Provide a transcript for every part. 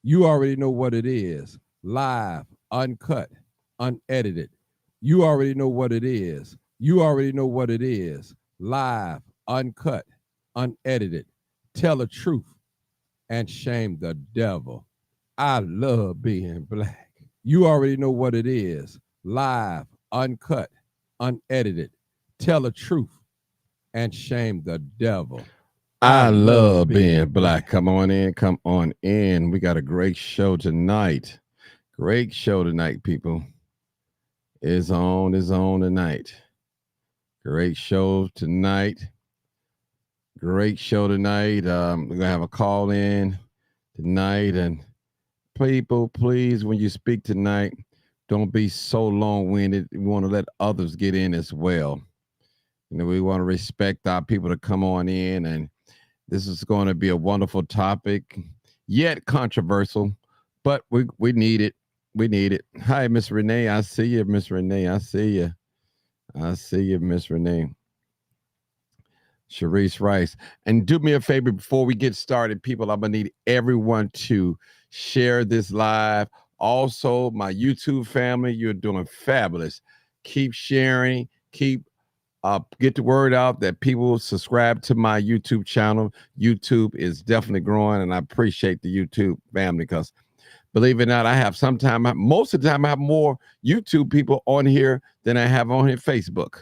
You already know what it is. Live, uncut, unedited. You already know what it is. You already know what it is. Live, uncut, unedited. Tell the truth and shame the devil. I love being black. You already know what it is. Live, uncut, unedited. Tell the truth and shame the devil. I love being black. Come on in. Come on in. We got a great show tonight. Great show tonight, people. Is on tonight. Great show tonight. Great show tonight. We're gonna have a call in tonight, and people, please, when you speak tonight, don't be so long-winded. We want to let others get in as well. You know, we want to respect our people to come on in, and this is going to be a wonderful topic, yet controversial, but we need it. We need it. Hi, Miss Renee. I see you, Miss Renee. I see you. I see you, Miss Renee. Sharice Rice. And do me a favor before we get started, people. I'm going to need everyone to share this live. Also, my YouTube family, you're doing fabulous. Keep sharing. Keep get the word out that people subscribe to my YouTube channel. YouTube is definitely growing, and I appreciate the YouTube family because, believe it or not, I have most of the time, I have more YouTube people on here than I have on here Facebook.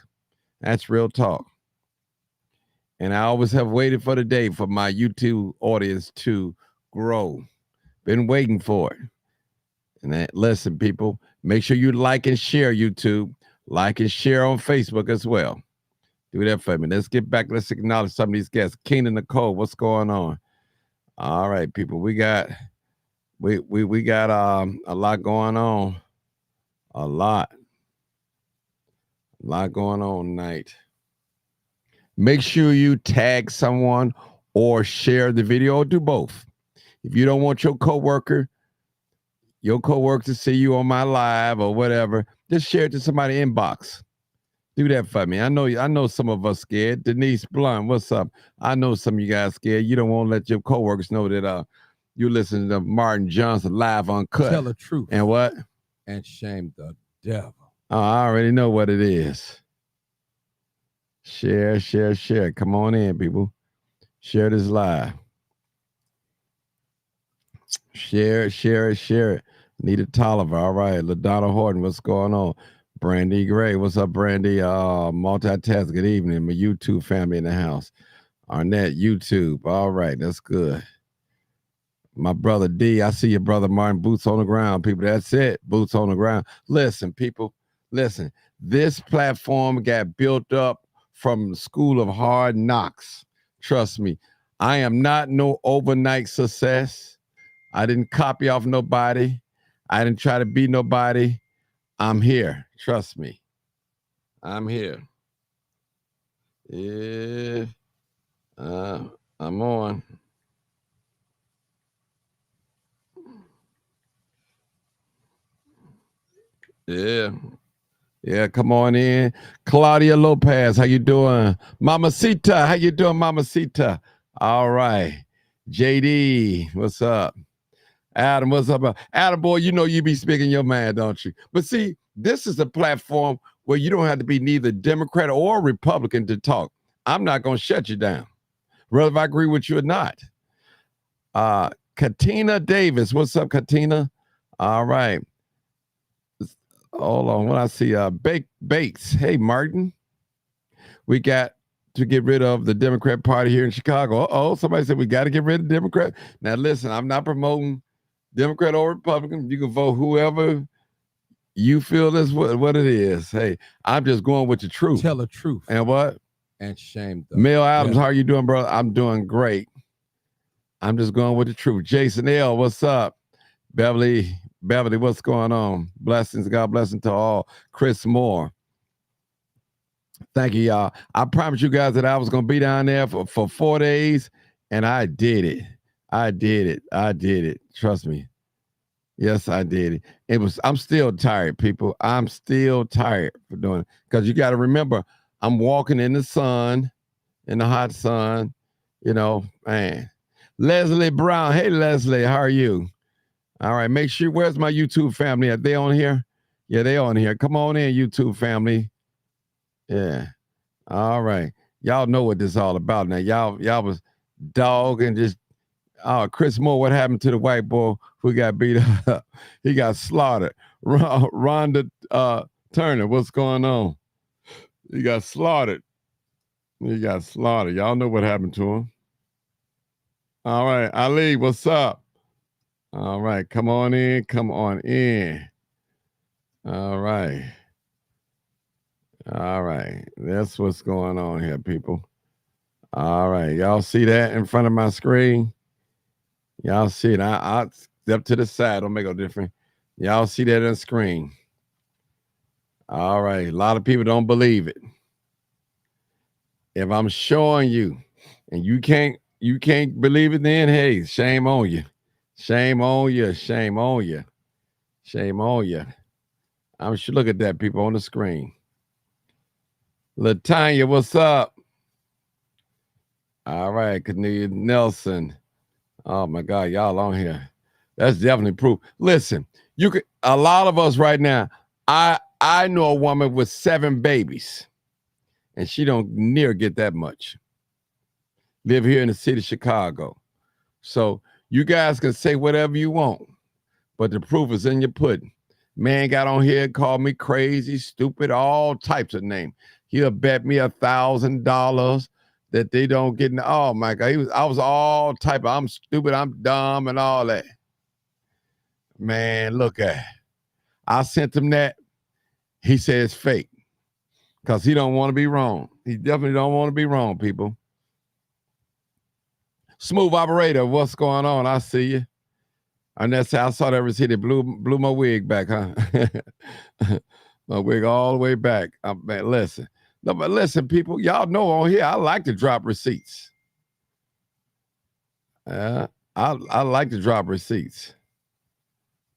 That's real talk. And I always have waited for the day for my YouTube audience to grow. Been waiting for it. And listen, people, make sure you like and share YouTube. Like and share on Facebook as well. Do that for me. Let's get back. Let's acknowledge some of these guests. Keen and Nicole, what's going on? All right, people. We got a lot going on. A lot going on tonight. Make sure you tag someone or share the video or do both. If you don't want your coworker to see you on my live or whatever, just share it to somebody inbox. Do that for me. I know some of us scared. Denise Blunt, what's up? I know some of you guys scared. You don't want to let your coworkers know that you listen to Martin Johnson live uncut. Tell the truth. And what? And shame the devil. Oh, I already know what it is. Share. Come on in, people. Share this live. Share it. Nita Tolliver. All right. LaDonna Horton, what's going on? Brandy Gray, what's up, Brandy? Multitask, good evening. My YouTube family in the house. Arnett, YouTube. All right, that's good. My brother D, I see your brother Martin, boots on the ground, people. That's it, boots on the ground. Listen, people, listen. This platform got built up from the School of Hard Knocks. Trust me, I am not no overnight success. I didn't copy off nobody. I didn't try to be nobody. I'm here. Trust me. I'm here. Yeah. I'm on. Yeah. Yeah, come on in. Claudia Lopez, how you doing? Mamacita, how you doing, Mamacita? All right. JD, what's up? Adam, what's up? Adam, boy, you know you be speaking your mind, don't you? But see, this is a platform where you don't have to be neither Democrat or Republican to talk. I'm not going to shut you down, whether if I agree with you or not. Katina Davis, what's up, Katina? All right. Hold on. When I see Bates, hey, Martin, we got to get rid of the Democrat Party here in Chicago. Uh-oh, somebody said we got to get rid of the Democrat. Now, listen, I'm not promoting Democrat or Republican. You can vote whoever you feel that's what it is. Hey, I'm just going with the truth. Tell the truth. And what? And shame the Mel Adams, devil. how are you doing, bro? I'm doing great. I'm just going with the truth. Jason L., what's up? Beverly, what's going on? Blessings, God blessing to all. Chris Moore. Thank you, y'all. I promised you guys that I was going to be down there for 4 days, and I did it. I did it. Trust me. Yes, I did it. I'm still tired, people. I'm still tired for doing it. Because you got to remember, I'm walking in the sun, in the hot sun, man. Leslie Brown. Hey, Leslie, how are you? All right, make sure, where's my YouTube family? Are they on here? Yeah, they on here. Come on in, YouTube family. Yeah. All right. Y'all know what this is all about now. Y'all was dogging just Chris Moore, what happened to the white boy who got beat up? He got slaughtered. Rhonda Turner, what's going on? He got slaughtered. He got slaughtered. Y'all know what happened to him. All right, Ali, what's up? All right, come on in. Come on in. All right. All right. That's what's going on here, people. All right. Y'all see that in front of my screen? Y'all see it. I step to the side. Don't make no difference. Y'all see that on the screen. All right. A lot of people don't believe it. If I'm showing you and you can't believe it, then hey, shame on you. Shame on you. Shame on you. Shame on you. I'm sure, look at that, people on the screen. Latanya, what's up? All right, Cornelia Nelson. Oh my God, y'all on here. That's definitely proof. Listen, you could, a lot of us right now, I know a woman with 7 babies, and she don't near get that much. Live here in the city of Chicago. So you guys can say whatever you want, but the proof is in your pudding. Man got on here and called me crazy, stupid, all types of names. He'll bet me $1,000 that they don't get. Oh my God, I was all type of, I'm stupid, I'm dumb, and all that. Man, look at it. I sent him that. He says it's fake because he don't want to be wrong. He definitely don't want to be wrong, people. Smooth operator, what's going on? I see you. And that's how I saw that receipt. It blew my wig back, huh? My wig all the way back. Man, listen. No, but listen, people, y'all know on here, I like to drop receipts. I like to drop receipts.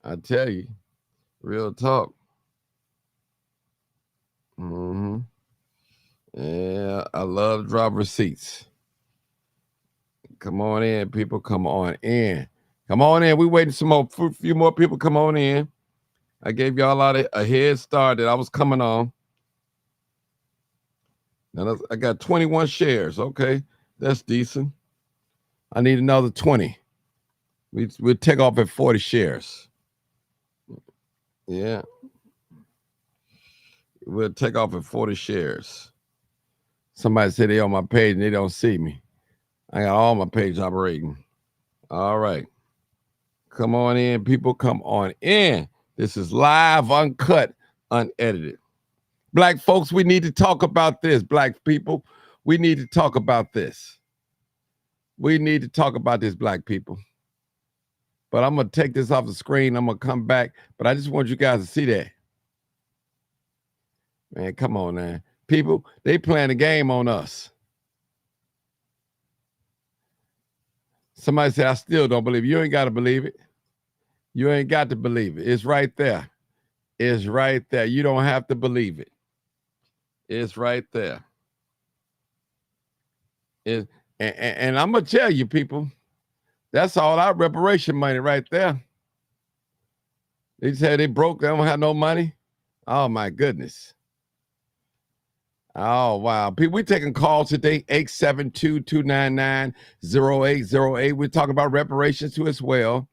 I tell you, real talk. Mm-hmm. Yeah, I love to drop receipts. Come on in, people. Come on in. Come on in. We waiting for a few more people. Come on in. I gave y'all a head start that I was coming on. Now I got 21 shares. Okay, that's decent. I need another 20. We'll take off at 40 shares. Yeah. We'll take off at 40 shares. Somebody said they on my page and they don't see me. I got all my page operating. All right. Come on in, people. Come on in. This is live, uncut, unedited. Black folks, we need to talk about this. Black people, we need to talk about this. We need to talk about this, black people. But I'm going to take this off the screen. I'm going to come back. But I just want you guys to see that. Man, come on, man. People, they playing a game on us. Somebody said, I still don't believe it. You ain't got to believe it. You ain't got to believe it. It's right there. It's right there. You don't have to believe it. It's right there. And I'm going to tell you, people, that's all our reparation money right there. They said they broke. They don't have no money. Oh, my goodness. Oh, wow. People, we're taking calls today, 872-299-0808. We're talking about reparations too as well.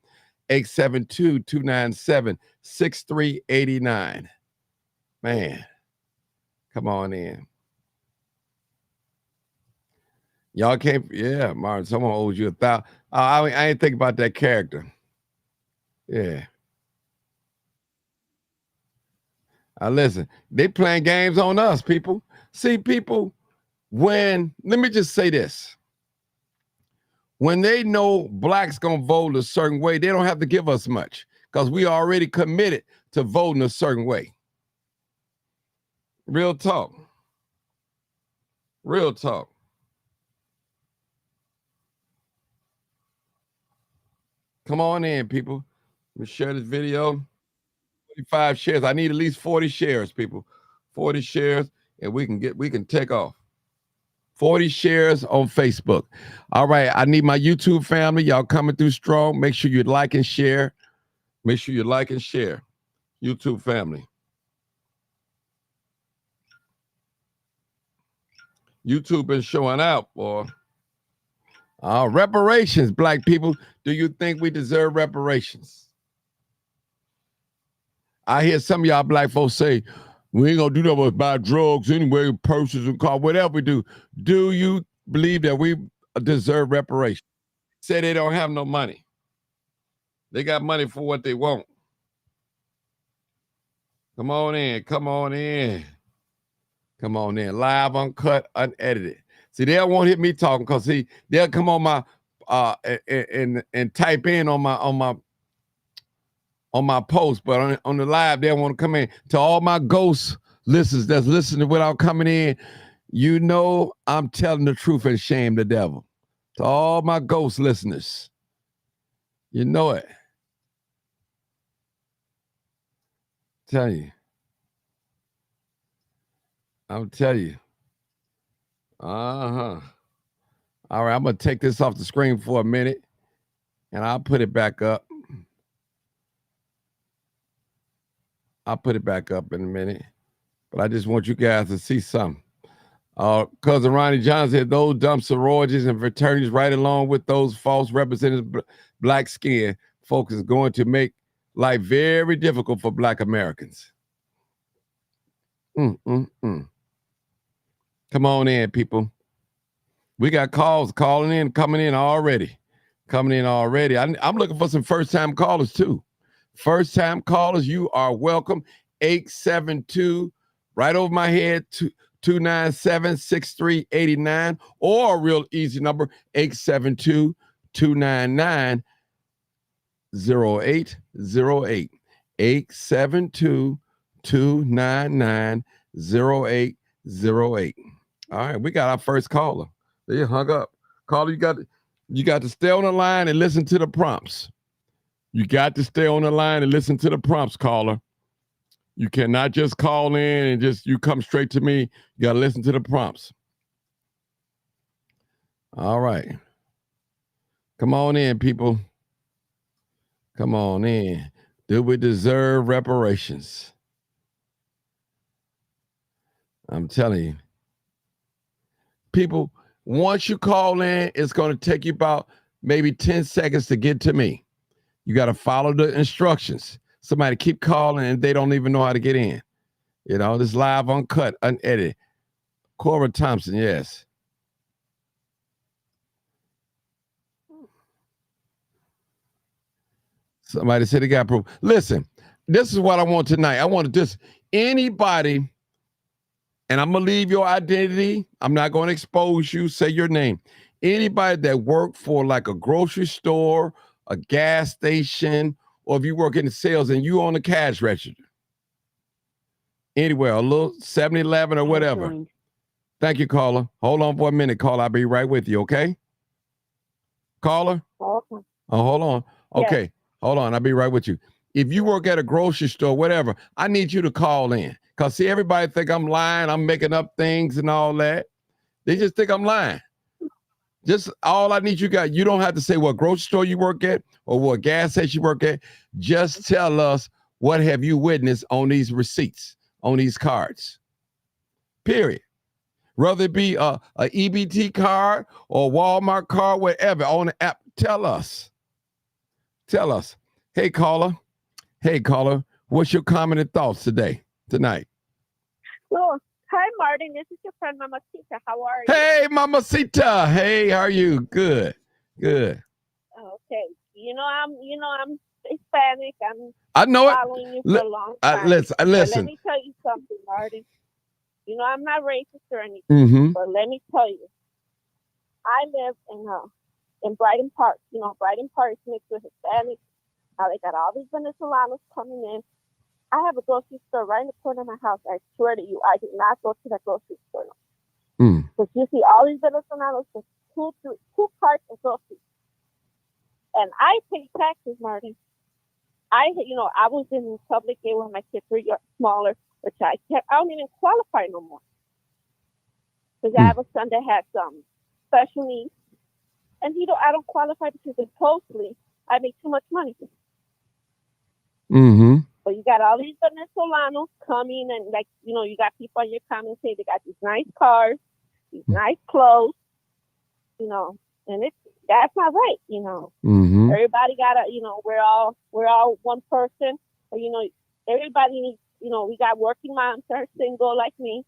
872-297-6389. Man, come on in. Y'all can't, yeah, Martin, someone owes you $1,000. I ain't think about that character. Yeah. Listen, they playing games on us, people. See, people, let me just say this. When they know blacks gonna vote a certain way, they don't have to give us much because we already committed to voting a certain way. Real talk. Real talk. Come on in, people. Let me share this video. 45 shares. I need at least 40 shares, people. 40 shares, and we can take off. 40 shares on Facebook. All right. I need my YouTube family. Y'all coming through strong. Make sure you like and share. Make sure you like and share. YouTube family. YouTube been showing out, boy. Reparations, black people. Do you think we deserve reparations? I hear some of y'all black folks say, we ain't gonna do that but buy drugs anyway, purses and cars, whatever we do. Do you believe that we deserve reparations? Say they don't have no money. They got money for what they want. Come on in, come on in. Come on in. Live, uncut, unedited. See, they won't hit me talking because they'll come on my and type in on my post, but on the live, they want to come in. To all my ghost listeners that's listening without coming in, you know I'm telling the truth and shame the devil. To all my ghost listeners, you know it. Tell you. I'll tell you. Uh-huh. All right, I'm going to take this off the screen for a minute, and I'll put it back up. I'll put it back up in a minute, but I just want you guys to see something. Cousin Ronnie John said those dumb sororities and fraternities right along with those false representatives black skin folks is going to make life very difficult for black Americans. Come on in, people. We got calls coming in already. I'm looking for some first-time callers too. First-time callers, you are welcome. 872, right over my head, 297-6389, or a real easy number, 872-299-0808. 872-299-0808. All right, we got our first caller. They hung up. Caller, you got to stay on the line and listen to the prompts. You got to stay on the line and listen to the prompts, caller. You cannot just call in and you come straight to me. You got to listen to the prompts. All right. Come on in, people. Come on in. Do we deserve reparations? I'm telling you. People, once you call in, it's going to take you about maybe 10 seconds to get to me. You got to follow the instructions. Somebody keep calling and they don't even know how to get in. You know, this live, uncut, unedited. Cora Thompson, yes. Somebody said they got proof. Listen, this is what I want tonight. I want to just anybody, and I'm going to leave your identity. I'm not going to expose you. Say your name. Anybody that work for like a grocery store, a gas station, or if you work in the sales and you on the cash register, anywhere, a little 7-Eleven or whatever. Thank you, caller. Hold on for a minute, caller. I'll be right with you, okay? Caller? Okay. Oh, hold on. Okay, yes. Hold on. I'll be right with you. If you work at a grocery store, whatever, I need you to call in. Because, see, everybody think I'm lying. I'm making up things and all that. They just think I'm lying. Just all I need you don't have to say what grocery store you work at or what gas station you work at. Just tell us what have you witnessed on these receipts, on these cards. Period. Whether it be a EBT card or Walmart card, whatever, on the app, tell us. Tell us. Hey, caller, what's your comment and thoughts tonight? Well, hi, Martin. This is your friend, Mamacita. How are you? Hey, Mamacita. Hey, how are you? Good. Okay. I'm Hispanic. I know following you for a long time. Listen. But let me tell you something, Martin. I'm not racist or anything, but let me tell you, I live in Brighton Park. Brighton Park is mixed with Hispanics. Now they got all these Venezolanos coming in. I have a grocery store right in the corner of my house. I swear to you, I did not go to that grocery store. Because you see all these Venezolanos with two carts of groceries. And I pay taxes, Martin. I was in public day when my kids were smaller, which I don't even qualify no more. Because I have a son that has special needs. And I don't qualify because supposedly I make too much money. Mm-hmm. But you got all these Venezolanos coming and like, you got people on your comments say they got these nice cars, these nice clothes, and that's not right. Mm-hmm. Everybody gotta, we're all one person. But, everybody needs, we got working moms that are single like me.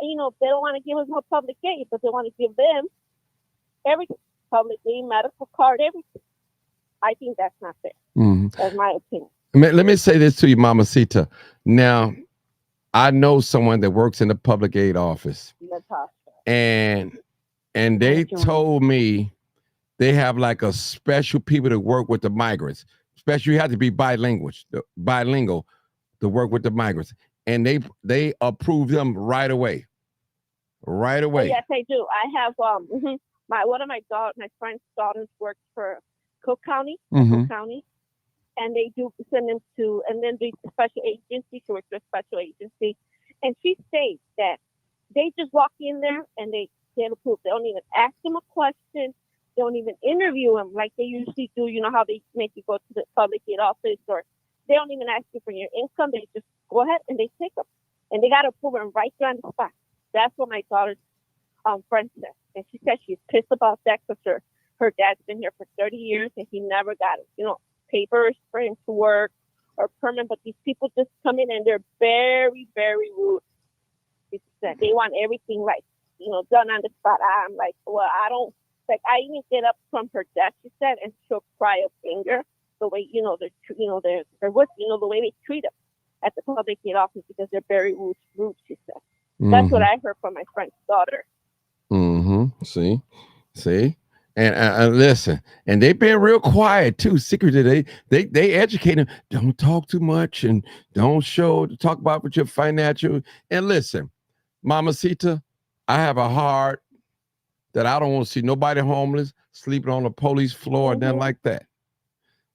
And, they don't want to give us no public aid, but they want to give them everything. Public aid, medical card, everything. I think that's not fair. Mm-hmm. That's my opinion. Let me say this to you, Mamacita. Now, I know someone that works in the public aid office. Natasha. And they told me they have like a special people to work with the migrants. Especially you have to be bilingual to work with the migrants. And they approve them right away. Right away. Yes, I do. I have one of my friend's daughters works for Cook County, and they do send them to, and then the special agency. She works for a special agency, and she states that they just walk in there and they get approved. They don't even ask them a question. They don't even interview them like they usually do. You know how they make you go to the public aid office, or they don't even ask you for your income. They just go ahead and they take them, and they got to approve them right there on the spot. That's what my daughter's friend said. And she said she's pissed about that because her dad's been here for 30 years and he never got papers for him to work or permit. But these people just come in and they're very, very rude. She said they want everything done on the spot. I'm like, well, I don't, I even get up from her desk, she said, and she'll cry a finger the way, they're what, the way they treat them at the public aid office because they're very rude, she said. That's what I heard from my friend's daughter. Mm-hmm. See, and listen, and they've been real quiet too. Secretly, they educate them. Don't talk too much and don't talk about what your financial. And listen, Mamacita, I have a heart that I don't want to see nobody homeless sleeping on a police floor or nothing like that.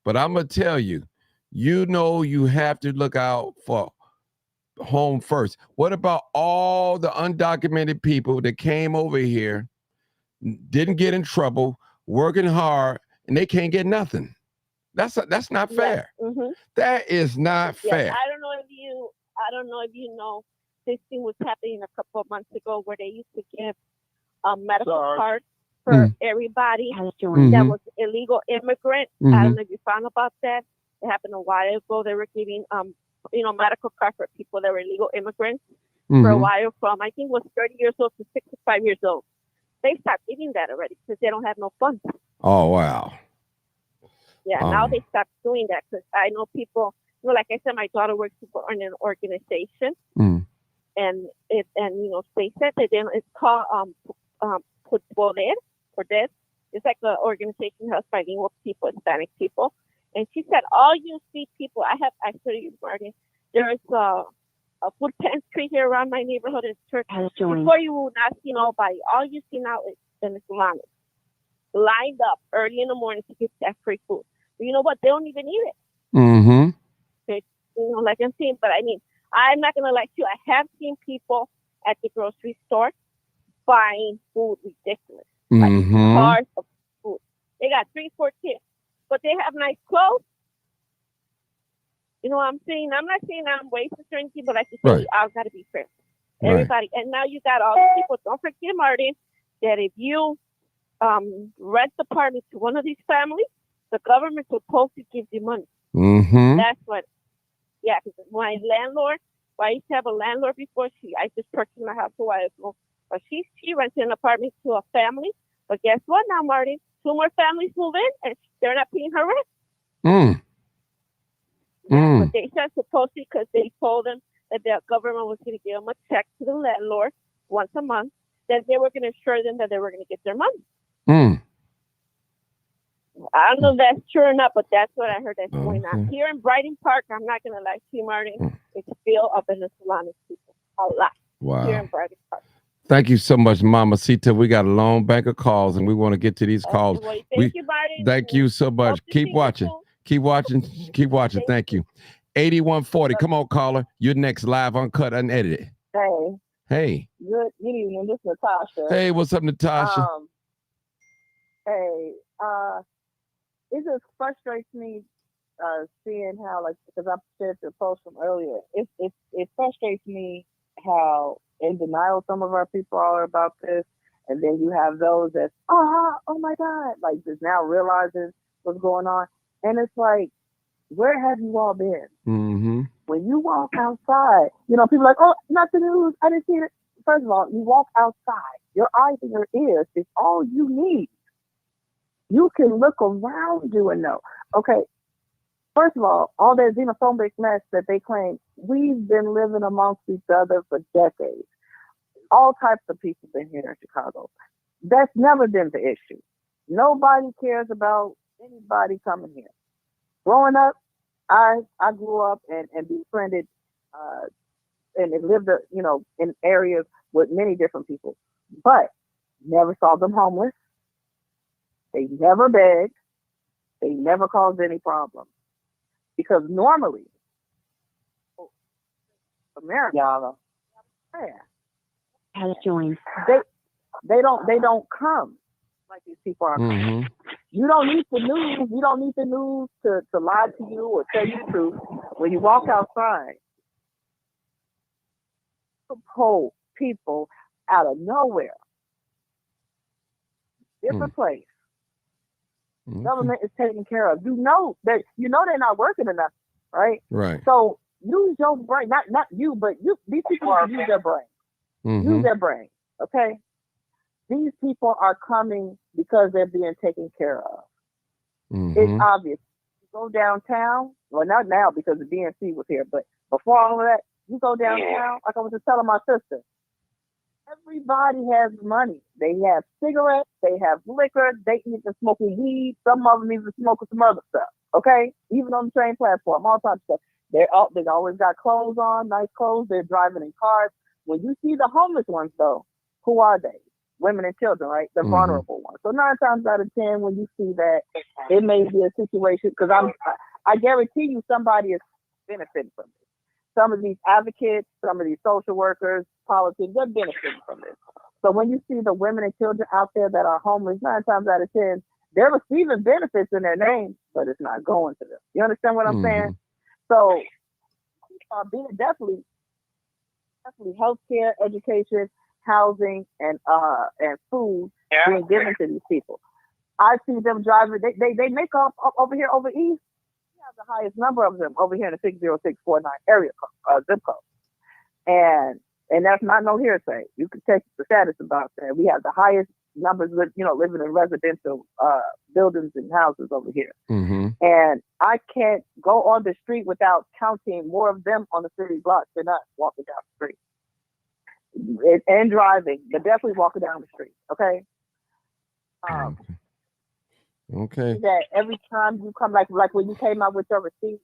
But I'm gonna tell you, you have to look out for home first. What about all the undocumented people that came over here, didn't get in trouble, working hard, and they can't get nothing? That's not fair. Yes. Mm-hmm. That is not fair. I don't know if you know this thing was happening a couple of months ago where they used to give medical cards for everybody that was illegal immigrant. I don't know if you found about that. It happened a while ago. They were giving medical card for people that were illegal immigrants for a while, from I think it was 30 years old to 65 years old. They stopped giving that already because they don't have no funds. Oh wow. Yeah, now they stopped doing that because I know people. Like I said, my daughter works for an organization, and they said that it's called Poder. It's like an organization that helps bilingual people, Hispanic people. And she said, all you see people, I have actually, Martin, there's a food pantry here around my neighborhood in church. Before you will not see nobody. All you see now is Venezolanos lined up early in the morning to get that free food. But you know what? They don't even eat it. Mm-hmm. Like I'm saying, but I mean, I'm not gonna lie to you. I have seen people at the grocery store buying food ridiculous, like cars of food. They got 3-4 kids, but they have nice clothes. You know what I'm saying? I'm not saying I'm racist or anything, but like you say, I've got to be fair. Everybody, and now you got all the people. Don't forget, Martin, that if you rent the apartment to one of these families, the government's supposed to give you money. Mm-hmm. That's what. Yeah, because my landlord, I used to have a landlord before. I just purchased my house a while ago. But she rented an apartment to a family. But guess what now, Martin? 2 more families move in, and they're not paying her rent. But they said supposedly because they told them that the government was going to give them a check to the landlord once a month, that they were going to assure them that they were going to get their money. I don't know if that's true or not, but that's what I heard that's going on. Here in Brighton Park, I'm not going to lie to you, Martin, it's still a Venezuelan people. A lot. Wow. Here in Brighton Park. Thank you so much, Mamacita. We got a long bank of calls, and we want to get to these calls. Well, thank you, Martin. Thank you so much. Keep watching. Keep watching. Keep watching. Thank you. 8140. Come on, caller. You're next, live, uncut, unedited. Hey. Good evening. This is Natasha. Hey, what's up, Natasha? It just frustrates me seeing how, like, because I shared the post from earlier, it frustrates me how in denial some of our people are about this, and then you have those that, oh my God, like just now realizing what's going on, and it's like, where have you all been? Mm-hmm. When you walk outside, people are like, oh, not the news, I didn't see it. First of all, you walk outside, your eyes and your ears is all you need. You can look around you and know. Okay, first of all that xenophobic mess that they claim, we've been living amongst each other for decades. All types of people been here in Chicago. That's never been the issue. Nobody cares about anybody coming here. Growing up, I grew up and befriended and lived, in areas with many different people, but never saw them homeless. They never begged. They never caused any problems. Because normally, America, Has joined. they don't come like these people are. Mm-hmm. You don't need the news. You don't need the news to lie to you or tell you the truth. When you walk outside, you pull people out of nowhere, different place. Okay. Government is taken care of. You know they're not working enough, right? Right. So use your brain, not you, but you. These people use their brain. Mm-hmm. Use their brain, okay? These people are coming because they're being taken care of. Mm-hmm. It's obvious. You go downtown, well, not now because the DNC was here, but before all of that, you go downtown, like I was just telling my sister, everybody has money. They have cigarettes, they have liquor, they even smoking weed, some of them even smoking some other stuff, okay? Even on the train platform, all types of stuff. They always got clothes on, nice clothes, they're driving in cars. When you see the homeless ones, though, who are they? Women and children, right? The vulnerable ones. So 9 times out of 10, when you see that, it may be a situation, because I guarantee you somebody is benefiting from this. Some of these advocates, some of these social workers, politicians, they're benefiting from this. So when you see the women and children out there that are homeless, 9 times out of 10, they're receiving benefits in their name, but it's not going to them. You understand what I'm saying? So being definitely healthcare, education, housing, and food being given to these people. I see them driving. They make up over here over east. We have the highest number of them over here in the 60649 area zip code, and that's not no hearsay. You can check the status about that. We have the highest numbers living in residential buildings and houses over here. Mm-hmm. And I can't go on the street without counting more of them on the city blocks than us walking down the street. And driving, but definitely walking down the street, okay? Okay. That every time you come, like when you came out with your receipt,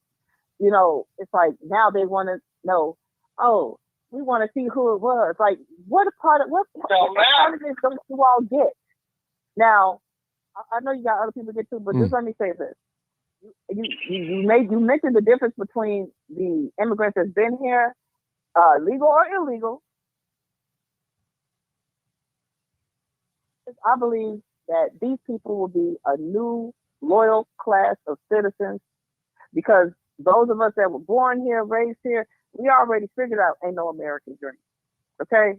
it's like now they want to know, oh, we want to see who it was. Like, what part of this don't you all get? Now, I know you got other people to get to, but just let me say this. You mentioned the difference between the immigrants that's been here, legal or illegal. I believe that these people will be a new loyal class of citizens, because those of us that were born here, raised here, we already figured out ain't no American dream. Okay,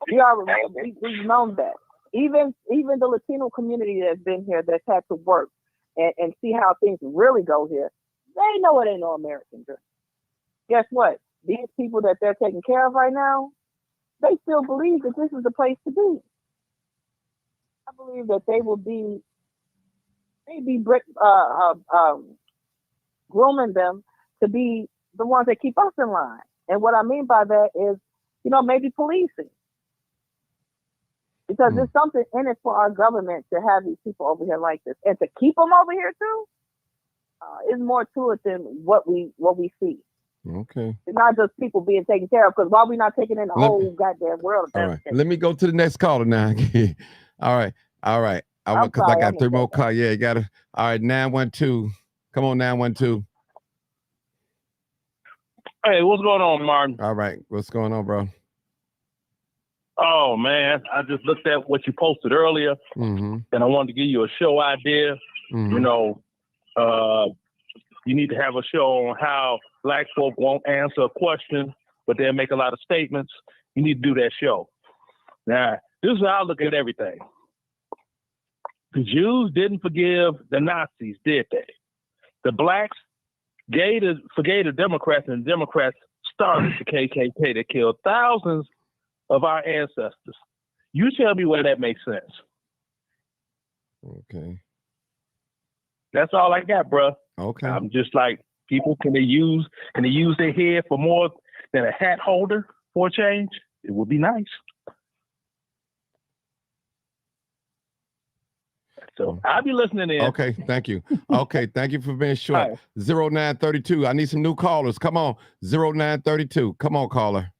we've known that. Even the Latino community that's been here, that's had to work and see how things really go here, they know it ain't no American dream. Guess what? These people that they're taking care of right now, they still believe that this is the place to be. I believe that they will be grooming them to be the ones that keep us in line. And what I mean by that is, maybe policing. Because there's something in it for our government to have these people over here like this. And to keep them over here too, is more to it than what we see. Okay. It's not just people being taken care of, because why we not taking in the whole goddamn world? All right. Let me go to the next caller now. All right. Because I got 3 more calls. Yeah, you got to. All right, 912. Come on, 912. Hey, what's going on, Martin? All right. What's going on, bro? Oh, man. I just looked at what you posted earlier, and I wanted to give you a show idea. You need to have a show on how black folk won't answer a question, but they'll make a lot of statements. You need to do that show. Now, this is how I look at everything. The Jews didn't forgive the Nazis, did they? The blacks forgave the Democrats, and the Democrats started the KKK that killed thousands of our ancestors. You tell me where that makes sense. Okay. That's all I got, bro. Okay. I'm just like, people, can they use their head for more than a hat holder for a change? It would be nice. So I'll be listening in. Okay, thank you. Okay, thank you for being short. Right. 0932. I need some new callers. Come on. 0932. Come on, caller.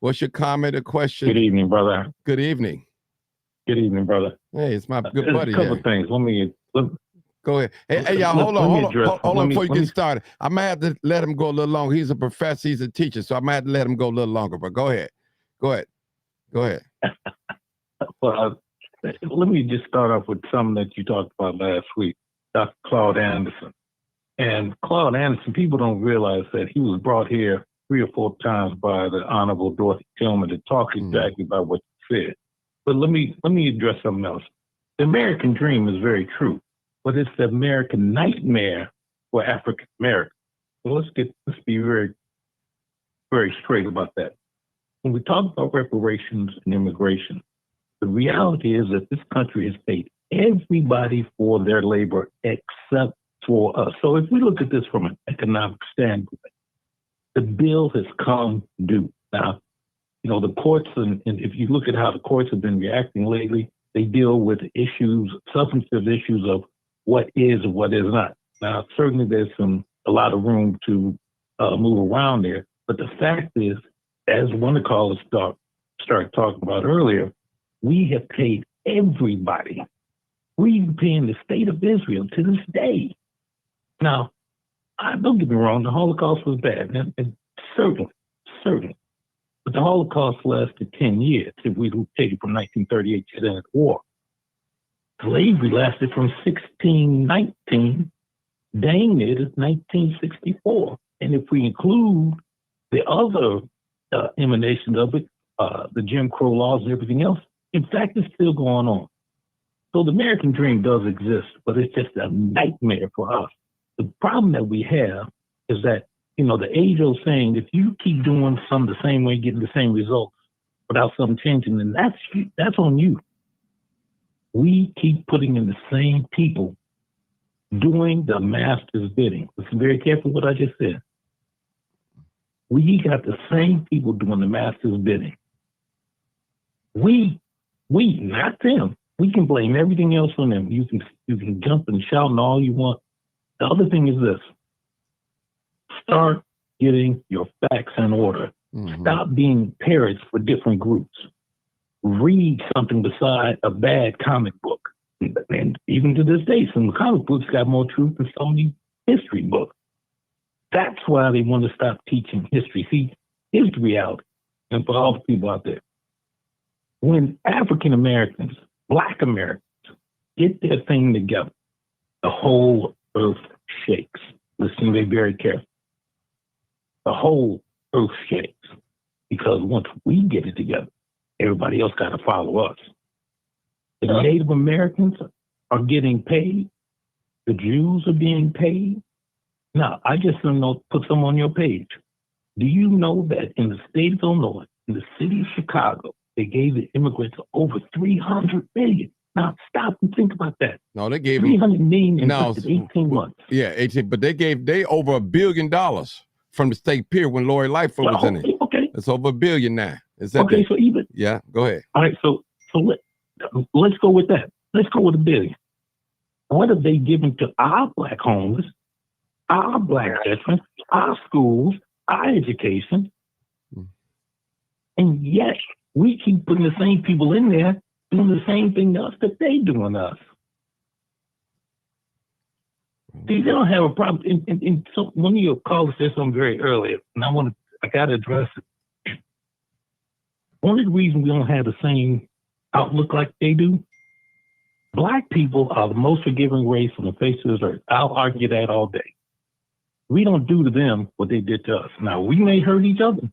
What's your comment or question? Good evening, brother. Good evening. Good evening, brother. Hey, it's my good There's buddy. a couple here. of things. Go ahead. Hey, y'all, hold on before you get started. I might have to let him go a little longer. He's a professor, he's a teacher, so I might have to let him go a little longer, but go ahead. Well, let me just start off with something that you talked about last week, Dr. Claude Anderson. And Claude Anderson, people don't realize that he was brought here 3 or 4 times by the Honorable Dorothy Tillman to talk exactly about what you said. But let me address something else. The American dream is very true, but it's the American nightmare for African Americans. So let's be very, very straight about that. When we talk about reparations and immigration, the reality is that this country has paid everybody for their labor except for us. So if we look at this from an economic standpoint, the bill has come due. Now, the courts, and if you look at how the courts have been reacting lately, they deal with issues, substantive issues of what is and what is not. Now, certainly there's a lot of room to move around there, but the fact is, as one of the callers started talking about earlier, we have paid everybody. We've paying the state of Israel to this day. Now, don't get me wrong, the Holocaust was bad, and certainly. But the Holocaust lasted 10 years if we take it from 1938 to the end of the war. Slavery lasted from 1619, dang it, is 1964. And if we include the other emanations of it, the Jim Crow laws and everything else, in fact, it's still going on. So the American dream does exist, but it's just a nightmare for us. The problem that we have is that, the age-old saying, if you keep doing something the same way, getting the same results without something changing, then that's on you. We keep putting in the same people doing the master's bidding. Listen very careful what I just said. We got the same people doing the master's bidding. We, not them. We can blame everything else on them. You can jump and shout and all you want. The other thing is this. Start getting your facts in order. Mm-hmm. Stop being parrots for different groups. Read something beside a bad comic book. And even to this day, some comic books got more truth than some of these history books. That's why they want to stop teaching history. See, here's the reality. And for all the people out there, when African Americans, Black Americans, get their thing together, the whole earth shakes. Listen to me very carefully. The whole earth shakes, because once we get it together, everybody else got to follow us. The Native Americans are getting paid. The Jews are being paid. Now, I just put some on your page. Do you know that in the state of Illinois, in the city of Chicago, they gave the immigrants over $300 million? Now, stop and think about that. No, they gave $300 million in 18 months. Yeah, 18, but they over $1 billion from the state pier when Lori Lightfoot was in it. Okay. It's over $1 billion now. Is that okay? So even go ahead. All right, so let's go with that. Let's go with $1 billion. What have they given to our Black homeless, our Black veterans, our schools, our education? And yet we keep putting the same people in there doing the same thing to us that they doing to us. See, they don't have a problem. And so one of your callers said something very earlier, and I got to address it. One of the reasons we don't have the same outlook like they do, Black people are the most forgiving race on the face of this earth. I'll argue that all day. We don't do to them what they did to us. Now, we may hurt each other,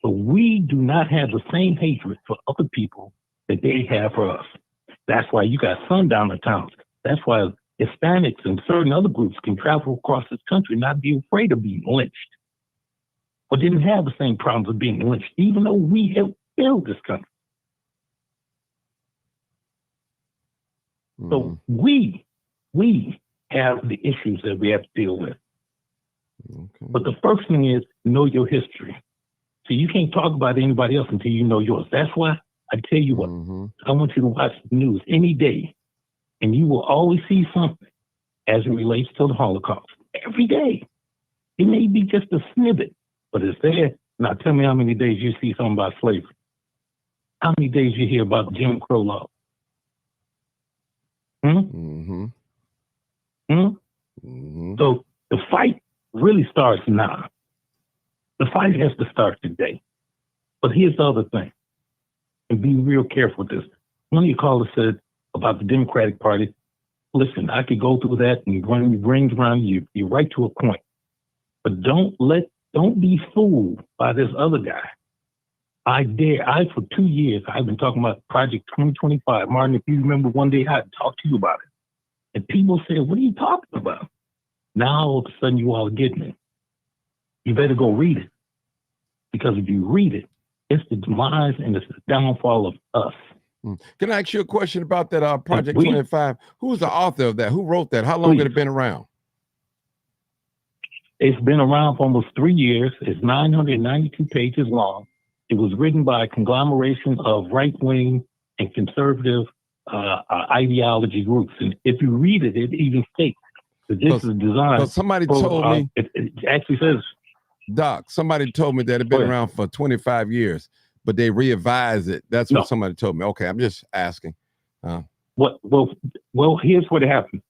but we do not have the same hatred for other people that they have for us. That's why you got sundowner towns. That's why Hispanics and certain other groups can travel across this country and not be afraid of being lynched, or didn't have the same problems of being lynched, even though we have built this country. So we have the issues that we have to deal with. Okay. But the first thing is know your history. So you can't talk about anybody else until you know yours. That's why I tell you what, I want you to watch the news any day, and you will always see something as it relates to the Holocaust. Every day. It may be just a snippet, but it's there. Now tell me how many days you see something about slavery. How many days you hear about Jim Crow law? So the fight really starts now. The fight has to start today. But here's the other thing, and be real careful with this. One of your callers said about the Democratic Party, listen, I could go through that and run rings around you. You're right to a point. But don't be fooled by this other guy. For 2 years, I've been talking about Project 2025. Martin, if you remember, one day I talked to you about it. And people said, what are you talking about? Now, all of a sudden, you all are getting it. You better go read it. Because if you read it, it's the demise and it's the downfall of us. Can I ask you a question about that Project 25? Who's the author of that? Who wrote that? How long had it been around? It's been around for almost 3 years. It's 992 pages long. It was written by a conglomeration of right-wing and conservative ideology groups. And if you read it, it even states that this is designed. Somebody told me. It actually says. Doc, somebody told me that it had been around for 25 years, but they re-advised it. That's what somebody told me. Okay, I'm just asking. Well, here's what happened.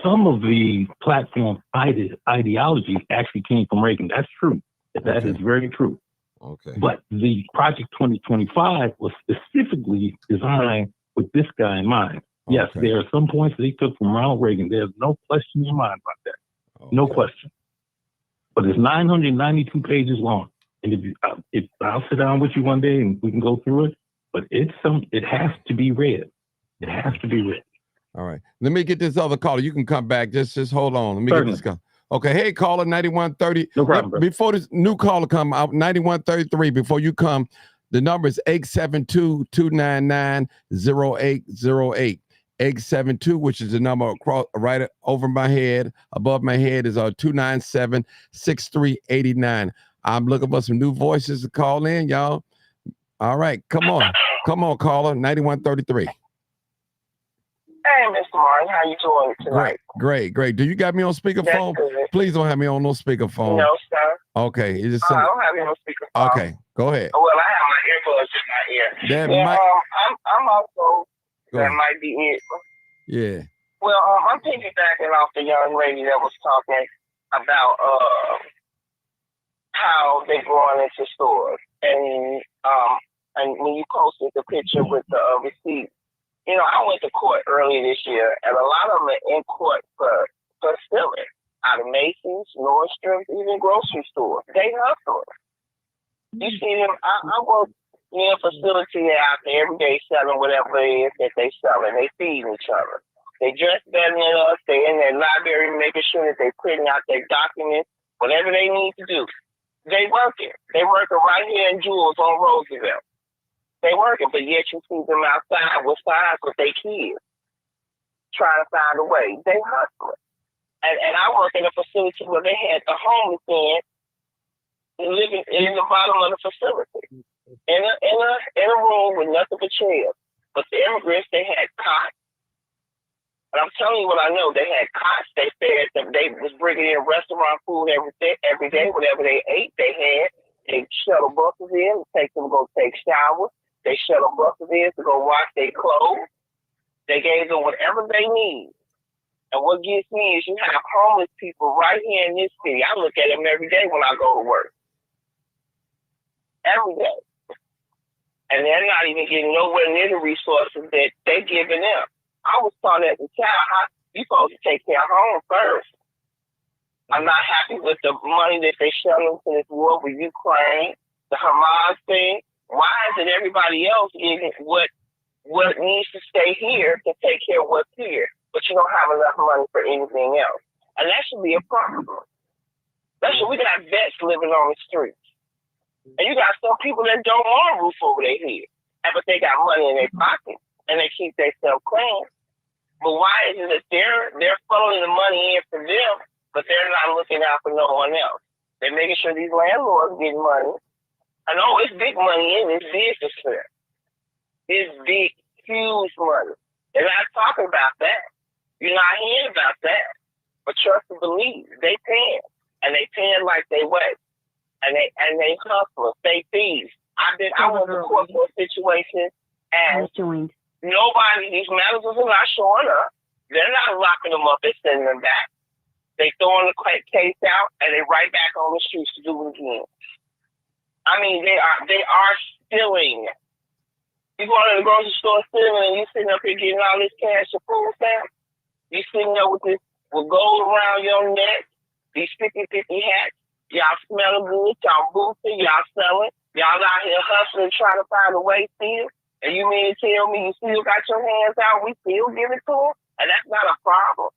Some of the platform ideology actually came from Reagan. That's true. That is very true. Okay. But the Project 2025 was specifically designed with this guy in mind. Yes, there are some points they took from Ronald Reagan. There's no question in your mind about that. No question. But it's 992 pages long. And if I'll sit down with you one day and we can go through it, but it has to be read. It has to be read. All right. Let me get this other caller. You can come back. Just hold on. Let me get this call. Okay. Hey, caller 9130. No problem. Before this new caller come out, 9133, before you come, the number is 872-299-0808. 872, which is the number across right over my head, above my head is 297-6389. I'm looking for some new voices to call in, y'all. All right, come on, caller, 9133. Hey, Mr. Martin, how you doing tonight? Great. Do you got me on speakerphone? Please don't have me on no speakerphone. No, sir. Okay, I don't have you on speakerphone. Okay, go ahead. Well, I have my earbuds in my ear. I'm also. That might be it. Yeah. Well, I'm piggybacking off the young lady that was talking about how they're going into stores, and when you posted the picture with the receipt, you know, I went to court earlier this year, and a lot of them are in court for stealing out of Macy's, Nordstrom, even grocery stores. They hustle. You see them. I work in a facility out there every day selling whatever it is that they selling. They feeding each other. They dress better than us. They in their library making sure that they printing out their documents, whatever they need to do. They working. They working right here in Jules on Roosevelt. They working, but yet you see them outside with signs with their kids trying to find a way. They hustling. And I work in a facility where they had the homeless living in the bottom of the facility. In a room with nothing but chairs. But the immigrants, they had cots. And I'm telling you what I know. They had cots. They fed them. They was bringing in restaurant food every day. Whatever they ate, they had. They shuttle buses in to take them to go take showers. They shuttle buses in to go wash their clothes. They gave them whatever they need. And what gets me is you have homeless people right here in this city. I look at them every day when I go to work. Every day. And they're not even getting nowhere near the resources that they're giving them. I was taught as a child, you're supposed to take care of home first. I'm not happy with the money that they shell into this war with Ukraine, the Hamas thing. Why is it everybody else getting what needs to stay here to take care of what's here, but you don't have enough money for anything else? And that should be a problem. We got vets living on the streets. And you got some people that don't want a roof over their head, but they got money in their pocket and they keep themselves clean. But why is it that they're funneling the money in for them, but they're not looking out for no one else? They're making sure these landlords get money. I know it's big money in this business here. It's big, huge money. They're not talking about that. You're not hearing about that. But trust and believe, they paying. And they paying like they wait. And they hustle, they thieves. I went to court for a situation and nobody, these managers are not showing up. They're not locking them up and sending them back. They throwing the case out and they right back on the streets to do it again. I mean, they are stealing. You go to the grocery store stealing and you sitting up here getting all this cash and food stamps. You sitting there with gold around your neck, these 50-50 hats. Y'all smelling good, y'all boosting, y'all selling. Y'all out here hustling, trying to find a way still. And you mean to tell me you still got your hands out, we still give it to them? And that's not a problem.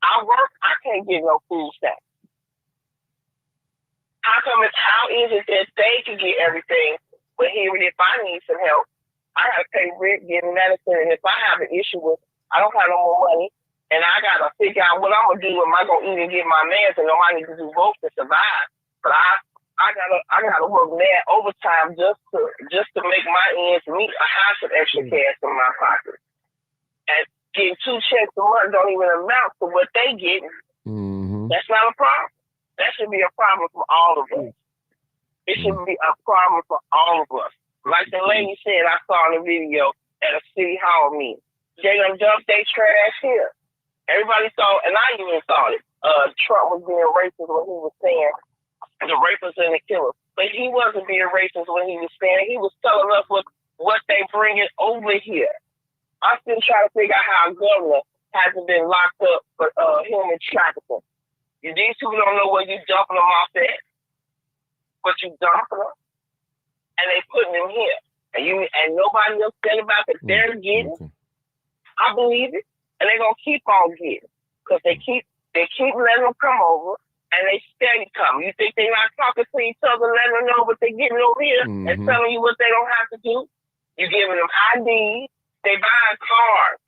I work, I can't get no food stamps. How is it that they can get everything, but here if I need some help, I gotta pay rent, get medicine, and if I have an issue with, I don't have no more money, and I gotta figure out what I'm gonna do. Am I gonna even get my meds? And know I need to do both to survive. But I gotta work mad overtime just to make my ends meet. I have some extra cash in my pocket, and getting 2 checks a month don't even amount to what they getting. Mm-hmm. That's not a problem. That should be a problem for all of us. It should be a problem for all of us. Like the lady said, I saw in the video at a city hall meeting. They done dumped their trash here. Everybody thought, and I even thought it, Trump was being racist when he was saying the rapists and the killers. But he wasn't being racist when he was saying, he was telling us what they bringing over here. I'm still trying to figure out how a governor hasn't been locked up for human trafficking. These people don't know where you dumping them off at, but you dumping them, and they putting them here. And nobody else said about it. They're getting. I believe it. And they're gonna keep on getting, because they keep letting them come over, and they steady come. You think they're not talking to each other, letting them know what they're getting over here, and telling you what they don't have to do? You're giving them IDs. They buying cars.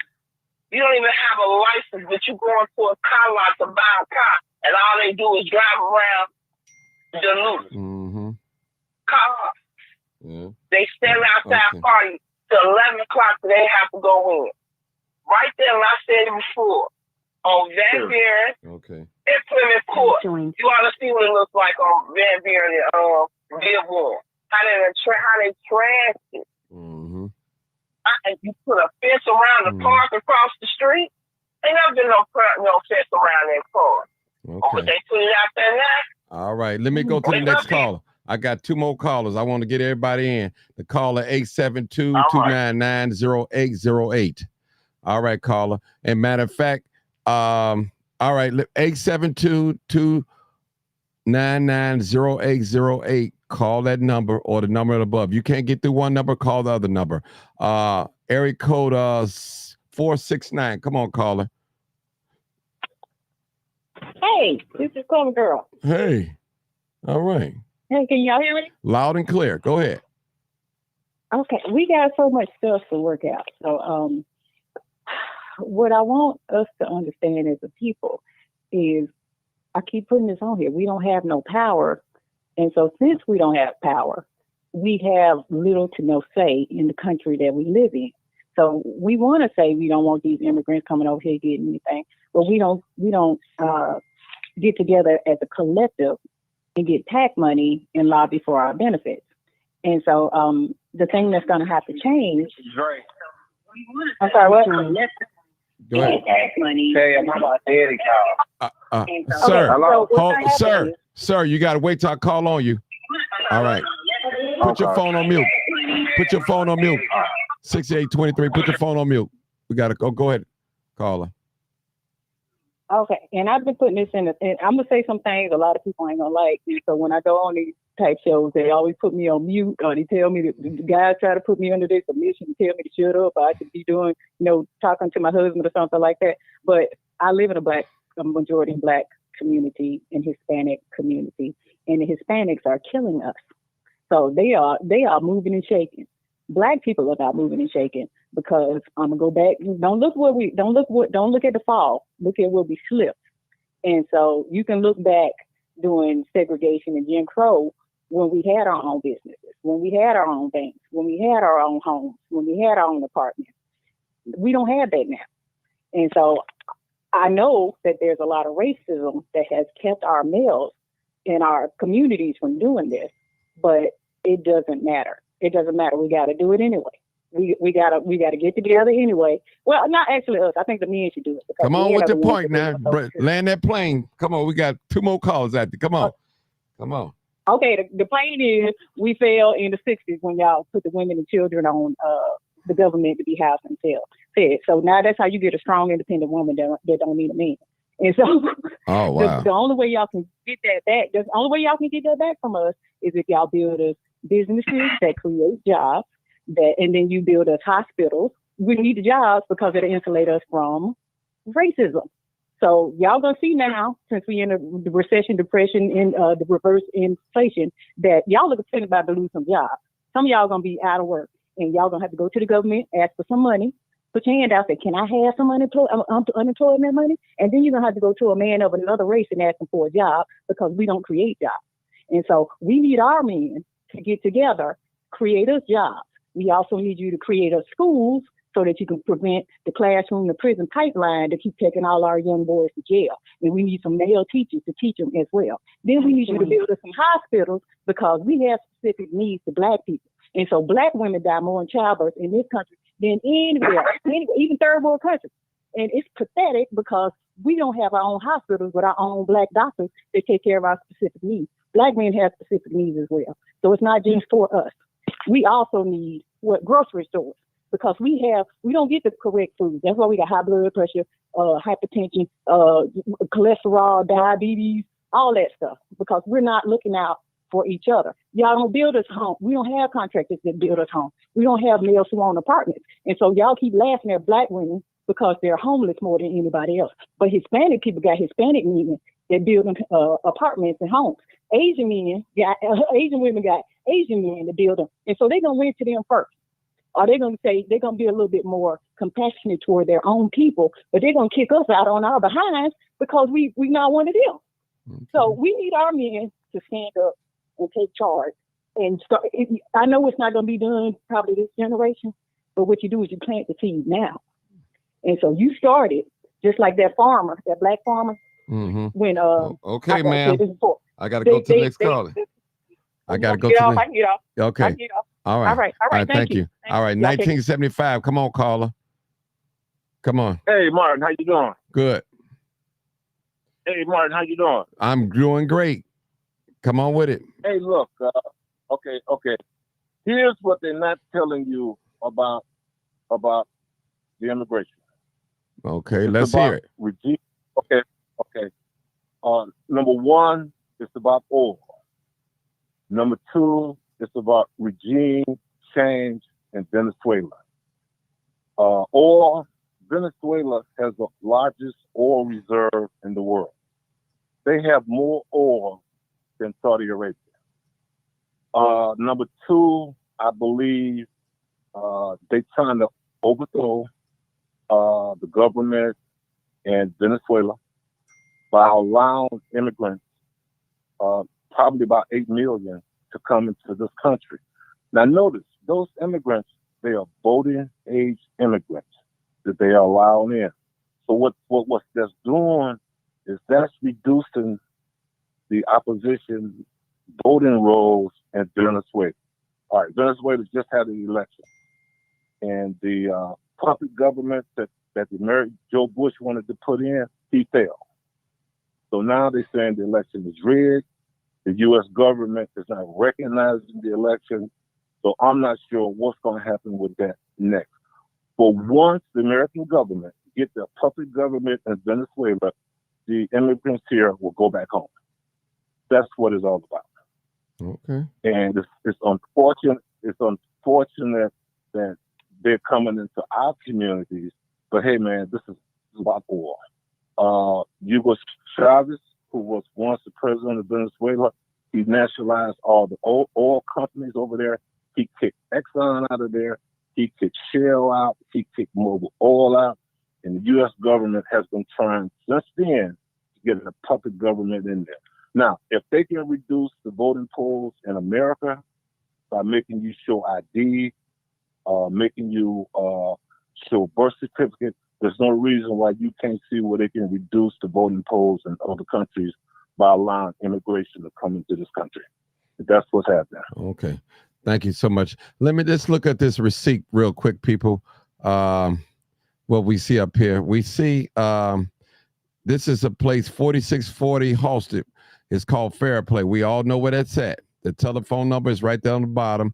You don't even have a license, but you going to a car lot to buy a car, and all they do is drive around Duluth. Cars. Yeah. They stand outside party till 11 o'clock, so they have to go in. Right there, like I said it before, on Van Buren and Plymouth Court, you ought to see what it looks like on Van Buren and Billboard. How they trashed it. And you put a fence around the park across the street. Ain't never been no fence around that park. But they put it out there now. All right, let me go to the next caller. I got 2 more callers. I want to get everybody in. The caller 872-299-0808. All right, caller. And matter of fact, all right, 872-299-0808. Call that number or the number above. You can't get through one number, call the other number. Area code 469. Come on, caller. Hey, this is Common Girl. Hey. All right. Hey, can y'all hear me? Loud and clear. Go ahead. Okay, we got so much stuff to work out. So, what I want us to understand as a people is, I keep putting this on here, we don't have no power. And so since we don't have power, we have little to no say in the country that we live in. So we want to say we don't want these immigrants coming over here getting anything, but we don't get together as a collective and get PAC money and lobby for our benefits. And so the thing that's going to have to change. Right. I'm sorry, what? Go ahead. Money. Sir, you got to wait till I call on you. All right. Put your phone on mute. Put your phone on mute. 6823, put your phone on mute. We got to go. Go ahead, caller. Okay, and I've been putting this in, and I'm gonna say some things a lot of people ain't gonna like. And so when I go on these type shows, they always put me on mute, or they tell me that the guys try to put me under their submission and tell me to shut up, or I should be doing, talking to my husband or something like that. But I live in a majority black community and Hispanic community, and the Hispanics are killing us. So they are moving and shaking. Black people are not moving and shaking because I'm gonna go back. Don't look at the fall. Look at where we slipped. And so you can look back during segregation and Jim Crow when we had our own businesses, when we had our own banks, when we had our own homes, when we had our own apartments. We don't have that now. And so I know that there's a lot of racism that has kept our males in our communities from doing this, but it doesn't matter. It doesn't matter. We got to do it anyway. We gotta get together anyway. Well, not actually us. I think the men should do it. Come on with the point now. Land that plane. Come on. We got 2 more calls at you. Come on. Come on. Okay. The plane is we fell in the 60s when y'all put the women and children on the government to be housed and fed. So now that's how you get a strong, independent woman that don't need a man. And so oh, wow. the only way y'all can get that back, the only way y'all can get that back from us is if y'all build us businesses that create jobs, and then you build us hospitals. We need the jobs because it'll insulate us from racism. So y'all gonna see now, since we in the recession, depression, and the reverse inflation, that y'all are about to lose some jobs. Some of y'all gonna be out of work, and y'all gonna have to go to the government, ask for some money, put your hand out, say, "Can I have some unemployment money?" And then you're gonna have to go to a man of another race and ask him for a job because we don't create jobs. And so we need our men to get together, create us jobs. We also need you to create us schools so that you can prevent the classroom to prison pipeline to keep taking all our young boys to jail. And we need some male teachers to teach them as well. Then we need you to build us some hospitals because we have specific needs to black people. And so black women die more in childbirth in this country than anywhere, even third world countries. And it's pathetic because we don't have our own hospitals with our own black doctors that take care of our specific needs. Black men have specific needs as well. So it's not just for us. We also need grocery stores because we don't get the correct food. That's why we got high blood pressure, hypertension, cholesterol, diabetes, all that stuff, because we're not looking out for each other. Y'all don't build us home. We don't have contractors that build us home. We don't have males who own apartments. And so y'all keep laughing at black women because they're homeless more than anybody else. But Hispanic people got Hispanic men that build apartments and homes. Asian women got Asian men to build them. And so they're going to rent to them first. Or they're going to say, they're going to be a little bit more compassionate toward their own people, but they're going to kick us out on our behinds because we not one of them. Okay. So we need our men to stand up and take charge. And start. I know it's not going to be done probably this generation, but what you do is you plant the seed now. And so you started just like that farmer, that black farmer. Mm-hmm. When okay, ma'am. I got to go to the next caller. I got to go to the next. Okay. All right. All right. Thank you. All right. 1975. Come on, caller. Come on. Hey, Martin. How you doing? Good. Hey, Martin. How you doing? I'm doing great. Come on with it. Hey, look. Okay. Here's what they're not telling you about the immigration. Okay. Let's hear it. Okay. Number one, it's about oil. Number two, it's about regime change in Venezuela. Venezuela has the largest oil reserve in the world. They have more oil than Saudi Arabia. Number two, I believe they're trying to overthrow the government in Venezuela by allowing immigrants, probably about 8 million, to come into this country. Now notice, those immigrants, they are voting age immigrants that they are allowing in. So what that's doing is that's reducing the opposition voting rolls in Venezuela. All right, Venezuela just had an election. And the puppet government that Joe Bush wanted to put in, he failed. So now they're saying the election is rigged. The U.S. government is not recognizing the election. So I'm not sure what's going to happen with that next. But once the American government get the puppet government in Venezuela the immigrants here will go back home. That's what it's all about. Okay. And it's unfortunate. It's unfortunate that they're coming into our communities. But hey, man, this is about oil. Hugo Chavez, who was once the president of Venezuela, he nationalized all the oil companies over there. He kicked Exxon out of there. He kicked Shell out. He kicked Mobil Oil out. And the U.S. government has been trying since then to get a puppet government in there. Now, if they can reduce the voting polls in America by making you show ID, making you show birth certificate, there's no reason why you can't see where they can reduce the voting polls in other countries by allowing immigration to come into this country. That's what's happening. Okay. Thank you so much. Let me just look at this receipt real quick, people. What we see up here. We see this is a place, 4640 Halsted. It's called Fair Play. We all know where that's at. The telephone number is right down the bottom.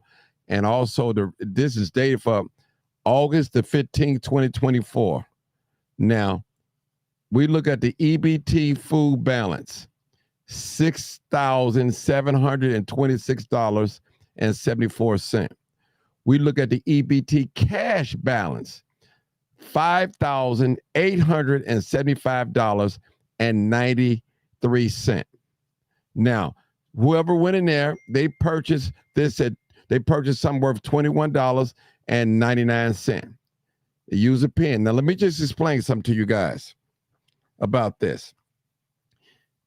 And also, this is dated for August the 15th, 2024. Now, we look at the EBT food balance, $6,726.74. We look at the EBT cash balance, $5,875.93. Now, whoever went in there, they purchased something worth $21.99. They use a pen. Now, let me just explain something to you guys about this.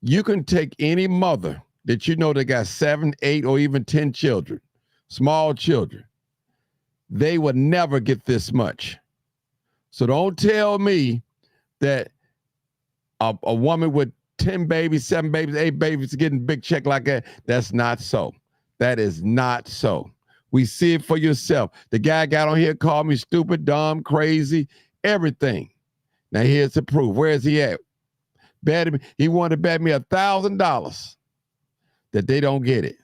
You can take any mother that you know that got 7, 8, or even 10 children, small children. They would never get this much. So don't tell me that a woman with 10 babies, 7 babies, 8 babies getting a big check like that. That's not so. That is not so. We see it for yourself. The guy got on here, called me stupid, dumb, crazy, everything. Now here's the proof. Where is he at? He wanted to bet me $1,000 that they don't get it.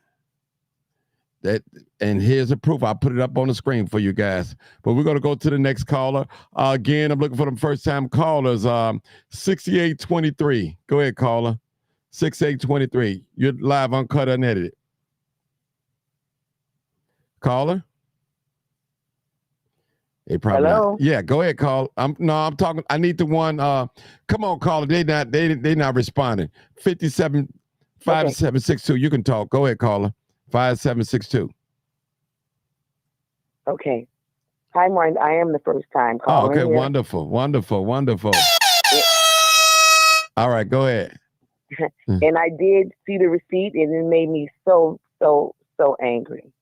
And here's the proof. I'll put it up on the screen for you guys. But we're going to go to the next caller. Again, I'm looking for them first-time callers. 6823. Go ahead, caller. 6823. You're live, uncut, unedited. Caller? They probably Hello? not. Yeah, go ahead, call. I'm talking. I need the one. Come on, caller. They not responding. 575762. You can talk. Go ahead, caller. 5762. Okay. Hi, Martin. I am the first time Oh, calling. okay. Here. Wonderful. All right, go ahead. And I did see the receipt, and it made me so angry.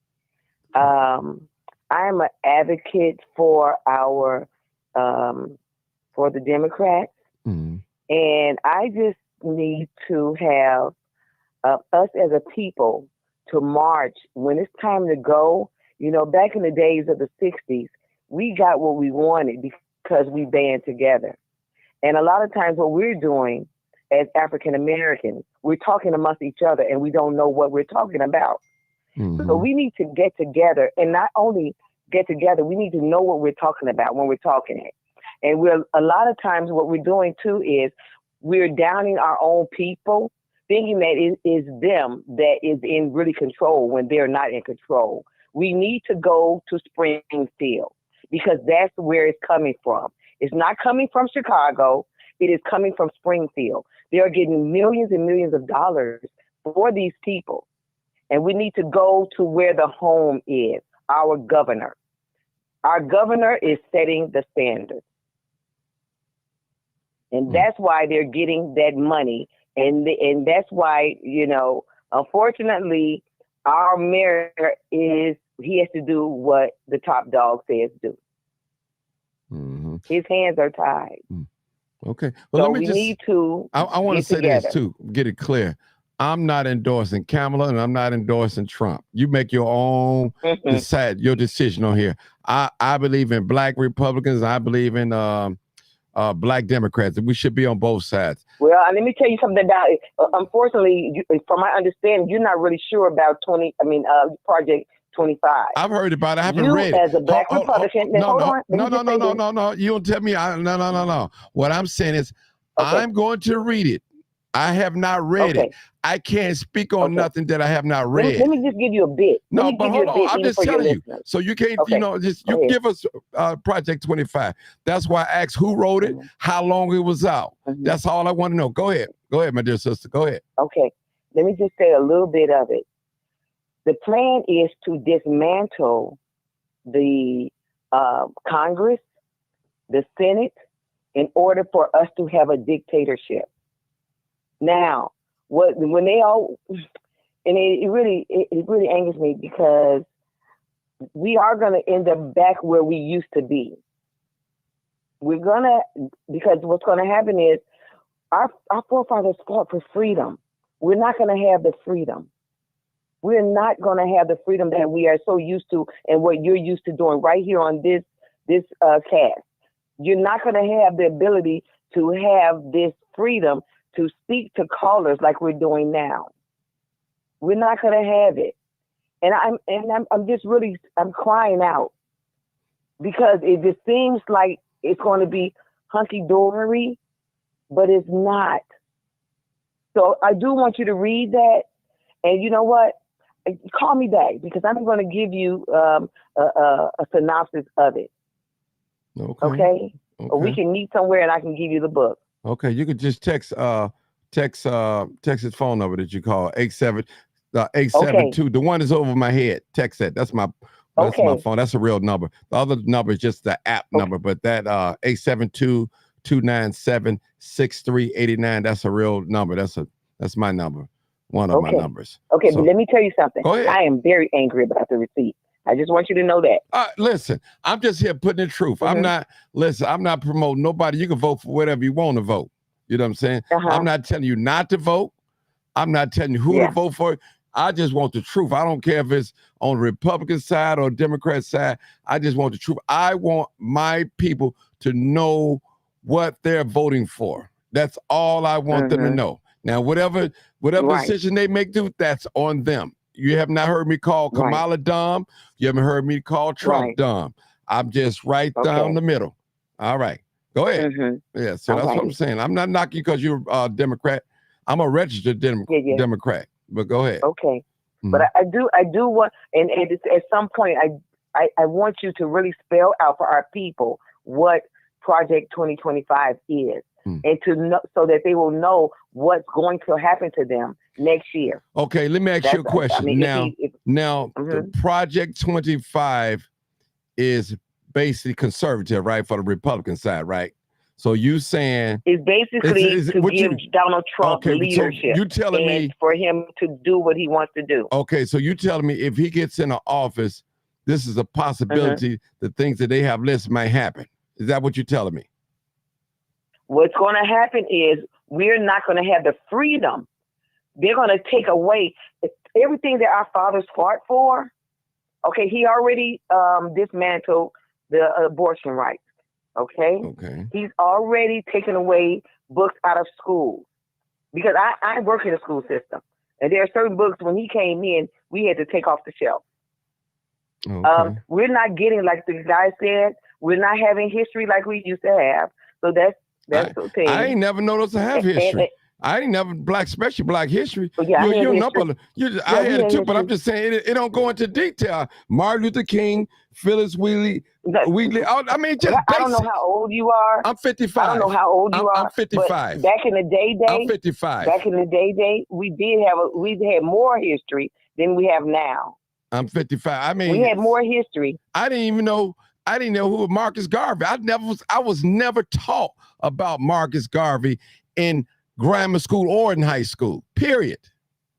I'm an advocate for our for the Democrats, and I just need to have us as a people to march when it's time to go. You know, back in the days of the 60s, we got what we wanted because we band together. And a lot of times what we're doing as African Americans, we're talking amongst each other and we don't know what we're talking about. So we need to get together, and not only get together, we need to know what we're talking about when we're talking it. And a lot of times what we're doing too is we're downing our own people, thinking that it is them that is in really control when they're not in control. We need to go to Springfield because that's where it's coming from. It's not coming from Chicago. It is coming from Springfield. They are getting millions and millions of dollars for these people. And we need to go to where the home is, our governor. Our governor is setting the standard. And that's why they're getting that money. And that's why, you know, unfortunately, our mayor he has to do what the top dog says do. His hands are tied. Okay. Well, so let me need to I want to say together. this too, get it clear. I'm not endorsing Kamala and I'm not endorsing Trump. You make your own your decision on here. I believe in black Republicans. I believe in black Democrats. And we should be on both sides. Well, let me tell you something about it. Unfortunately, from my understanding, you're not really sure about Project 25. I've heard about it. I haven't read it. As a black Republican, No. You don't tell me. No. What I'm saying is I'm going to read it. I have not read Okay. it. I can't speak on Okay. nothing that I have not read. Let me just give you a bit. No, but hold on. I'm just telling you. So you can't, Okay. you know, just you give us Project 25. That's why I asked who wrote it, how long it was out. That's all I want to know. Go ahead. Go ahead, my dear sister. Go ahead. Okay. Let me just say a little bit of it. The plan is to dismantle the Congress, the Senate, in order for us to have a dictatorship. Now, when they all, and it really angers me because we are going to end up back where we used to be. Because what's going to happen is our forefathers fought for freedom. We're not going to have the freedom. We're not going to have the freedom that we are so used to and what you're used to doing right here on this cast. You're not going to have the ability to have this freedom to speak to callers like we're doing now. We're not going to have it. And I'm just really, I'm crying out because it just seems like it's going to be hunky-dory, but it's not. So I do want you to read that. And you know what? Call me back because I'm going to give you a synopsis of it. Okay? Or we can meet somewhere and I can give you the book. Okay, you could just text his phone number that you call 872. The one is over my head. Text that. That's my phone. That's a real number. The other number is just the app number, but that 872-297-6389. That's a real number. That's my number. One of my numbers. Okay, but let me tell you something. Go ahead. I am very angry about the receipt. I just want you to know that. Listen, I'm just here putting the truth. I'm not promoting nobody. You can vote for whatever you want to vote. You know what I'm saying? I'm not telling you not to vote. I'm not telling you who to vote for. I just want the truth. I don't care if it's on the Republican side or Democrat side. I just want the truth. I want my people to know what they're voting for. That's all I want them to know. Now, whatever decision they make, that's on them. You have not heard me call Kamala dumb. You haven't heard me call Trump dumb. I'm just right down the middle. All right. Go ahead. Yeah, so that's what I'm saying. I'm not knocking you because you're a Democrat. I'm a registered Democrat. But go ahead. Okay. But I do want, and it's, at some point, I want you to really spell out for our people what Project 2025 is. And to know, so that they will know what's going to happen to them next year. Okay, let me ask you a question. The Project 25 is basically conservative, right, for the Republican side, right? So you saying it's basically to give Donald Trump leadership. So you telling me for him to do what he wants to do. Okay, so you telling me if he gets into office, this is a possibility the things that they have listed might happen. Is that what you're telling me? What's going to happen is we're not going to have the freedom. They're going to take away everything that our fathers fought for. Okay, he already dismantled the abortion rights. Okay. He's already taken away books out of schools because I work in the school system, and there are certain books when he came in we had to take off the shelf. We're not getting, like the guy said, we're not having history like we used to have. So that's okay. I ain't never noticed to have history. I ain't never especially black history. I had it too, but I'm just saying it don't go into detail. Martin Luther King, Phyllis Wheatley. I mean, just I don't know how old you are. I'm 55. I don't know how old you are. I'm 55. Back in the day, I'm 55. Back in the day, we had more history than we have now. I'm 55. I mean, we had more history. I didn't know who was Marcus Garvey. I was never taught about Marcus Garvey in grammar school or in high school. Period.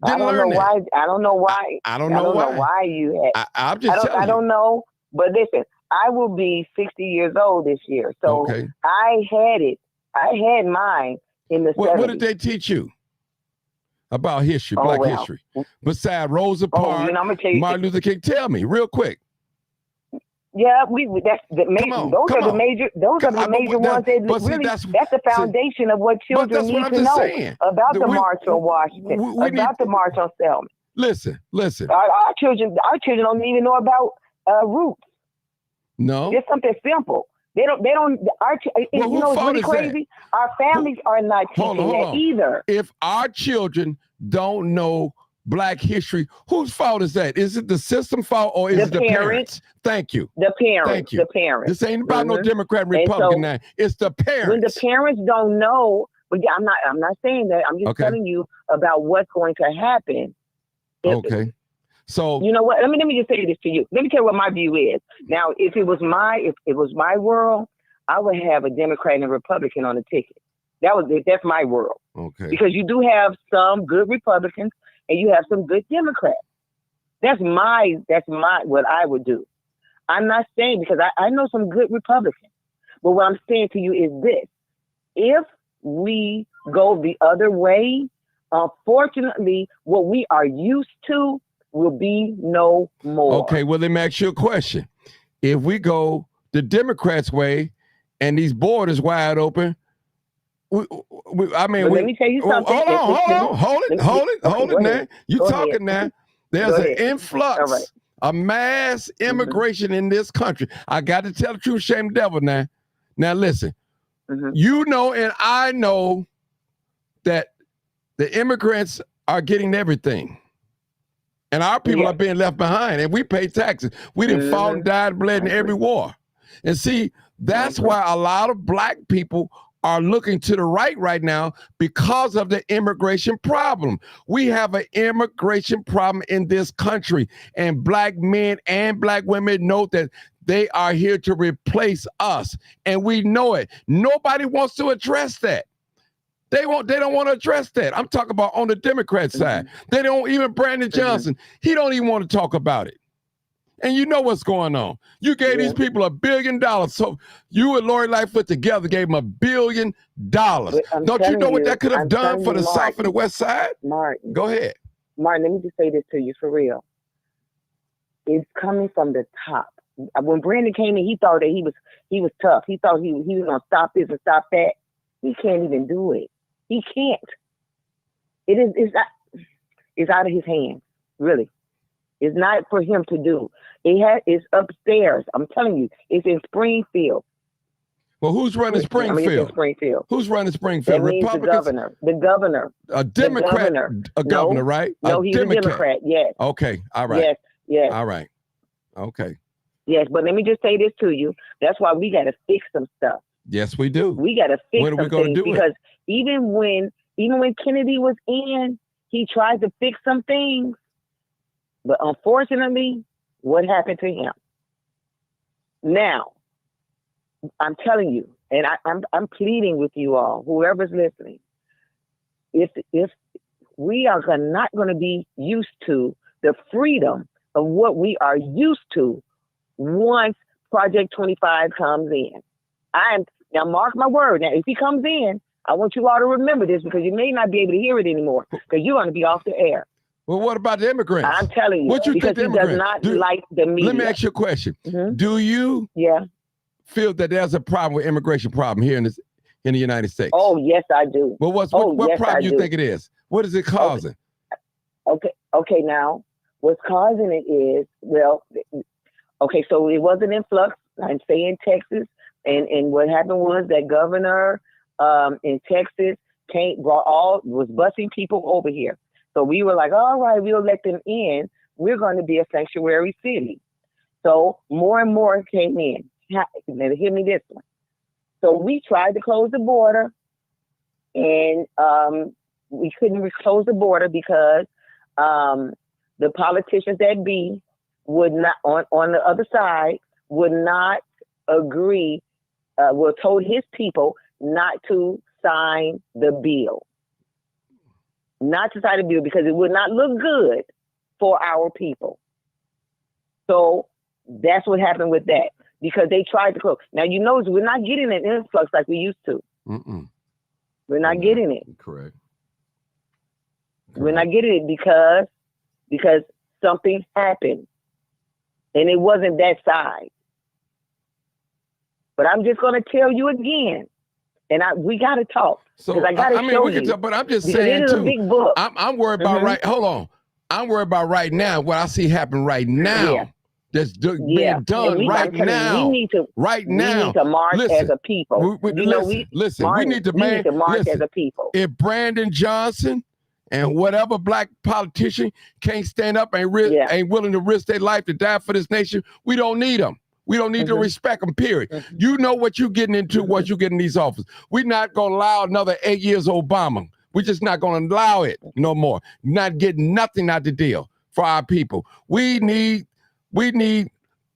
I don't know why. I don't know why. I don't know why you had. I'm just telling you. I don't know. But listen, I will be 60 years old this year, so I had it. I had mine in the 70s. What did they teach you about history, black history? Besides Rosa Parks, Martin Luther King. Tell me real quick. Yeah, that's the major. Those are the major ones. That's the foundation of what children need to know about the March on Washington, about the March on Selma. Listen. Our children don't even know about roots. No, it's something simple. They don't. Well, you know what's really crazy? Our families are not teaching that either. If our children don't know Black history, whose fault is that? Is it the system fault or is it the parents? Thank you. The parents. Thank you. The parents. This ain't about no Democrat and Republican now. It's the parents. When the parents don't know, but I'm not saying that. I'm just telling you about what's going to happen. Okay. So you know what? Let me just say this to you. Let me tell you what my view is. Now, if it was my world, I would have a Democrat and a Republican on the ticket. That's my world. Okay. Because you do have some good Republicans and you have some good Democrats. That's what I would do. I'm not saying, because I know some good Republicans, but what I'm saying to you is this: if we go the other way, unfortunately, what we are used to will be no more. Okay, well, let me ask you a question. If we go the Democrats' way and these borders wide open, let me tell you something. Hold it now. You talking now. There's an influx, a mass immigration in this country. I got to tell the truth, shame the devil now. Now listen, you know and I know that the immigrants are getting everything. And our people are being left behind, and we pay taxes. We done fought and died and bled in every war. And see, that's why a lot of Black people are looking to the right now because of the immigration problem. We have an immigration problem in this country, and Black men and Black women know that they are here to replace us, and we know it. Nobody wants to address that. They don't want to address that. I'm talking about on the Democrat side. They don't, even Brandon Johnson, he don't even want to talk about it. And you know what's going on. You gave these people $1 billion. So you and Lori Lightfoot together gave them $1 billion. Don't you know what that could have done for the South and the West Side? Martin. Go ahead. Martin, let me just say this to you for real. It's coming from the top. When Brandon came in, he thought that he was tough. He thought he was going to stop this and stop that. He can't even do it. He can't. It's out of his hands, really. It's not for him to do. It's upstairs. I'm telling you, it's in Springfield. Well, who's running Springfield? It's in Springfield. Who's running Springfield? That means Republicans? The governor. A Democrat, a governor, right? No, he's a Democrat, yes. Okay, all right. Yes. All right. Okay. Yes, but let me just say this to you. That's why we got to fix some stuff. Yes, we do. We got to fix when are we going to do because it? even when Kennedy was in, he tried to fix some things, but unfortunately, what happened to him? Now, I'm telling you, and I'm pleading with you all, whoever's listening, if we are not going to be used to the freedom of what we are used to once Project 25 comes in. Now mark my word. Now, if he comes in, I want you all to remember this because you may not be able to hear it anymore because you're going to be off the air. Well, what about the immigrants? I'm telling you, what you because think he does not like the media. Let me ask you a question. Do you feel that there's a problem with immigration problem here in the United States? Oh, yes, I do. Well, what problem do you think it is? What is it causing? Okay, now, what's causing it is, so it was an influx, I'm saying Texas, and what happened was that governor in Texas was busing people over here. So we were like, all right, we'll let them in. We're going to be a sanctuary city. So more and more came in. Hear me this one. So we tried to close the border, and we couldn't close the border because the politicians that be would not on the other side would not agree. Told his people not to sign the bill. Not to sign the bill because it would not look good for our people. So that's what happened with that because they tried to close. Now, you notice we're not getting an influx like we used to. We're not getting it. Correct. We're not getting it because something happened and it wasn't that side. But I'm just going to tell you again. And we got to talk. So I got to show we can talk, but I'm just saying too. A big book. I'm worried about I'm worried about right now. What I see happen right now. that's being done right now. We need to march as a people. We need to march as a people. If Brandon Johnson and whatever black politician can't stand up and ain't willing to risk their life to die for this nation, we don't need them. We don't need to respect them, period. You know what you're getting into, what you get in these offices. We're not going to allow another 8 years Obama. We're just not going to allow it no more. Not getting nothing out the deal for our people. We need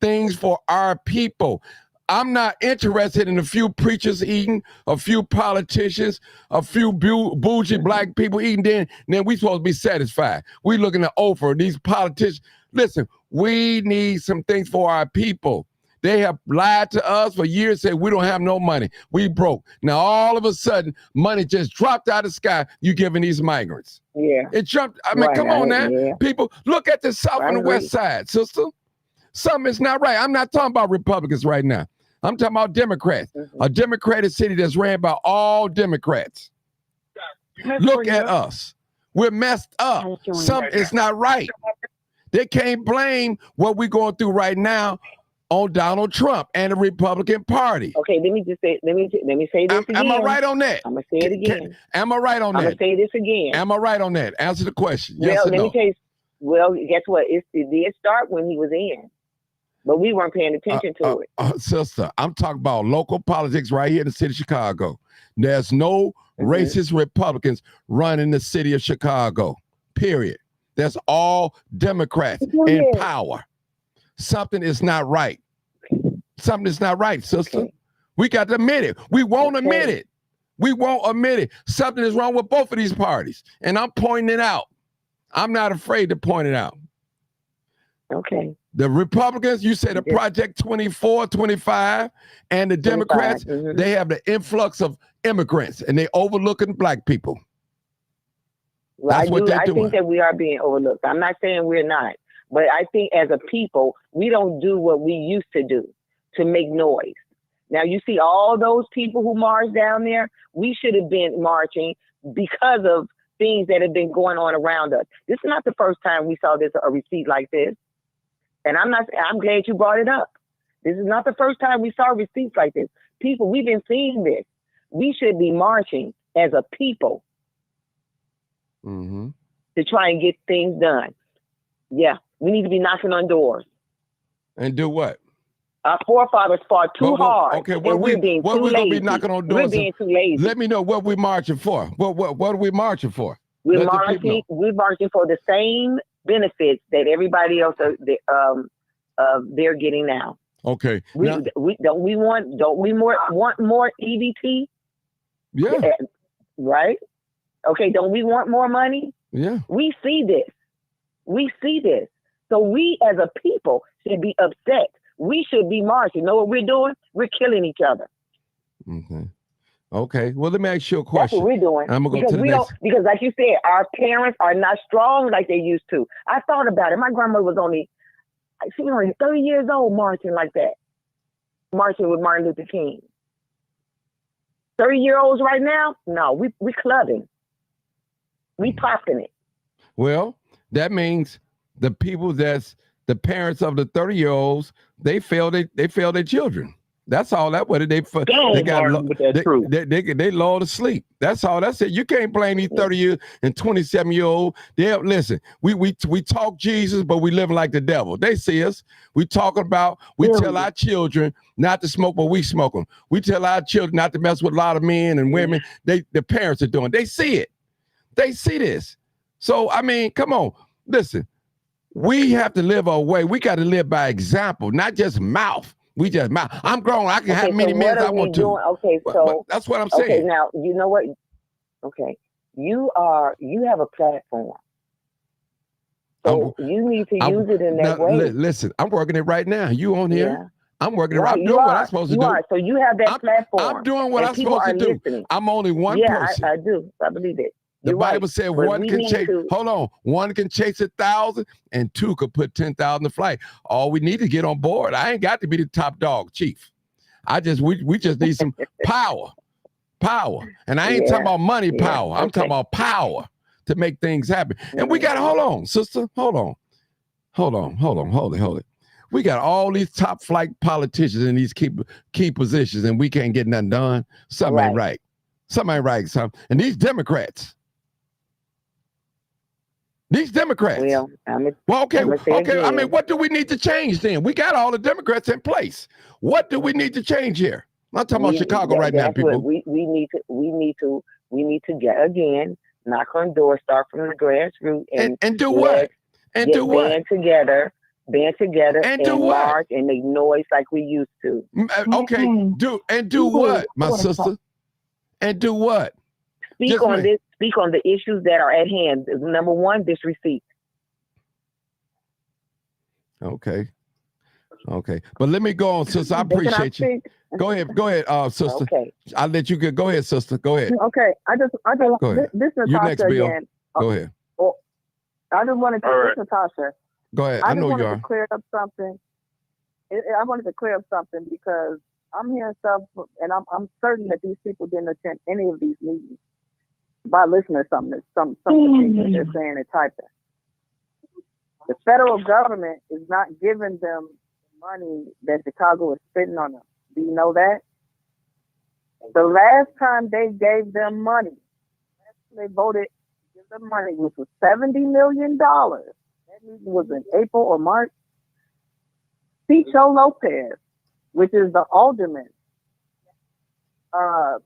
things for our people. I'm not interested in a few preachers eating, a few politicians, a few bougie black people eating, then we supposed to be satisfied. We looking at over these politicians. Listen, we need some things for our people. They have lied to us for years, said we don't have no money. We broke. Now, all of a sudden, money just dropped out of the sky. You giving these migrants. Yeah. It jumped. I mean, come on now. Yeah. People, look at the South and the West Side, sister. Something is not right. I'm not talking about Republicans right now. I'm talking about Democrats. A Democratic city that's ran by all Democrats. Look at us. We're messed up. Something is not right. They can't blame what we're going through right now on Donald Trump and the Republican Party. Okay, let me say this again. Am I right on that? I'm gonna say it again. Am I right on that? I'm gonna say this again. Am I right on that? Answer the question. Well, yes or let no? me tell you. Well, guess what? It did start when he was in, but we weren't paying attention to it. Sister, I'm talking about local politics right here in the city of Chicago. There's no racist Republicans running the city of Chicago. Period. That's all Democrats in power. Something is not right. Something is not right, sister. Okay. We got to admit it. We won't admit it. We won't admit it. Something is wrong with both of these parties. And I'm pointing it out. I'm not afraid to point it out. Okay. The Republicans, you say the Project 24, 25, and the Democrats, they have the influx of immigrants and they overlooking black people. Well, I think that we are being overlooked. I'm not saying we're not. But I think as a people, we don't do what we used to do to make noise. Now, you see all those people who marched down there, we should have been marching because of things that have been going on around us. This is not the first time we saw a receipt like this. And I'm glad you brought it up. This is not the first time we saw receipts like this. People, we've been seeing this. We should be marching as a people to try and get things done. Yeah. We need to be knocking on doors. And do what? Our forefathers fought too hard. Okay, what we're gonna be knocking on doors? We're being too lazy. Let me know what we're marching for. What are we marching for? We're marching for the same benefits that everybody else they're getting now. Okay. Don't we want more EBT? Yeah. Right? Okay, don't we want more money? Yeah. We see this. So we as a people should be upset. We should be marching. You know what we're doing? We're killing each other. Okay. Well, let me ask you a question. That's what we're doing. I'm gonna go to the next. Because like you said, our parents are not strong like they used to. I thought about it. My grandmother was only 30 years old marching like that. Marching with Martin Luther King. 30-year-olds right now? No, we clubbing. We popping it. Well, that means the people that's the parents of the 30-year-olds, they failed their children. That's all that was. They lulled to sleep. That's all. That's it. You can't blame these 30 years and 27-year-old. Listen, we talk Jesus, but we live like the devil. They see us. We tell our children not to smoke, but we smoke them. We tell our children not to mess with a lot of men and women. The parents are doing. They see it. They see this. So, I mean, come on. Listen, we have to live our way. We got to live by example, not just mouth. We just mouth. I'm grown. I can have many men I want to. Okay, so that's what I'm saying. Okay, now you know what? Okay, you have a platform, so you need to use it in that way. Listen, I'm working it right now. You on here? Yeah. I'm working it right. I'm doing what I'm supposed to do. So you have that platform. I'm doing what I'm supposed to do. Listening. I'm only one person. I do. I believe it. The Bible said one can chase. Hold on, one can chase 1,000, and two could put 10,000 to flight. All we need to get on board. I ain't got to be the top dog, chief. We just need some power, and I ain't talking about money power. I'm talking about power to make things happen. And we got hold on, sister, hold on. We got all these top flight politicians in these key positions, and we can't get nothing done. Something ain't right. Something ain't right, son. And these Democrats. Well, okay. I mean, what do we need to change then? We got all the Democrats in place. What do we need to change here? I'm talking about Chicago right now, people. We need to get again, knock on doors, start from the grassroots, and do what? And do what? Band together, and do what? March and make noise like we used to. Okay, do what, my sister? And do what? Speak on the issues that are at hand. Number one, this receipt. Okay. But let me go on, sister. I appreciate you. Go ahead, sister. Okay. I'll let you go ahead, sister. Go ahead. Okay. I just go ahead. This is you Natasha next, Bill. again. Go ahead. Well, I just wanted to Natasha. Go ahead. I know you are. To clear up something. I wanted to clear up something because I'm hearing stuff, and I'm certain that these people didn't attend any of these meetings by listening to some of the things that they're saying and typing. The federal government is not giving them the money that Chicago is spending on them. Do you know that? The last time they gave them money, they voted to give them money, which was $70 million. That meeting was in April or March. Picho Lopez, which is the alderman,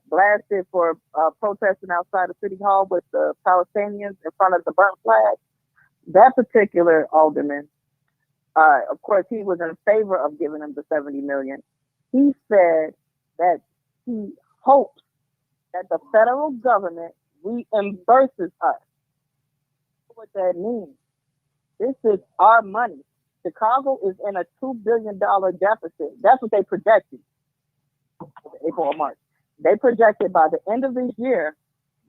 blasted for protesting outside of City Hall with the Palestinians in front of the burnt flag. That particular alderman, of course, he was in favor of giving them the $70 million. He said that he hopes that the federal government reimburses us. What that means? This is our money. Chicago is in a $2 billion deficit. That's what they projected. April or March. They projected by the end of this year,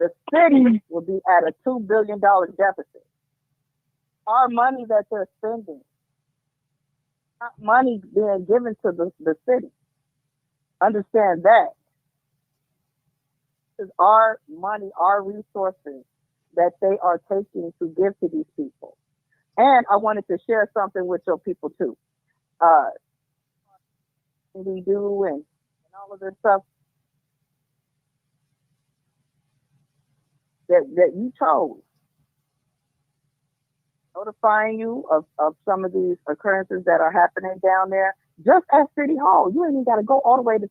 the city will be at a $2 billion deficit. Our money that they're spending, not money being given to the city. Understand that. This is our money, our resources that they are taking to give to these people. And I wanted to share something with your people too. We do and all of this stuff that you chose. Notifying you of some of these occurrences that are happening down there, just at City Hall. You ain't even got to go all the way to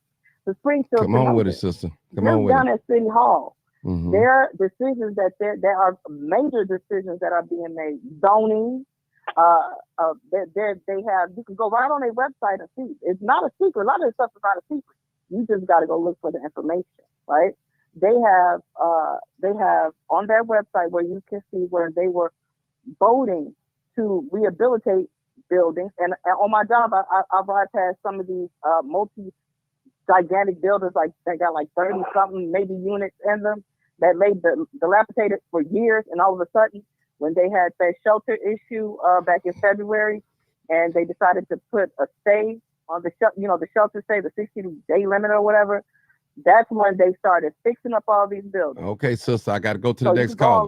Springfield. Come on with it, sister. Come on with it. Down at City Hall. Mm-hmm. There are decisions there are major decisions that are being made. Zoning. They have, you can go right on their website and see. It's not a secret. A lot of this stuff is not a secret. You just got to go look for the information, right? They have on their website where you can see where they were voting to rehabilitate buildings. And on my job, I ride past some of these gigantic buildings, like they got like 30 something maybe units in them that lay dilapidated for years, and all of a sudden, when they had that shelter issue back in February, and they decided to put a stay on the shelter stay, the 60-day limit or whatever, that's when they started fixing up all these buildings. Okay, sister, I got to go to the next call.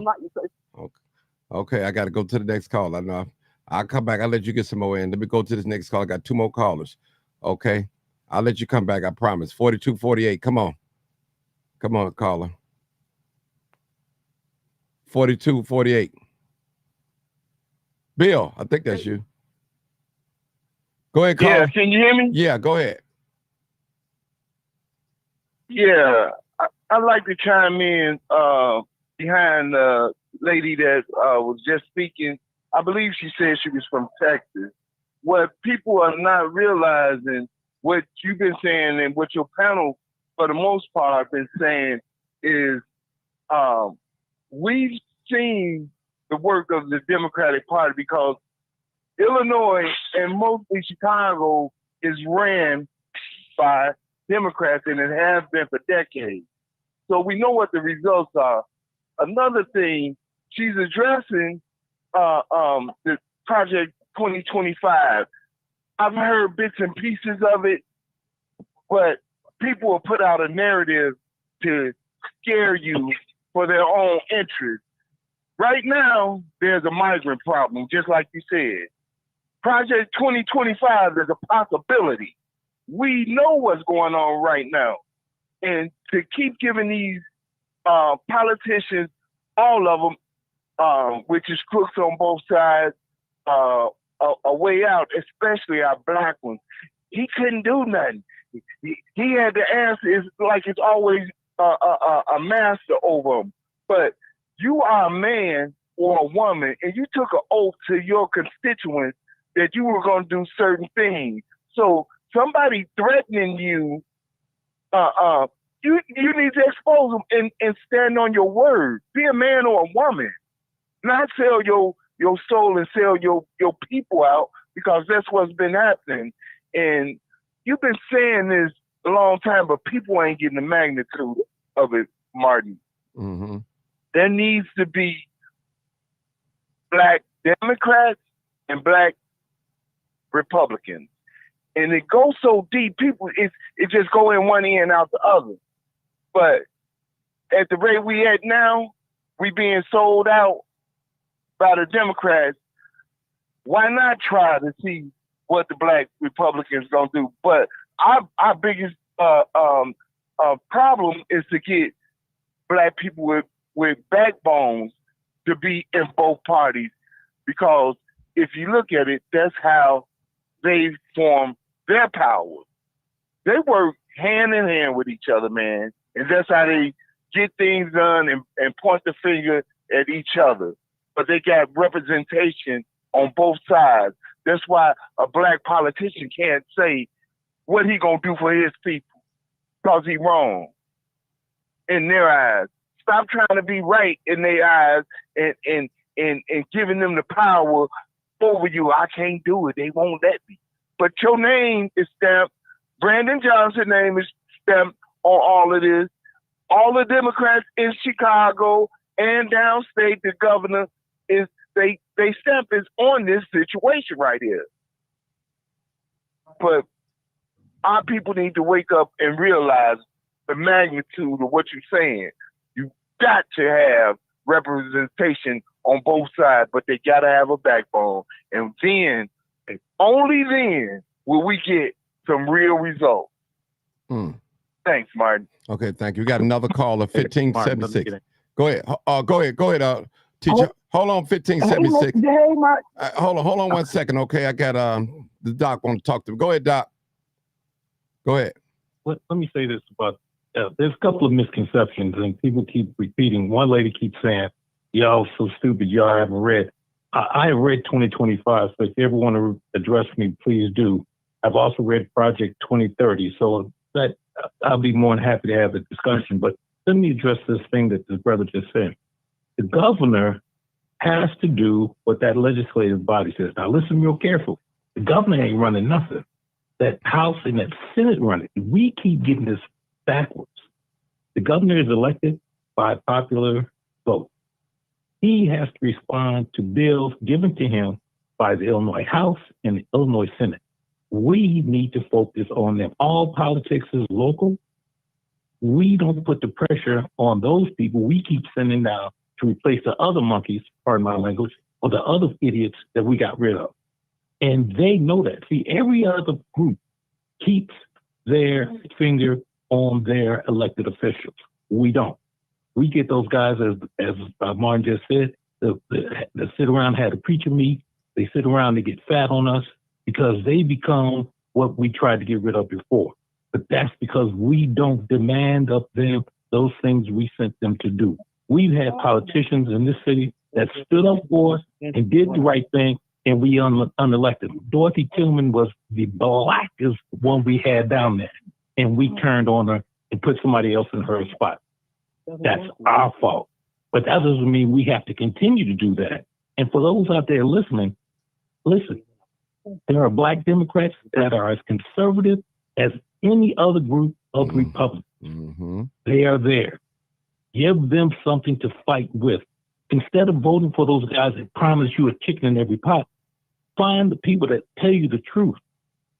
Okay, I got to go to the next call. I know. I'll come back. I'll let you get some more in. Let me go to this next call. I got 2 more callers. Okay, I'll let you come back. I promise. 4248. Come on. Come on, caller. 4248. Bill, I think that's you. Go ahead, caller. Yeah, can you hear me? Yeah, go ahead. Yeah, I'd like to chime in behind the lady that was just speaking. I believe she said she was from Texas. What people are not realizing, what you've been saying and what your panel, for the most part, have been saying is we've seen the work of the Democratic Party, because Illinois and mostly Chicago is ran by Democrats, and it has been for decades. So we know what the results are. Another thing, she's addressing the Project 2025. I've heard bits and pieces of it, but people will put out a narrative to scare you for their own interest. Right now, there's a migrant problem, just like you said. Project 2025 is a possibility. We know what's going on right now. And to keep giving these politicians, all of them, which is crooks on both sides, a way out, especially our black ones. He couldn't do nothing. He had the answer. It's like it's always a master over him. But you are a man or a woman, and you took an oath to your constituents that you were going to do certain things. So somebody threatening you, you need to expose them and stand on your word. Be a man or a woman. Not sell your soul and sell your people out, because that's what's been happening. And you've been saying this a long time, but people ain't getting the magnitude of it, Martin. Mm-hmm. There needs to be black Democrats and black Republicans. And it goes so deep, people, it just go in one ear and out the other. But at the rate we at now, we being sold out by the Democrats. Why not try to see what the black Republicans gonna do? But our biggest problem is to get black people with backbones to be in both parties, because if you look at it, that's how they form their power. They work hand in hand with each other, man, and that's how they get things done and point the finger at each other. But they got representation on both sides. That's why a black politician can't say what he gonna do for his people, because he wrong in their eyes. Stop trying to be right in their eyes and giving them the power over you. I can't do it. They won't let me. But your name is stamped. Brandon Johnson's name is stamped on all of this. All the Democrats in Chicago and downstate, the governor is they stamp is on this situation right here. But our people need to wake up and realize the magnitude of what you're saying. You got to have representation on both sides, but they got to have a backbone. And then, only then, will we get some real results. Thanks, Martin. Okay, thank you. We got another caller, 1576. Go ahead, teacher. Hold on, 1576. Hey, Martin. Hold on 1 second, okay? I got the doc want to talk to me. Go ahead, doc. Go ahead. Let me say this about, there's a couple of misconceptions, and people keep repeating. One lady keeps saying, y'all so stupid, y'all haven't read. I have read 2025, so if you ever want to address me, please do. I've also read Project 2030, so that I'll be more than happy to have a discussion. But let me address this thing that the brother just said. The governor has to do what that legislative body says. Now listen real careful. The governor ain't running nothing. That House and that Senate running. We keep getting this backwards. The governor is elected by popular vote. He has to respond to bills given to him by the Illinois House and the Illinois Senate. We need to focus on them. All politics is local. We don't put the pressure on those people we keep sending down to replace the other monkeys, pardon my language, or the other idiots that we got rid of. And they know that. See, every other group keeps their finger on their elected officials. We don't. We get those guys, as Martin just said, that sit around, had a preacher meet. They sit around, they get fat on us because they become what we tried to get rid of before. But that's because we don't demand of them those things we sent them to do. We've had politicians in this city that stood up for us and did the right thing, and we unelected them. Dorothy Tillman was the blackest one we had down there, and we turned on her and put somebody else in her spot. That's our fault. But that doesn't mean we have to continue to do that. And for those out there listening, listen, there are black Democrats that are as conservative as any other group of Republicans. Mm-hmm. They are there. Give them something to fight with. Instead of voting for those guys that promise you a chicken in every pot, find the people that tell you the truth.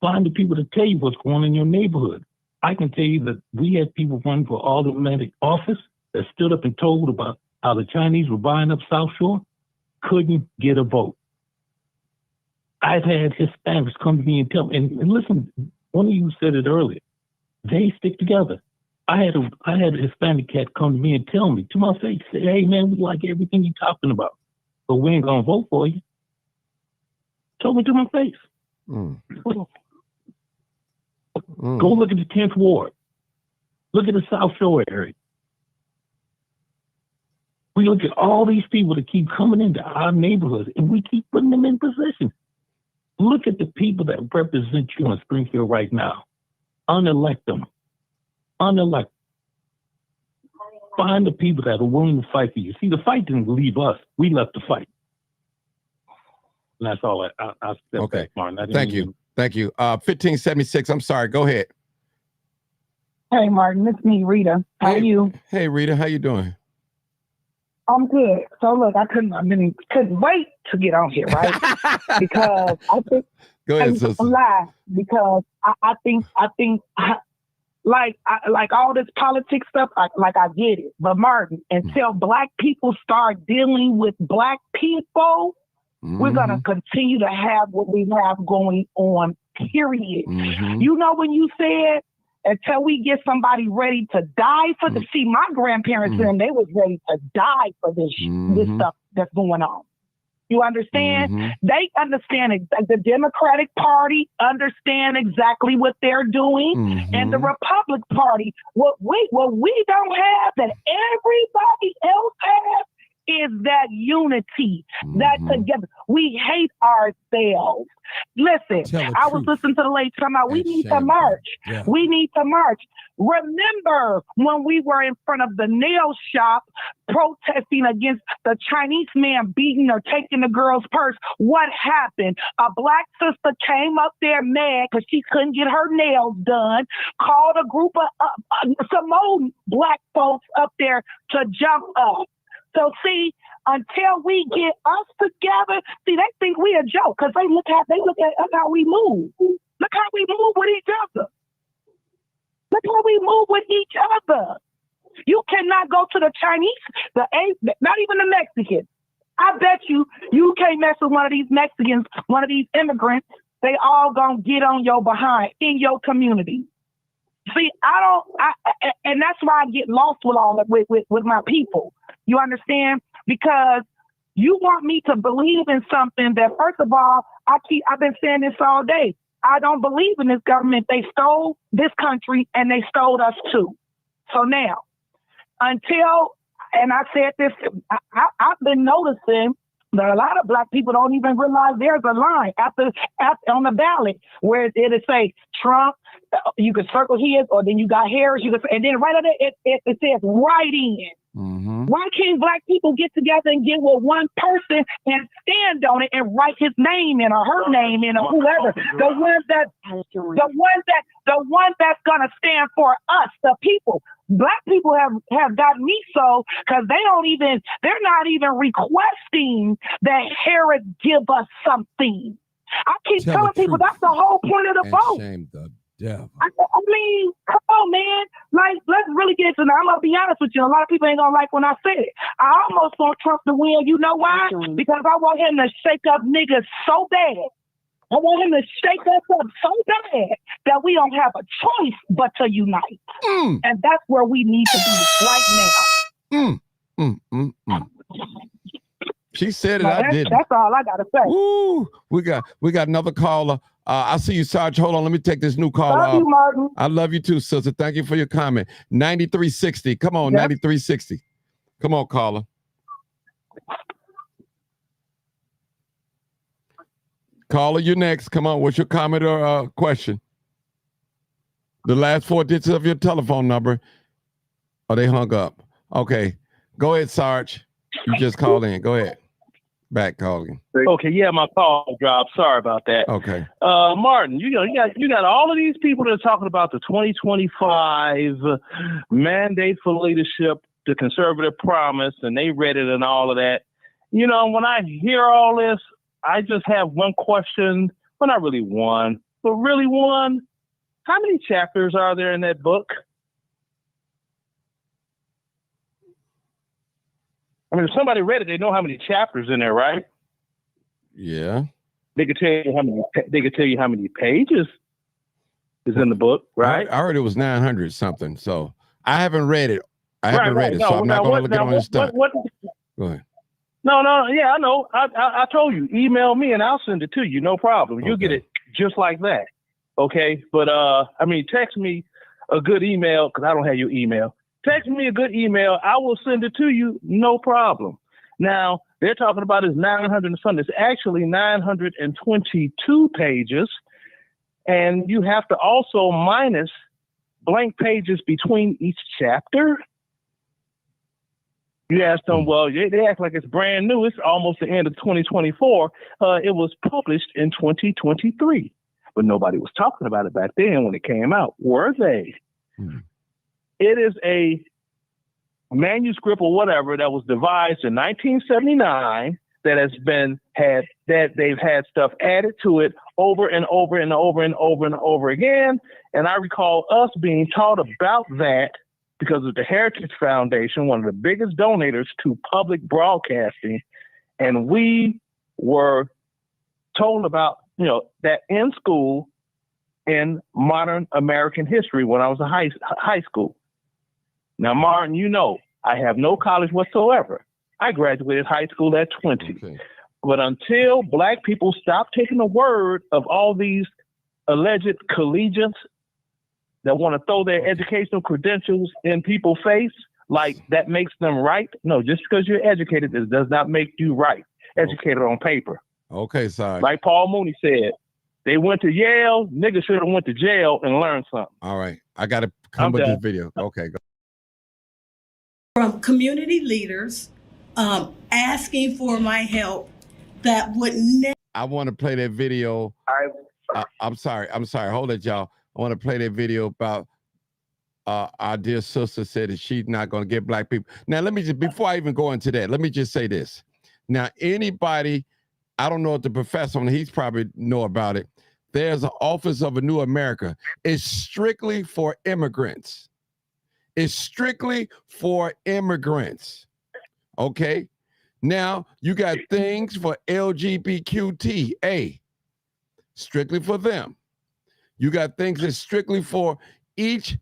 Find the people that tell you what's going on in your neighborhood. I can tell you that we had people run for aldermanic office that stood up and told about how the Chinese were buying up South Shore, couldn't get a vote. I've had Hispanics come to me and tell me, and listen, one of you said it earlier. They stick together. I had a Hispanic cat come to me and tell me to my face, say, "Hey man, we like everything you're talking about, but we ain't gonna vote for you." Told me to my face. Go look at the 10th Ward. Look at the South Shore area. We look at all these people that keep coming into our neighborhoods, and we keep putting them in position. Look at the people that represent you in Springfield right now. Unelect them. Unelect. Find the people that are willing to fight for you. See, the fight didn't leave us. We left the fight. And that's all I'll step back, Martin. Thank you. 1576. I'm sorry. Go ahead. Hey, Martin. It's me, Rita. How are you? Hey, Rita. How you doing? I'm good. So look, I couldn't wait to get on here, right? Because I think go ahead, sister. Lie because I think like all this politics stuff, I get it. But Martin, until Black people start dealing with Black people, we're gonna continue to have what we have going on. Period. You know when you said, until we get somebody ready to die for see, my grandparents and they was ready to die for this stuff that's going on. You understand? They understand the Democratic Party understand exactly what they're doing, and the Republic Party, what we don't have that everybody else has is that unity, that together. We hate ourselves. Listen, I was listening to the lady talking about we need to march. Yeah. We need to march. Remember when we were in front of the nail shop protesting against the Chinese man beating or taking the girl's purse? What happened? A Black sister came up there mad because she couldn't get her nails done, called a group of some old Black folks up there to jump up. So see, until we get us together, see, they think we a joke because they look at us how we move. Look how we move with each other. Look how we move with each other. You cannot go to the Chinese, not even the Mexicans. I bet you can't mess with one of these Mexicans, one of these immigrants. They all gonna get on your behind in your community. See, and that's why I get lost with all that with my people. You understand? Because you want me to believe in something that, first of all, I've been saying this all day. I don't believe in this government. They stole this country and they stole us too. So now, and I said this, I've been noticing that a lot of Black people don't even realize there's a line after on the ballot where it'll say Trump. You can circle his, or then you got Harris. And then right under it says write-in. Why can't Black people get together and get with one person and stand on it and write his name in or her name in or whoever? The one that's gonna stand for us, the people. Black people have gotten me so because they're not even requesting that Harris give us something. I keep telling people that's the whole point of the vote. Shame the devil. I mean, come on, man. Like, let's really get to that. I'm gonna be honest with you. A lot of people ain't gonna like when I say it. I almost want Trump to win. You know why? Because I want him to shake up niggas so bad. I want him to shake us up so bad that we don't have a choice but to unite. And that's where we need to be right now. She said it. I did. That's all I gotta say. Ooh, we got another caller. I see you, Sarge. Hold on, let me take this new call. Love you, Martin. I love you too, sister. Thank you for your comment. 9360. Come on, 9360. Come on, caller. Caller, you next. Come on. What's your comment or question? The last 4 digits of your telephone number. Oh, they hung up. Okay. Go ahead, Sarge. You just called in. Go ahead. Back calling. Okay, yeah, my call dropped. Sorry about that. Okay. Martin, you got all of these people that are talking about the 2025 mandate for leadership, the conservative promise, and they read it and all of that. You know, when I hear all this, I just have one question. Well, not really one, but really one. How many chapters are there in that book? I mean, if somebody read it, they know how many chapters in there, right? Yeah. they could tell you how many. They could tell you how many pages is in the book, right? I heard it was 900 something. So I haven't read it. I haven't read it, No, so I'm not going to look it on his stuff. Go ahead. No, yeah, I know. I told you, email me and I'll send it to you. No problem. You'll get it just like that. Okay, but text me a good email because I don't have your email. Text me a good email. I will send it to you. No problem. Now they're talking about is 900 and something. It's actually 922 pages, and you have to also minus blank pages between each chapter. You ask them, well, they act like it's brand new. It's almost the end of 2024. It was published in 2023, but nobody was talking about it back then when it came out, were they? Mm-hmm. It is a manuscript or whatever that was devised in 1979 that they've had stuff added to it over and over and over and over and over again. And I recall us being taught about that because of the Heritage Foundation, one of the biggest donators to public broadcasting. And we were told about, that in school in modern American history when I was in high school. Now, Martin, I have no college whatsoever. I graduated high school at 20. Okay. But until Black people stop taking the word of all these alleged collegians that want to throw their educational credentials in people's face, like that makes them right. No, just because you're educated, this does not make you right. Educated on paper. Okay, sorry. Like Paul Mooney said, they went to Yale, niggas should have went to jail and learned something. All right. I got to come with this video. Okay, go. From community leaders asking for my help that would never. I want to play that video. I'm sorry. Hold it, y'all. I want to play that video about our dear sister said that she's not going to get Black people. Now, before I even go into that, let me just say this. Now, anybody, I don't know if the professor, he's probably know about it. There's an Office of a New America. It's strictly for immigrants. It's strictly for immigrants. Okay? Now, you got things for LGBTQTA, strictly for them. You got things that's strictly for each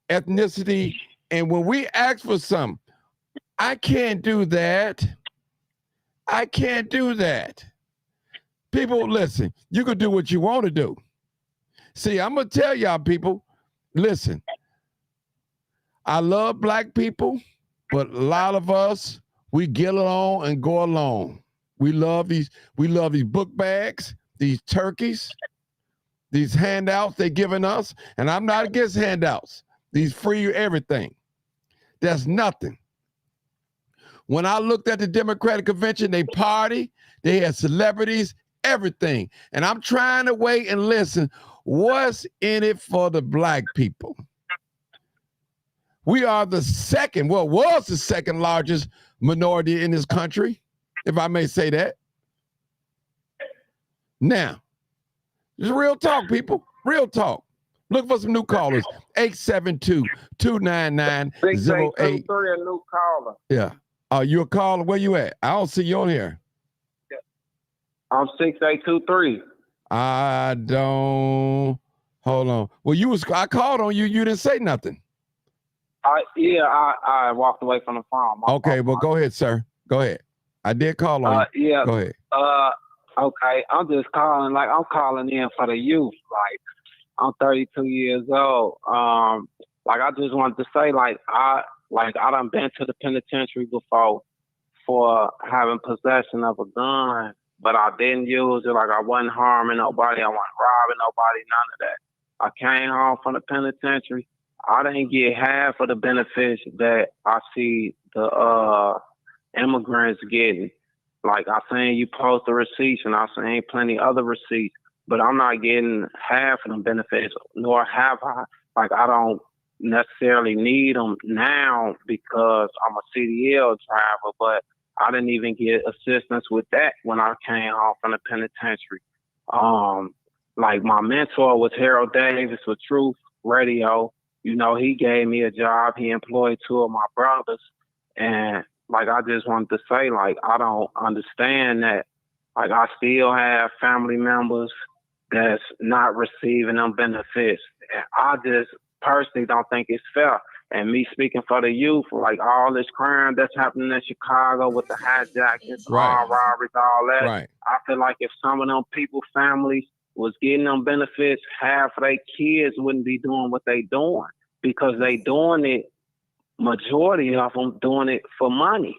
ethnicity. And when we ask for something, I can't do that. I can't do that. People, listen, you can do what you want to do. See, I'm going to tell y'all people, listen, I love Black people, but a lot of us, we get along and go along. We love these book bags, these turkeys, these handouts they're giving us, and I'm not against handouts. These free everything. That's nothing. When I looked at the Democratic Convention, they party, they had celebrities, everything. And I'm trying to wait and listen. What's in it for the Black people? We are the second, was the second largest minority in this country, if I may say that. Now, just real talk, people. Real talk. Look for some new callers. 872-299-08. 682-3, a new caller. Yeah. You a caller? Where you at? I don't see you on here. I'm 6823. I don't. Hold on. Well, I called on you. You didn't say nothing. I walked away from the phone. Okay, well, go ahead, sir. Go ahead. I did call on you. Yeah. Go ahead. Okay. I'm just calling. I'm calling in for the youth. I'm 32 years old. I just wanted to say, I done been to the penitentiary before for having possession of a gun, but I didn't use it. I wasn't harming nobody. I wasn't robbing nobody. None of that. I came home from the penitentiary. I didn't get half of the benefits that I see the immigrants getting. I seen you post the receipts, and I seen plenty other receipts, but I'm not getting half of the benefits, nor have I. I don't necessarily need them now because I'm a CDL driver, but I didn't even get assistance with that when I came home from the penitentiary. My mentor was Harold Davis with Truth Radio. He gave me a job. He employed two of my brothers. And I just wanted to say, I don't understand that Like, I still have family members that's not receiving them benefits. I just personally don't think it's fair. And me speaking for the youth, like all this crime that's happening in Chicago with the hijackings, armed robberies, all that, I feel like if some of them people, families, was getting them benefits, half of their kids wouldn't be doing what they doing, because they doing it, majority of them doing it for money.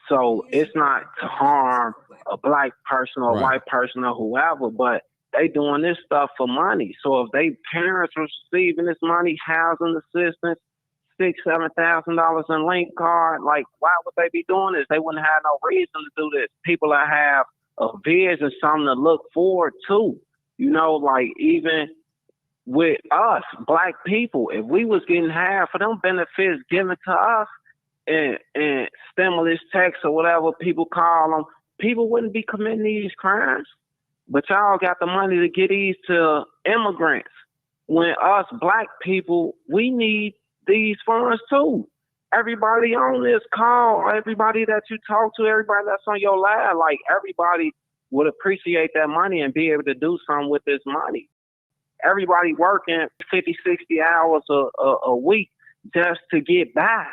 So it's not to harm a black person or a white person or whoever, but they doing this stuff for money. So if they parents are receiving this money, housing assistance, $6,000-$7,000 in link card, like, why would they be doing this? They wouldn't have no reason to do this. People that have a vision, something to look forward to. You know, like, even with us, black people, if we was getting half of them benefits given to us and stimulus checks or whatever people call them, people wouldn't be committing these crimes. But y'all got the money to get these to immigrants. When us black people, we need these funds too. Everybody on this call, everybody that you talk to, everybody that's on your live, like, everybody would appreciate that money and be able to do something with this money. Everybody working 50, 60 hours a week just to get by.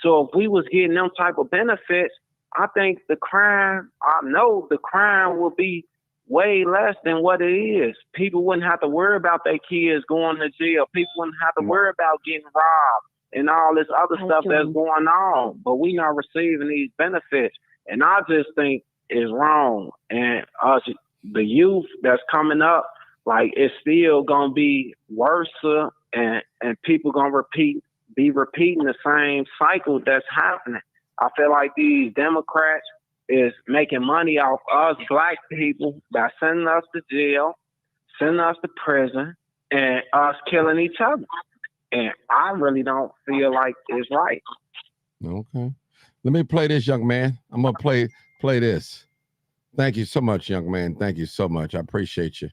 So if we was getting them type of benefits, I think I know the crime would be way less than what it is. People wouldn't have to worry about their kids going to jail. People wouldn't have to worry about getting robbed and all this other stuff that's going on. But we not receiving these benefits. And I just think it's wrong. And us, the youth that's coming up, like, it's still going to be worse, and people going to be repeating the same cycle that's happening. I feel like these Democrats is making money off us black people by sending us to jail, sending us to prison, and us killing each other. And I really don't feel like it's right. Okay. Let me play this, young man. I'm going to play this. Thank you so much, young man. Thank you so much. I appreciate you.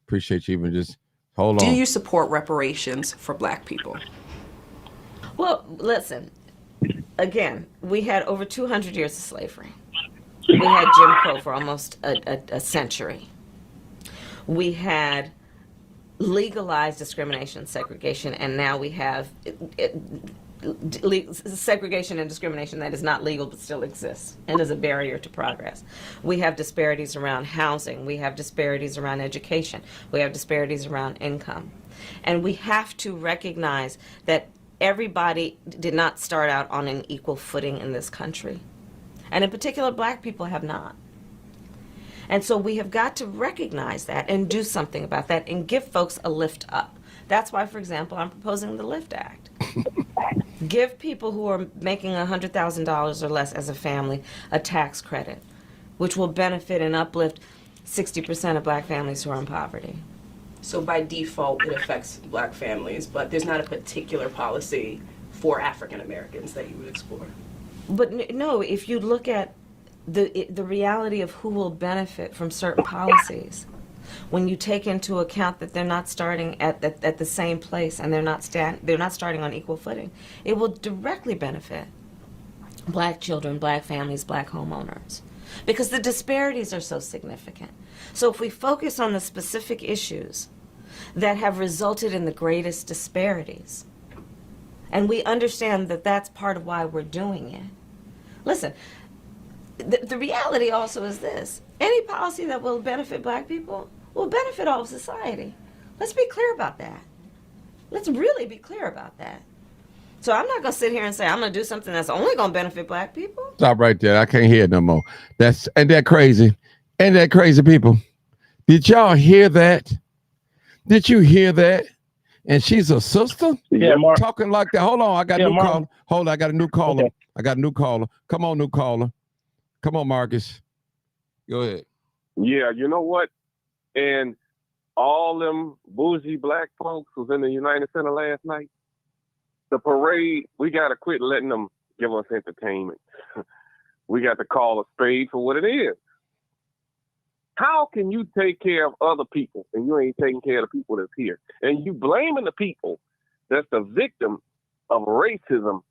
Appreciate you even just hold on. Do you support reparations for black people? Well, listen, again, we had over 200 years of slavery. We had Jim Crow for almost a century. We had legalized discrimination, segregation, and now we have segregation and discrimination that is not legal but still exists and is a barrier to progress. We have disparities around housing. We have disparities around education. We have disparities around income. And we have to recognize that everybody did not start out on an equal footing in this country. And in particular, black people have not. And so we have got to recognize that and do something about that and give folks a lift up. That's why, for example, I'm proposing the LIFT Act. Give people who are making $100,000 or less as a family a tax credit, which will benefit and uplift 60% of black families who are in poverty. So by default, it affects black families, but there's not a particular policy for African Americans that you would explore. But no, if you look at the reality of who will benefit from certain policies, when you take into account that they're not starting at the same place and they're not starting on equal footing, it will directly benefit black children, black families, black homeowners, because the disparities are so significant. So if we focus on the specific issues that have resulted in the greatest disparities, and we understand that that's part of why we're doing it. Listen, the reality also is this: any policy that will benefit black people will benefit all of society. Let's be clear about that. Let's really be clear about that. So I'm not going to sit here and say I'm going to do something that's only going to benefit black people. Stop right there. I can't hear it no more. Ain't that crazy? Ain't that crazy, people? Did y'all hear that? Did you hear that? And she's a sister? Yeah, Mark. Talking like that. Hold on. I got a new Mark. caller. Hold on. I got a new caller. Okay. I got a new caller. Come on, new caller. Come on, Marcus. Go ahead. Yeah, you know what? And all them bougie black folks was in the United Center last night. The parade, we got to quit letting them give us entertainment. We got to call a spade for what it is. How can you take care of other people and you ain't taking care of the people that's here? And you blaming the people that's the victim of racism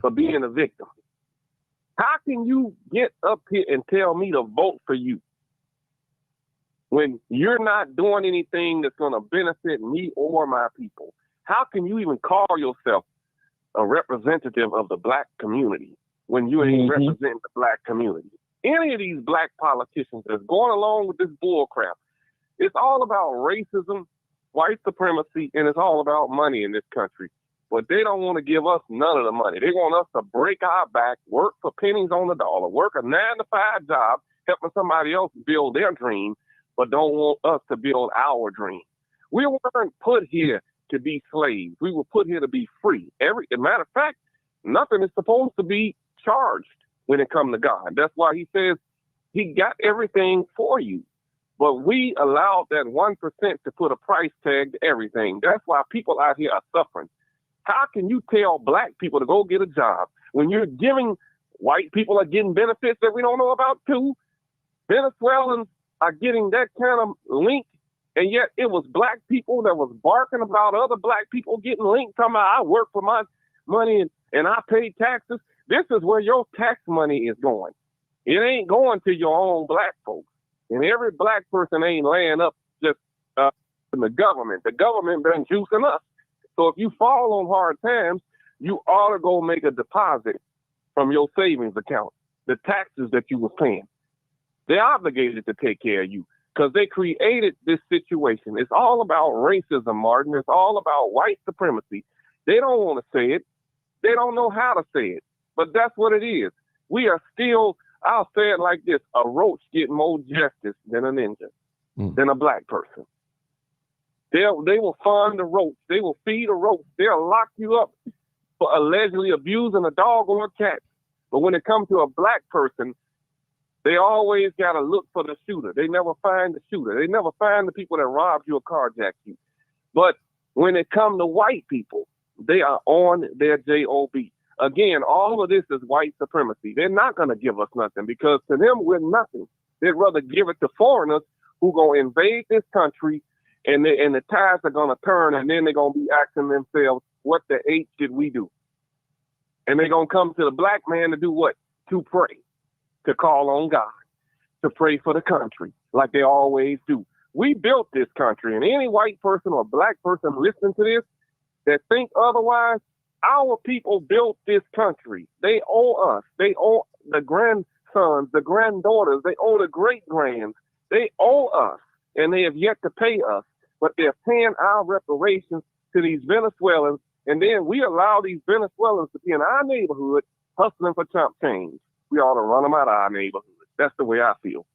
for being a victim. How can you get up here and tell me to vote for you when you're not doing anything that's going to benefit me or my people? How can you even call yourself a representative of the black community when you ain't representing the black community? Any of these black politicians that's going along with this bull crap, it's all about racism, white supremacy, and it's all about money in this country. But they don't want to give us none of the money. They want us to break our back, work for pennies on the dollar, work a 9-to-5 job, helping somebody else build their dream, but don't want us to build our dream. We weren't put here to be slaves. We were put here to be free. As a matter of fact, nothing is supposed to be charged when it comes to God. That's why he says he got everything for you. But we allowed that 1% to put a price tag to everything. That's why people out here are suffering. How can you tell black people to go get a job when you're giving white people are getting benefits that we don't know about too? Venezuelans are getting that kind of link, and yet it was black people that was barking about other black people getting linked, talking about I work for my money and I pay taxes. This is where your tax money is going. It ain't going to your own black folks. And every black person ain't laying up just in the government. The government been juicing us. So if you fall on hard times, you ought to go make a deposit from your savings account, the taxes that you were paying. They're obligated to take care of you because they created this situation. It's all about racism, Martin. It's all about white supremacy. They don't want to say it. They don't know how to say it. But that's what it is. We are still, I'll say it like this, a roach get more justice than a ninja, than a black person. They will fund the roach. They will feed a roach. They'll lock you up for allegedly abusing a dog or a cat. But when it comes to a black person, they always got to look for the shooter. They never find the shooter. They never find the people that robbed you or carjacked you. But when it comes to white people, they are on their job. Again, all of this is white supremacy. They're not going to give us nothing because to them, we're nothing. They'd rather give it to foreigners who going to invade this country, and the tides are going to turn, and then they're going to be asking themselves, what the H did we do? And they're going to come to the black man to do what? To pray, to call on God, to pray for the country like they always do. We built this country, and any white person or black person listening to this that think otherwise, our people built this country. They owe us. They owe the grandsons, the granddaughters. They owe the great-grands. They owe us, and they have yet to pay us. But they're paying our reparations to these Venezuelans, and then we allow these Venezuelans to be in our neighborhood hustling for chump change. We ought to run them out of our neighborhood. That's the way I feel.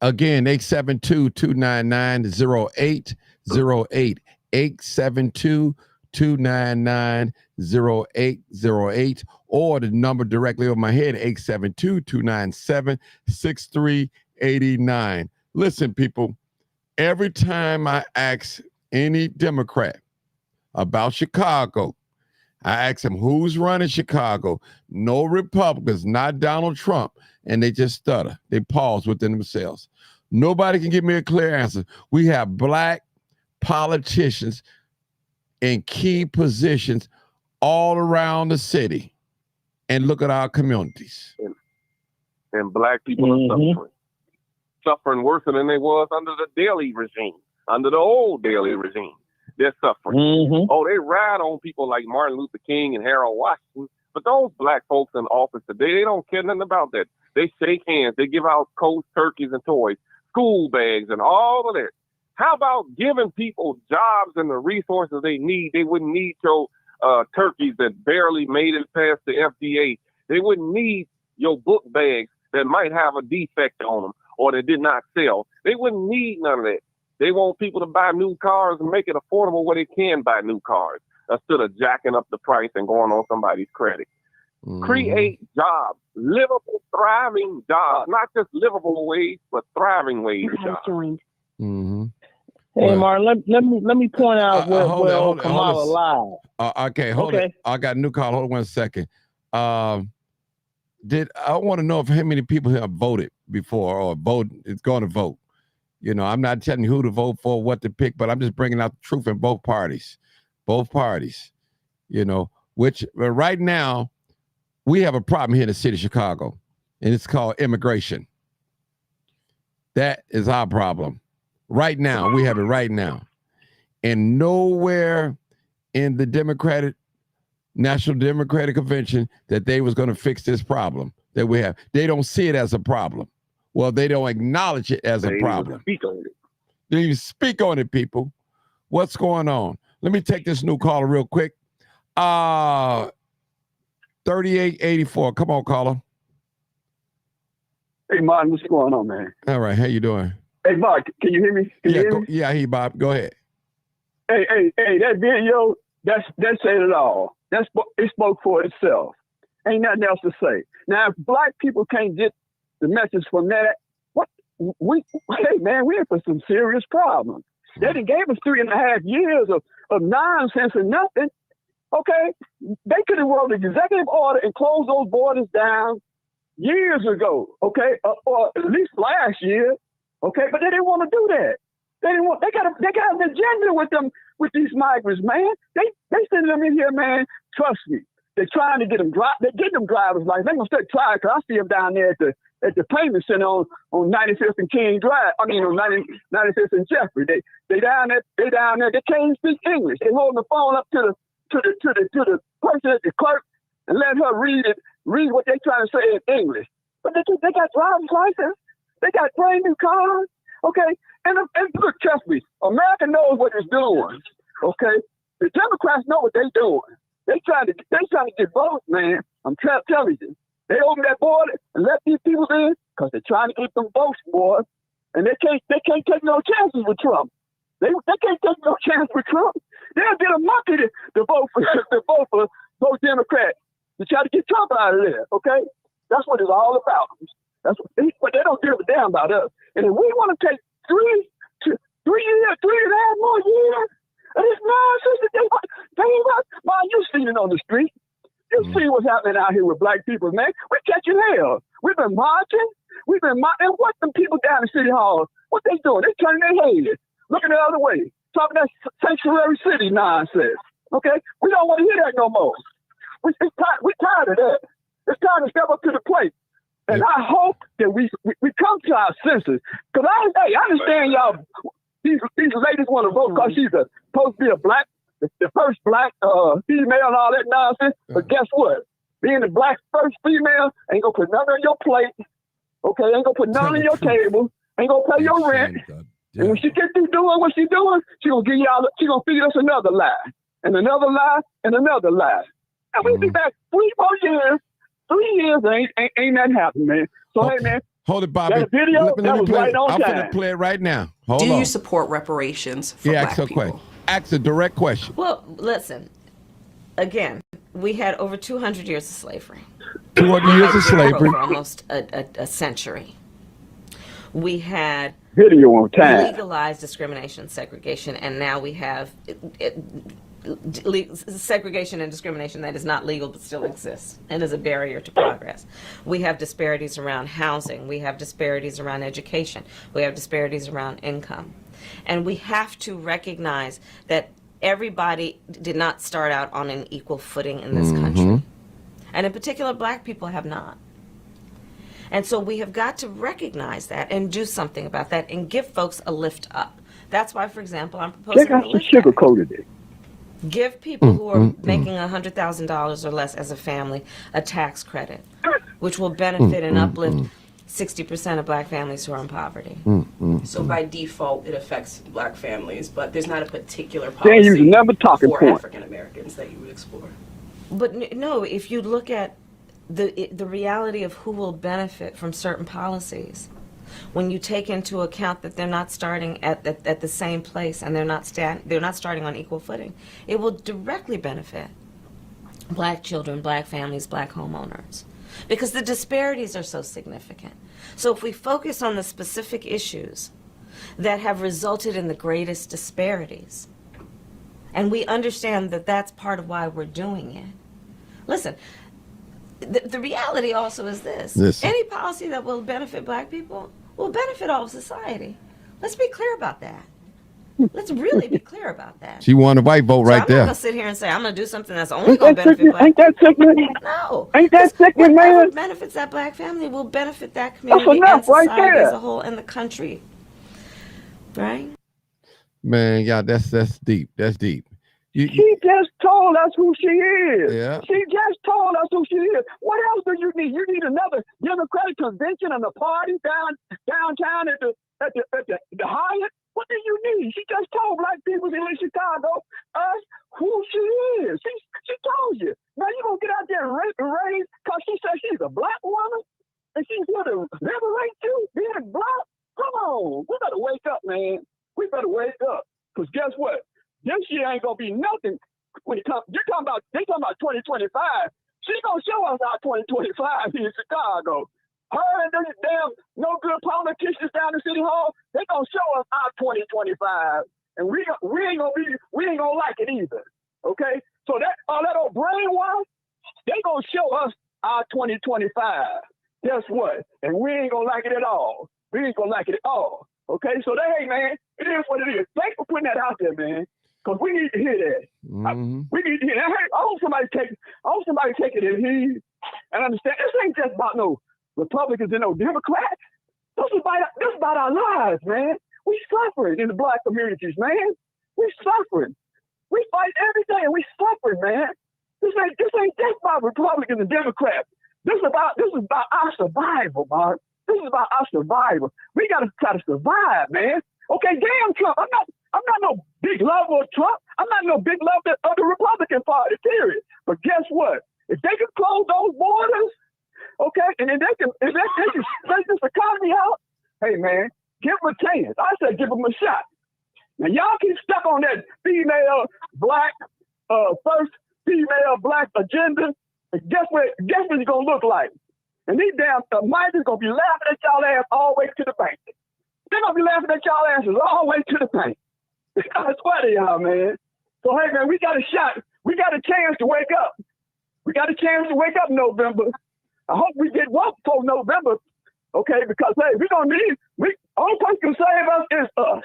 Again, 872-299-0808. 872-299-0808, or the number directly over my head, 872-297-6389. Listen, people, every time I ask any Democrat about Chicago, I ask them, who's running Chicago? No Republicans, not Donald Trump. And they just stutter. They pause within themselves. Nobody can give me a clear answer. We have black politicians in key positions all around the city. And look at our communities. And black people are suffering worse than they was under the Daley regime, under the old Daley regime. They're suffering. Oh, they ride on people like Martin Luther King and Harold Washington, but those black folks in office today, they don't care nothing about that. They shake hands. They give out coats, turkeys, and toys, school bags, and all of that. How about giving people jobs and the resources they need? They wouldn't need your turkeys that barely made it past the FDA. They wouldn't need your book bags that might have a defect on them or that did not sell. They wouldn't need none of that. They want people to buy new cars and make it affordable where they can buy new cars instead of jacking up the price and going on somebody's credit. Create jobs, livable, thriving jobs, not just livable wage, but thriving wage jobs. Hey, Martin, let me point out where Kamala lied. Hold it. I got a new call. Hold on 1 second. I want to know if how many people have voted before or is going to vote. You know, I'm not telling you who to vote for, what to pick, but I'm just bringing out the truth in both parties. You know, which right now we have a problem here in the city of Chicago, and it's called immigration. That is our problem. Right now, we have it right now. And nowhere in the National Democratic Convention that they was going to fix this problem that we have. They don't see it as a problem. Well, they don't acknowledge it as a problem. Speak on it. They even speak on it, people. What's going on? Let me take this new caller real quick. 3884. Come on, caller. Hey, Martin, what's going on, man? All right, how you doing? Hey, Mark, can you hear me? Can you hear me? Yeah, I hear you, Bob. Go ahead. Hey, that video, that said it all. It spoke for itself. Ain't nothing else to say. Now, if black people can't get the message from that, hey, man, we're in for some serious problems. They done gave us 3.5 years of nonsense and nothing. Okay? They could have wrote an executive order and closed those borders down years ago, okay? Or at least last year, okay? But they didn't want to do that. They got an agenda with these migrants, man. They send them in here, man. Trust me. They're trying to get them driver's license. They're gonna start trying, because I see them down there at the payment center on 95th and King Drive. I mean, on 95th and Jeffrey. They down there. They can't speak English. They holding the phone up to the person at the clerk and let her read what they trying to say in English. But they got driver's license. They got brand new cars. Okay, and look, trust me, America knows what it's doing. Okay, the Democrats know what they're doing. They trying to get votes, man. I'm telling you. They open that border and let these people in because they're trying to get them votes, boys. And they can't take no chances with Trump. They can't take no chance with Trump. They'll get a monkey to vote for Democrats to try to get Trump out of there. Okay, that's what it's all about. But they don't give a damn about us. And if we want to take 3 and a half more years of this nonsense that they want, man, you seen it on the street. You see what's happening out here with black people, man. We're catching hell. We've been marching. And what them people down in City Hall, what they doing? They turning their heads, looking the other way, talking that sanctuary city nonsense. Okay? We don't want to hear that no more. We're tired of that. It's time to step up to the plate. And I hope that we come to our senses. Because I understand y'all, these ladies want to vote because she's supposed to be a black, the first black female and all that nonsense. But guess what? Being the black first female ain't going to put nothing on your plate. Okay? Ain't going to put nothing on your table. Ain't going to pay your rent. And when she gets through doing what she's doing, she going to feed us another lie. And another lie. And another lie. And we'll be back 3 more years. 3 years, ain't nothing happened, man. So, hey, man. Hold it, Bobby. That video, that was right on time. I'm going to play it right now. Hold on. Do you support reparations for black people? Ask a direct question. Well, listen. Again, we had over 200 years of slavery. 200 years of slavery. For almost a century. We had video on time. Legalized discrimination, segregation, and now we have segregation and discrimination that is not legal but still exists and is a barrier to progress. We have disparities around housing. We have disparities around education. We have disparities around income. And we have to recognize that everybody did not start out on an equal footing in this country. And in particular, black people have not. And so we have got to recognize that and do something about that and give folks a lift up. That's why, for example, I'm proposing a lift up. Sugar-coated it. Give people who are making $100,000 or less as a family a tax credit, which will benefit and uplift 60% of black families who are in poverty. So by default, it affects black families, but there's not a particular policy for African Americans that you would explore. But no, if you look at the reality of who will benefit from certain policies, when you take into account that they're not starting at the same place and they're not starting on equal footing, it will directly benefit black children, black families, black homeowners, because the disparities are so significant. So if we focus on the specific issues that have resulted in the greatest disparities, and we understand that that's part of why we're doing it. Listen, the reality also is this. Any policy that will benefit black people will benefit all of society. Let's be clear about that. Let's really be clear about that. She won the white vote right I'm there. not gonna sit here and say I'm gonna do something that's only gonna benefit black. Ain't that sickening? No. Ain't that sickening, whatever man? benefits that black family will benefit that That's community enough and society right there. as a whole and the country. Right? Man, yeah, that's deep. That's deep. She just told us who she is. Yeah. She just told us who she is. What else do you need? You need another Democratic convention and a party downtown at the Hyatt? What do you need? She just told black people in Chicago us who she is. She told you. Now you gonna get out there and raise because she says she's a black woman and she's here to liberate you being black? Come on, we better wake up, man. We better wake up. Because guess what? This year ain't gonna be nothing when it comes. They talking about 2025. She gonna show us our 2025 here in Chicago. Her and these damn no good politicians down in City Hall, they gonna show us our 2025, and we ain't gonna like it either. Okay, so that all that old brainwash, they gonna show us our 2025. Guess what? And we ain't gonna like it at all. We ain't gonna like it at all. Okay, so hey man, it is what it is. Thanks for putting that out there, man. Because we need to hear that. We need to hear that. I hope somebody take it in heed and understand. This ain't just about no Republicans and no Democrats. This is about our lives, man. We suffering in the black communities, man. We suffering. We fight every day and we suffering, man. This ain't just about Republicans and Democrats. This is about our survival, Mark. This is about our survival. We gotta try to survive, man. Okay, damn Trump. I'm not no big lover of Trump. I'm not no big lover of the Republican Party, period. But guess what? If they can close those borders, okay, and if they can straighten this economy out, hey man, give them a chance. I say give them a shot. Now y'all keep stuck on that female black first female black agenda. And guess what it's gonna look like? And these damn migrants gonna be laughing at y'all ass all the way to the bank. They're gonna be laughing at y'all asses all the way to the bank. I swear to y'all, man. So hey man, we got a shot. We got a chance to wake up. We got a chance to wake up in November. I hope we get woke before November. Okay, because hey, only person can save us is us.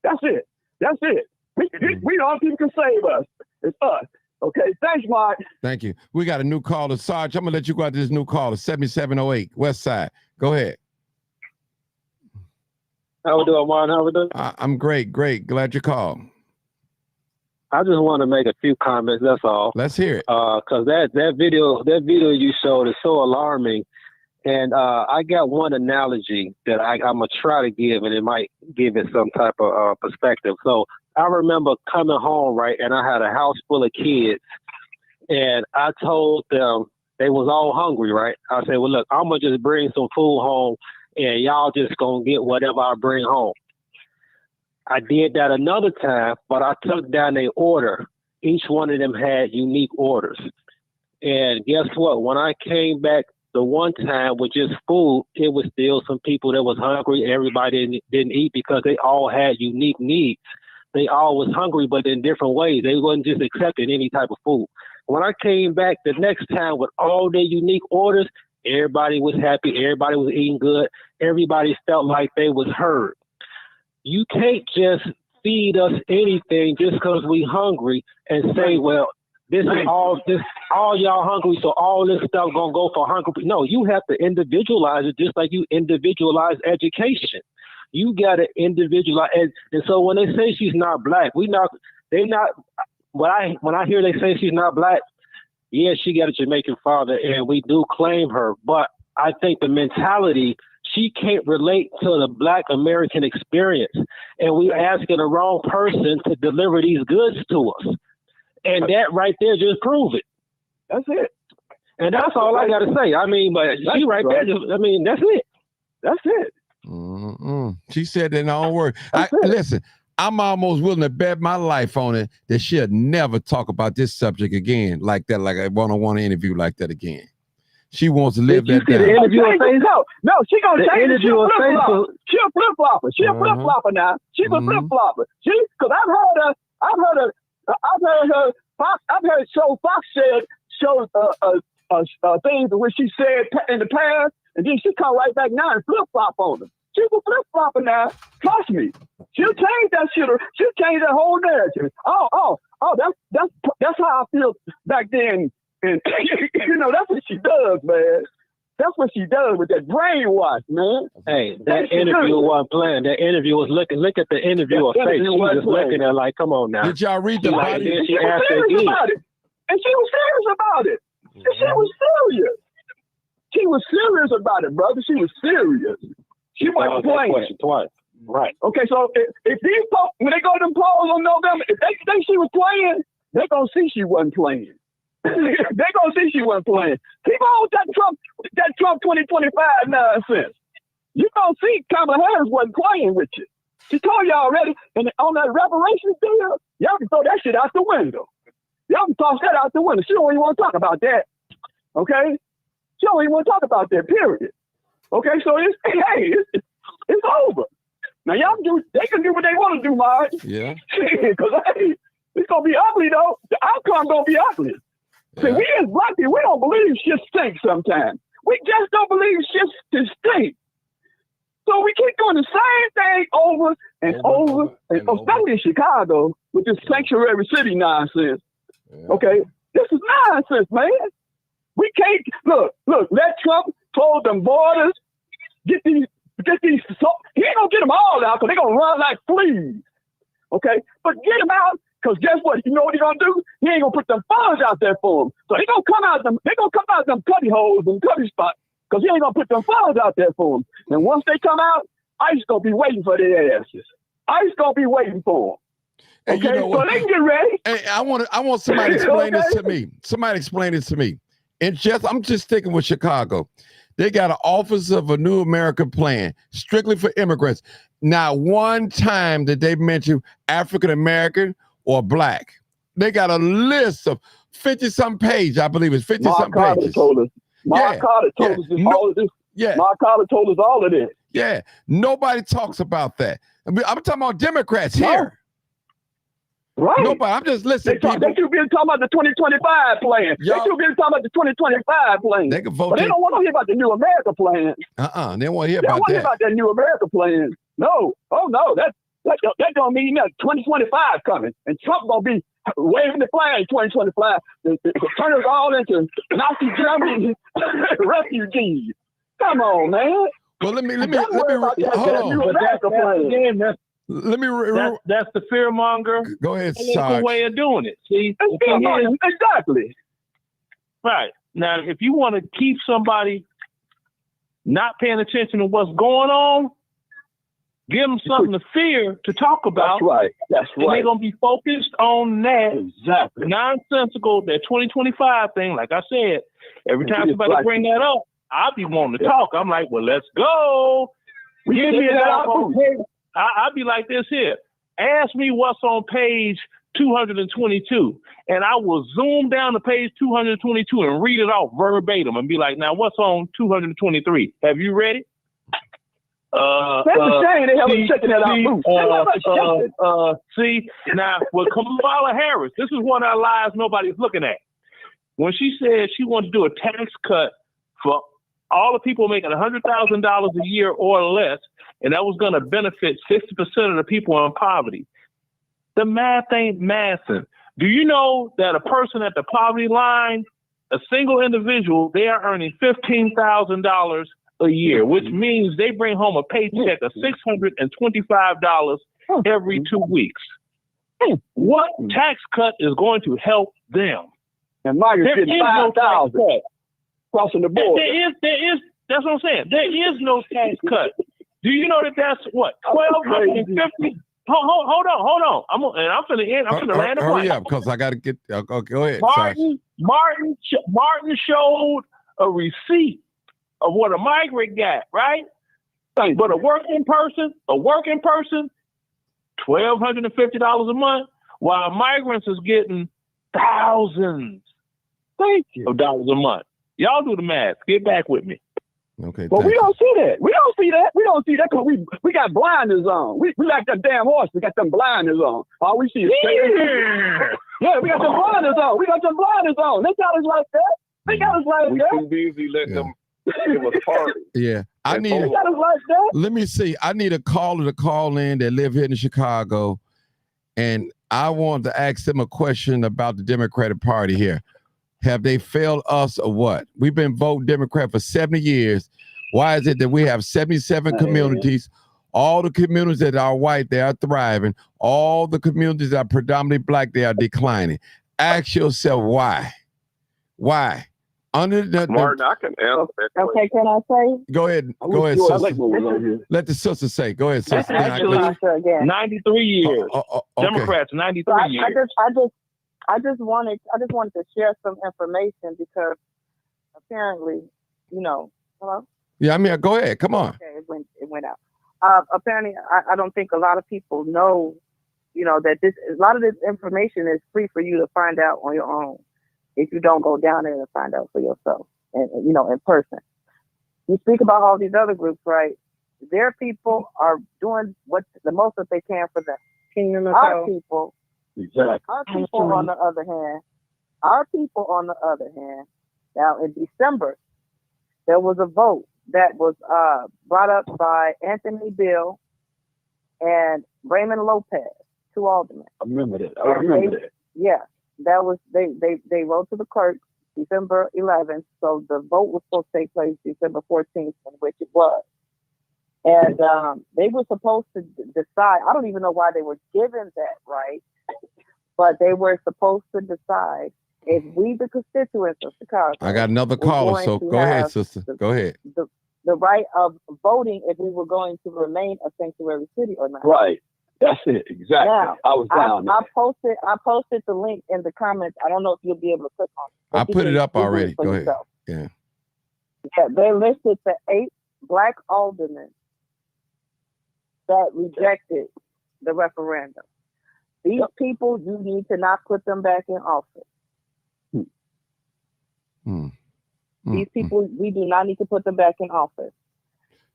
That's it. That's it. We the only people can save us. It's us. Okay, thanks, Mark. Thank you. We got a new caller. Sarge, I'm going to let you go out to this new caller, 7708, West Side. Go ahead. How we doing, Juan? How we doing? I'm great. Glad you called. I just want to make a few comments, that's all. Let's hear it. Because that video you showed is so alarming. And I got one analogy that I'm going to try to give, and it might give it some type of perspective. So I remember coming home, right, and I had a house full of kids, and I told them they was all hungry, right? I said, well, look, I'm going to just bring some food home, and y'all just going to get whatever I bring home. I did that another time, but I took down their order. Each one of them had unique orders. And guess what? When I came back the one time with just food, it was still some people that was hungry. Everybody didn't eat because they all had unique needs. They all was hungry, but in different ways. They wasn't just accepting any type of food. When I came back the next time with all their unique orders, everybody was happy. Everybody was eating good. Everybody felt like they was heard. You can't just feed us anything just because we hungry and say, well, this all y'all hungry, so all this stuff gonna go for hungry people. No, you have to individualize it just like you individualize education. You gotta individualize, and so when they say she's not black, when I hear they say she's not black, yeah, she got a Jamaican father, and we do claim her, but I think the mentality, she can't relate to the Black American experience, and we're asking the wrong person to deliver these goods to us. And that right there just prove it. That's it. And that's all I got to say. I mean, but she right there, that's it. That's it. She said that in her own words. Listen, I'm almost willing to bet my life on it that she'll never talk about this subject again like that, like a one-on-one interview like that again. She wants to live that down. The interview on Facebook. No, she gonna change it. She'll flip-flopper. She'll flip-flopper now. She's a flip-flopper. Because I've heard Fox show things which she said in the past, and then she come right back now and flip-flop on them. She's a flip-flopper now. Trust me. She'll change that shit. She'll change that whole narrative. That's how I feel back then. And that's what she does, man. That's what she does with that brainwash, man. Hey, that interview wasn't playing. That interview was look at the interviewer face. She was just looking at like, come on now. Did y'all read the body? She was serious about it. And she was serious about it. She was serious. She was serious about it, brother. She was serious. She wasn't playing. Twice. Right. Okay, so if these folks, when they go to them polls on November, if they think she was playing, they're going to see she wasn't playing. They're going to see she wasn't playing. Keep on that Trump 2025 nonsense. You're going to see Kamala Harris wasn't playing with you. She told you already, and on that reparations deal, y'all can throw that shit out the window. Y'all can toss that out the window. She don't even want to talk about that. Okay? She don't even want to talk about that, period. Okay, so it's over. Now they can do what they want to do, Mark. Yeah. Because it's gonna be ugly though. The outcome gonna be ugly. Yeah. See, we as black people, we don't believe shit stinks sometimes. We just don't believe shit stinks. So we keep doing the same thing over and over, especially in Chicago with this sanctuary city nonsense. Yeah. Okay, this is nonsense, man. We can't look. Let Trump close them borders. Get these. So he ain't gonna get them all out because they're gonna run like fleas. Okay, but get them out because guess what? You know what he's gonna do? He ain't gonna put them funds out there for them. So they're gonna come out them cubby holes and cubby spots because he ain't gonna put them funds out there for them. And once they come out, ICE gonna be waiting for their asses. ICE gonna be waiting for them. Okay, so they can get ready. Hey, I want somebody to explain this to me. Somebody explain this to me. And I'm just sticking with Chicago. They got an Office of a New American Plan, strictly for immigrants. Not one time did they mention African American or black. They got a list of 50-some pages, I believe it's 50-some pages. Mark Carter told us all of this. Yeah. Mark Carter told us all of this. Yeah. Nobody talks about that. I mean, I'm talking about Democrats here. Right. Nobody. I'm just listening. They should be talking about the 2025 plan. They should be talking about the 2025 plan. They can vote. But they don't want to hear about the New America plan. They don't want to hear about that. They don't want to hear about that New America plan. No. Oh no. That don't mean nothing. 2025 coming, and Trump gonna be waving the flag in 2025. Turn us all into Nazi Germany refugees. Come on, man. Well, let me hold on. That's the fearmonger. Go ahead, Sarge. Way of doing it. See, exactly. Right now, if you want to keep somebody not paying attention to what's going on, give them something to fear to talk about. That's right. And they're gonna be focused on that. Exactly. Nonsensical, that 2025 thing. Like I said, every time somebody bring that up, I'll be wanting to talk. I'm like, well, let's go. Give me that. I'll be like this here. Ask me what's on page 222, and I will zoom down to page 222 and read it off verbatim and be like, now what's on 223? Have you read it? That's a shame they haven't checking that out. See, now with Kamala Harris, this is one of our lies nobody's looking at. When she said she wanted to do a tax cut for all the people making $100,000 a year or less, and that was going to benefit 60% of the people in poverty. The math ain't mathing. Do you know that a person at the poverty line, a single individual, they are earning $15,000 a year, which means they bring home a paycheck of $625 every 2 weeks. What tax cut is going to help them? And Margaret's getting $5,000 crossing the board. There is. That's what I'm saying. There is no tax cut. Do you know that that's what? 1,250. Hold on. I'm finna land the plane. Hurry up, because I got to get. Go ahead. Martin showed a receipt of what a migrant got, right? But a working person, $1,250 a month, while migrants is getting thousands of dollars a month. Y'all do the math. Get back with me. Okay. But we don't see that. We don't see that because we got blinders on. We like that damn horse. We got them blinders on. All we see is yeah, we got them blinders on. They got us like that. We too busy letting them It was party. Yeah. I need let me see. I need a caller to call in that live here in Chicago. And I want to ask them a question about the Democratic Party here. Have they failed us or what? We've been voting Democrat for 70 years. Why is it that we have 77 communities? All the communities that are white, they are thriving. All the communities that are predominantly black, they are declining. Ask yourself why. Why? Under Martin, I can answer that question. Okay, can I say? Go ahead. Go ahead, sister. Let the sister say. Go ahead, sister. Actually, 93 years. Okay. Democrats, 93 years. I just wanted to share some information because apparently, hello? Yeah, I mean, go ahead. Come on. Okay, it went out. Apparently, I don't think a lot of people know, that a lot of this information is free for you to find out on your own if you don't go down there and find out for yourself and, in person. You speak about all these other groups, right? Their people are doing the most that they can for them. Our people, our people on the other hand, now in December, there was a vote that was brought up by Anthony Bill and Raymond Lopez, two aldermen. I remember that. Yeah, that was they wrote to the clerk December 11th, so the vote was supposed to take place December 14th, in which it was. And they were supposed to decide. I don't even know why they were given that right, but they were supposed to decide if we, the constituents of Chicago, I got another caller, so go ahead, sister. Go ahead. The right of voting if we were going to remain a sanctuary city or not. Right. That's it. Exactly. Now, I was down there. I posted the link in the comments. I don't know if you'll be able to click on it. I put it up already. Go ahead. Yeah. Yeah, they listed the 8 black aldermen that rejected the referendum. These people, you need to not put them back in office. These people, we do not need to put them back in office.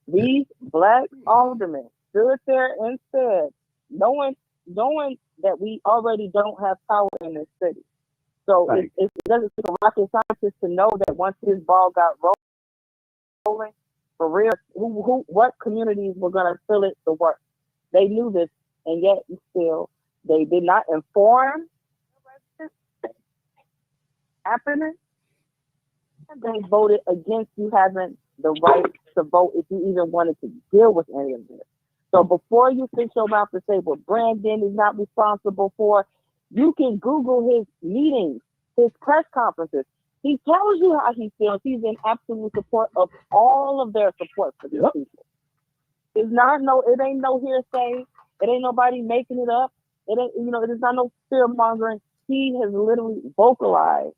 These black aldermen stood there and said, knowing that we already don't have power in this city. So it doesn't take a rocket scientist to know that once this ball got rolling, for real, what communities were going to fill it to work? They knew this, and yet still they did not inform the residents happening. And they voted against you having the right to vote if you even wanted to deal with any of this. So before you fix your mouth to say what Brandon is not responsible for, you can Google his meetings, his press conferences. He tells you how he feels. He's in absolute support of all of their support for these people. It ain't no hearsay. It ain't nobody making it up. It ain't, it is not no fear mongering. He has literally vocalized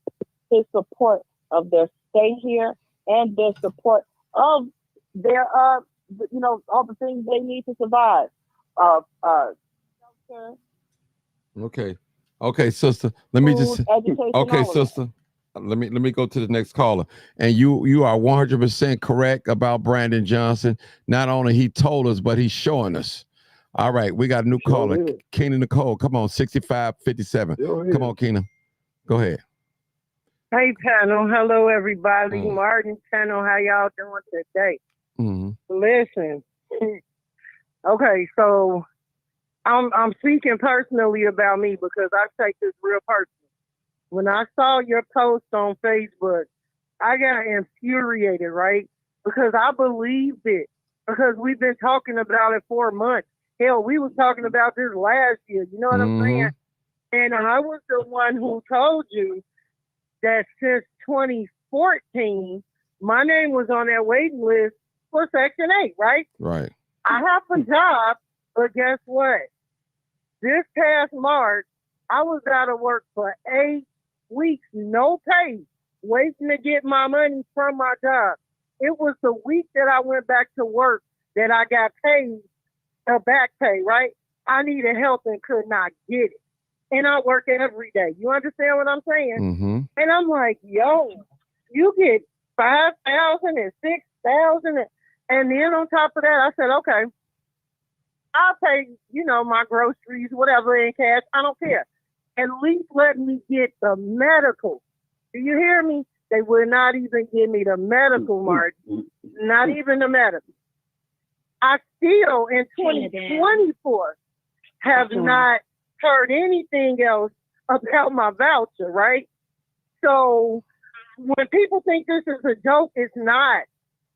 his support of their stay here and their support of their all the things they need to survive. Okay, sister. Let me just sister. Let me go to the next caller. And you are 100% correct about Brandon Johnson. Not only he told us, but he's showing us. All right, we got a new caller, Keena Nicole. Come on, 6557. Come on, Keena. Go ahead. Hey, panel. Hello, everybody. Martin, panel. How y'all doing today? Listen. Okay, so I'm speaking personally about me because I take this real personal. When I saw your post on Facebook, I got infuriated, right? Because I believed it. Because we've been talking about it for months. Hell, we was talking about this last year. You know what I'm saying? And I was the one who told you that since 2014, my name was on that waiting list for Section 8, right? Right. I have a job, but guess what? This past March, I was out of work for 8 weeks, no pay, waiting to get my money from my job. It was the week that I went back to work that I got paid a back pay, right? I needed help and could not get it. And I work every day. You understand what I'm saying? And I'm like, yo, you get 5,000 and 6,000. And then on top of that, I said, okay, I'll pay, my groceries, whatever in cash. I don't care. At least let me get the medical. Do you hear me? They would not even give me the medical, Martin. Not even the medical. I still, in 2024, have not heard anything else about my voucher, right? So when people think this is a joke, it's not.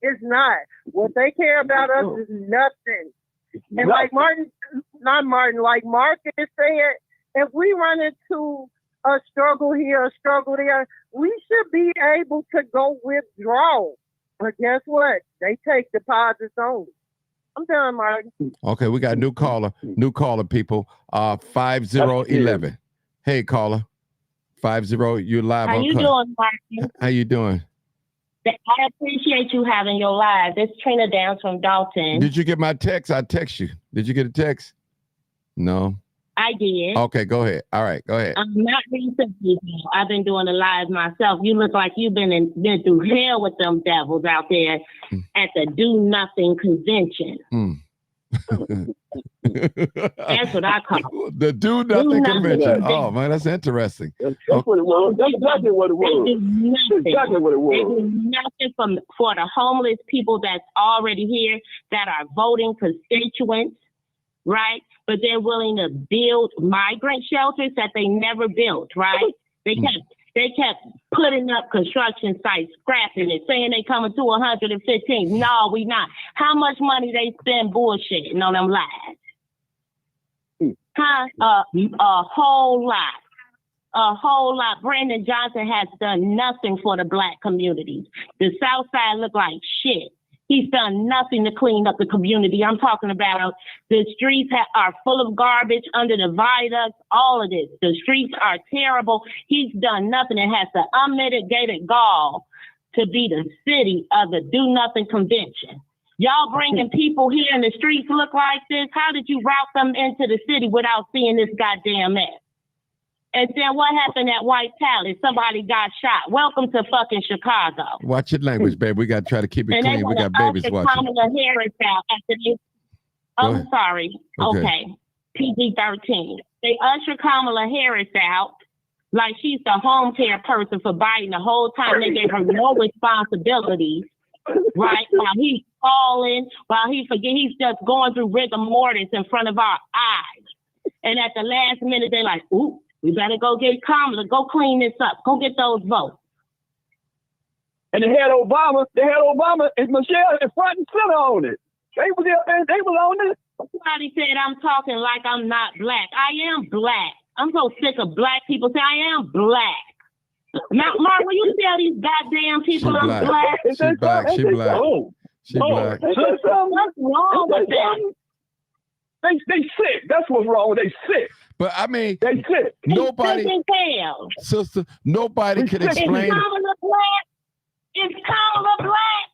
It's not. What they care about us is nothing. And like like Marcus said, if we run into a struggle here, a struggle there, we should be able to go withdraw. But guess what? They take deposits only. I'm done, Martin. Okay, we got a new caller, people. 5011. Hey, caller. 50, you're live. How you doing, Martin? How you doing? I appreciate you having your live. This Trina Downs from Dalton. Did you get my text? I text you. Did you get a text? No. I did. Okay, go ahead. All right, go ahead. Not recently. I've been doing a live myself. You look like you've been through hell with them devils out there at the Do Nothing convention. That's what I call it. The Do Nothing convention. Oh man, that's interesting. That's what it was. That's exactly what it was. They do nothing. Exactly what it was. They do nothing for the homeless people that's already here that are voting constituents, right? But they're willing to build migrant shelters that they never built, right? They kept putting up construction sites, scrapping it, saying they coming to 115. No, we not. How much money they spend bullshitting on them lies? Huh? A whole lot. A whole lot. Brandon Johnson has done nothing for the Black communities. The South Side look like shit. He's done nothing to clean up the community. I'm talking about the streets are full of garbage under the viaducts, all of this. The streets are terrible. He's done nothing and has the unmitigated gall to be the city of the Do Nothing convention. Y'all bringing people here and the streets look like this. How did you route them into the city without seeing this goddamn mess? And then what happened at White Palace? Somebody got shot. Welcome to fucking Chicago. Watch your language, babe. We got to try to keep it and clean. We got babies watching. Kamala Harris out after this. I'm sorry. Okay. PG-13. They usher Kamala Harris out like she's the home care person for Biden the whole time. They gave her no responsibilities, right? While he's falling, while he's just going through rigor mortis in front of our eyes. And at the last minute, they're like, ooh, we better go get Kamala, go clean this up, go get those votes. And they had Obama and Michelle in front and center on it. They was on it. Somebody said I'm talking like I'm not Black. I am Black. I'm so sick of Black people saying I am Black. Mark, will you tell these goddamn people I'm Black? She Black. She Black. She Black. What's wrong with them? They sick. That's what's wrong with they sick. But I mean, they sick. Nobody, sister, nobody can explain. It's Kamala Black.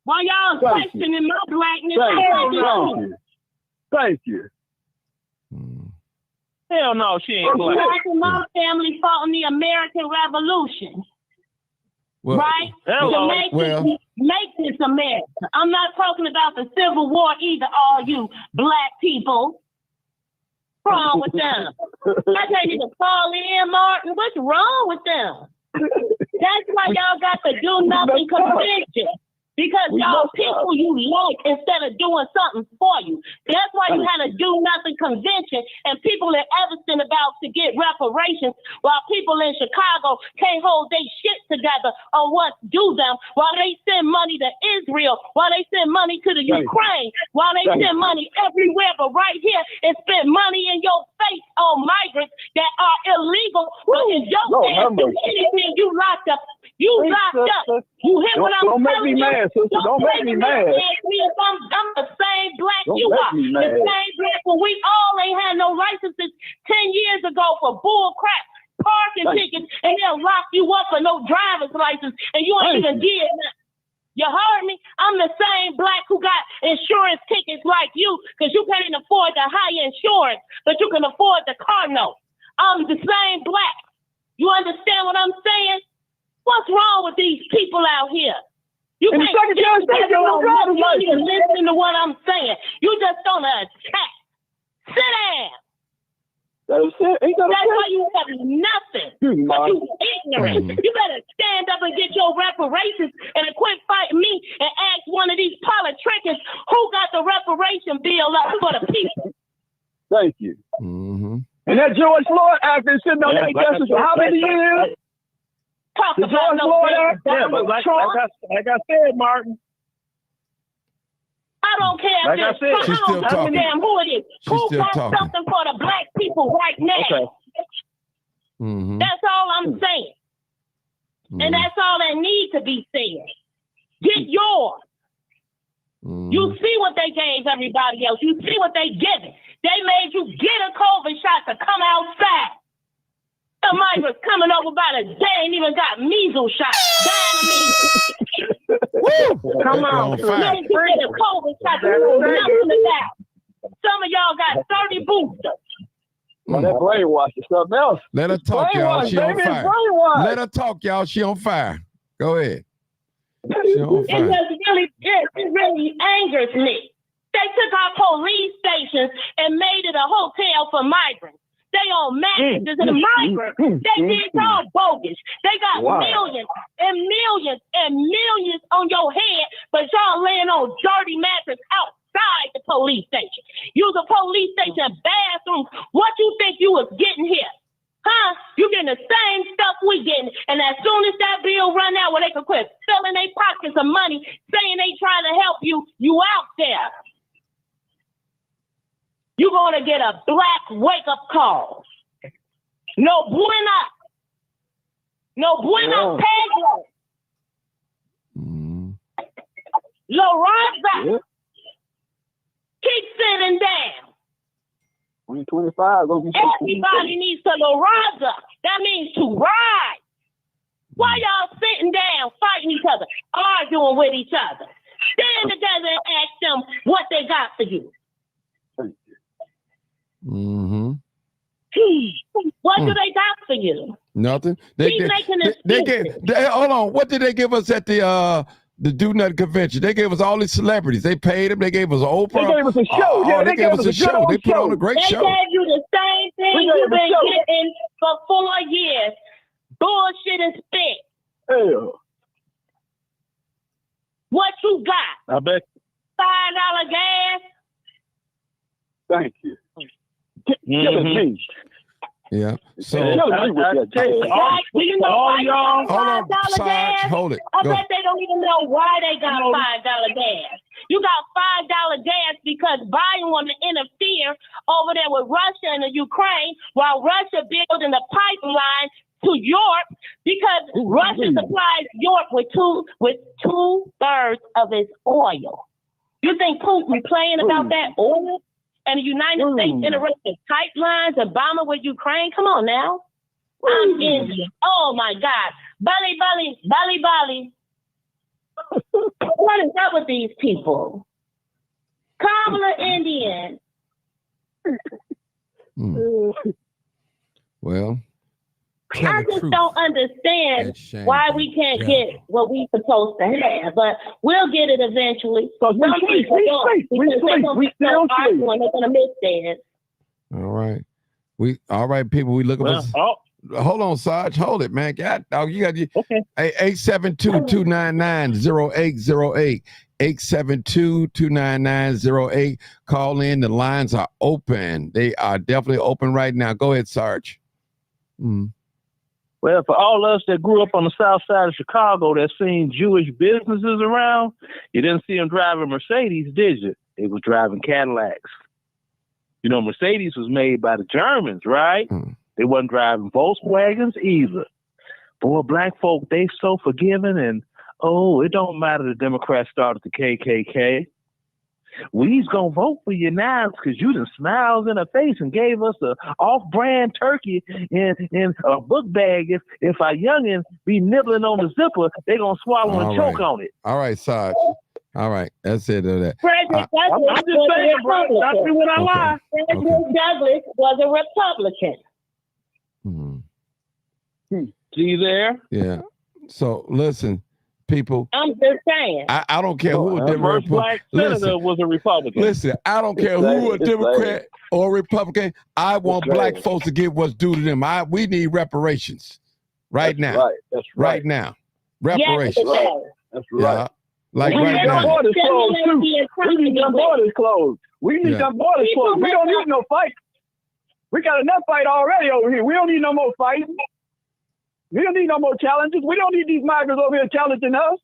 While y'all questioning my blackness. Thank you. Hell no, she ain't Black. My family fought in the American Revolution. Well, right? To make this America. I'm not talking about the Civil War either, all you Black people. What's wrong with them? I can't even call in, Martin. What's wrong with them? That's why y'all got the Do Nothing convention. Because y'all people you like instead of doing something for you. That's why you had a Do Nothing convention and people in Evanston about to get reparations while people in Chicago can't hold their shit together on what to do them, while they send money to Israel, while they send money to the Ukraine, while they send money everywhere but right here and spend money in your face on migrants that are illegal. But in your anything you locked up. You locked up. You hear what I'm telling you? Don't make me mad. I'm the same Black you are. The same Black when we all ain't had no licenses 10 years ago for bull crap, parking tickets, and they'll lock you up for no driver's license, and you ain't even did nothing. You heard me? I'm the same Black who got insurance tickets like you, because you can't afford the high insurance, but you can afford the car note. I'm the same Black. You understand what I'm saying? What's wrong with these people out here? You can't listen to what I'm saying. You just gonna attack. Sit down. That's it. Ain't that That's why you have nothing. You You ignorant. You better stand up and get your reparations and quit fighting me and ask one of these politicians who got the reparation bill up for the people. Thank you. Mm-hmm. And that George Floyd Act been sitting on that justice for how many years? Talk The about George no Floyd damn Act? Yeah, but like I said, Martin. I don't care if Like I it's said, Trump. She's I still don't give a talking. damn who it is. She's Who still got talking. something for the black people right now? Okay. Mm-hmm. That's all I'm saying. And that's all that needs to be said. Get yours. You see what they gave everybody else. You see what they giving. They made you get a COVID shot to come outside. The migrants coming over by the day ain't even got measles shot. Come on. You ain't get a COVID shot. You know nothing about. Some of y'all got 30 boosters. Well, that brainwash is something else. Let her talk, y'all. Brainwash, She on baby, fire. brainwash. Let her talk, y'all. She on fire. Go ahead. She on fire. It really angers me. They took our police stations and made it a hotel for migrants. They on mattresses and migrants. They did all bogus. They got millions and millions and millions on your head, but y'all laying on dirty mattress outside the police station. Use a police station bathroom. What you think you was getting here? Huh? You getting the same stuff we getting. And as soon as that bill run out where they can quit filling their pockets of money, saying they trying to help you, you out there. You're going to get a black wake-up call. No buena. No buena Pedro. Lorenza. Keep sitting down. 2025 gonna be Everybody needs to Lorenza. That means to ride. Why y'all sitting down, fighting each other, arguing with each other? Stand together and ask them what they got for you. Mm-hmm. What do they got for you? Nothing. Keep making excuses. Hold on. What did they give us at the Do Nothing convention? They gave us all these celebrities. They paid them. They gave us Oprah. They gave us a show. They gave us a show. They put on a great show. They gave you the same thing you've been getting for 4 years. Bullshit and spit. Hell. What you got? I bet. $5 gas? Thank you. Killing me. Yeah. So Do you know why you got $5 gas? Hold it. I bet they don't even know why they got $5 gas. You got $5 gas because Biden want to interfere over there with Russia and the Ukraine while Russia building the pipeline to Europe because Russia supplies Europe with 2/3 of its oil. You think Putin playing about that oil? And the United States interested pipelines and bombing with Ukraine? Come on now. I'm Indian. Oh my God. Bali, Bali, Bali, Bali. What is up with these people? Kamala Indian. Well, I just don't understand why we can't get what we supposed to have, but we'll get it eventually. Some people don't because they're going to miss theirs. All right, people. We looking for. Hold on, Sarge. Hold it, man. God, dog, you got you. Okay. 872-299-0808. 872-299-08. Call in. The lines are open. They are definitely open right now. Go ahead, Sarge. Well, for all us that grew up on the south side of Chicago that seen Jewish businesses around, you didn't see them driving Mercedes, did you? They were driving Cadillacs. You know, Mercedes was made by the Germans, right? They wasn't driving Volkswagens either. Boy, black folk, they so forgiving and, it don't matter the Democrats started the KKK. We's gonna vote for you now because you done smiled in her face and gave us a off-brand turkey in a book bag. If our youngins be nibbling on the zipper, they gonna swallow and choke on it. All right, Sarge. All right, that's it. Frederick I'm Douglass just saying, bro. Not me when I lie. Frederick Douglass was a Republican. See there? Yeah. So listen, people. I'm just saying. I don't care who a The first black senator was a Republican. Listen, I don't care who a Democrat or Republican. I want black folks to get what's due to them. We need reparations right now. Right. That's right. Right now. Reparations. Yes, That's right. Yeah. Like we right need now. them borders closed too. We need them borders closed. We need them borders closed. We don't need no fight. We got enough fight already over here. We don't need no more fighting. We don't need no more challenges. We don't need these migrants over here challenging us.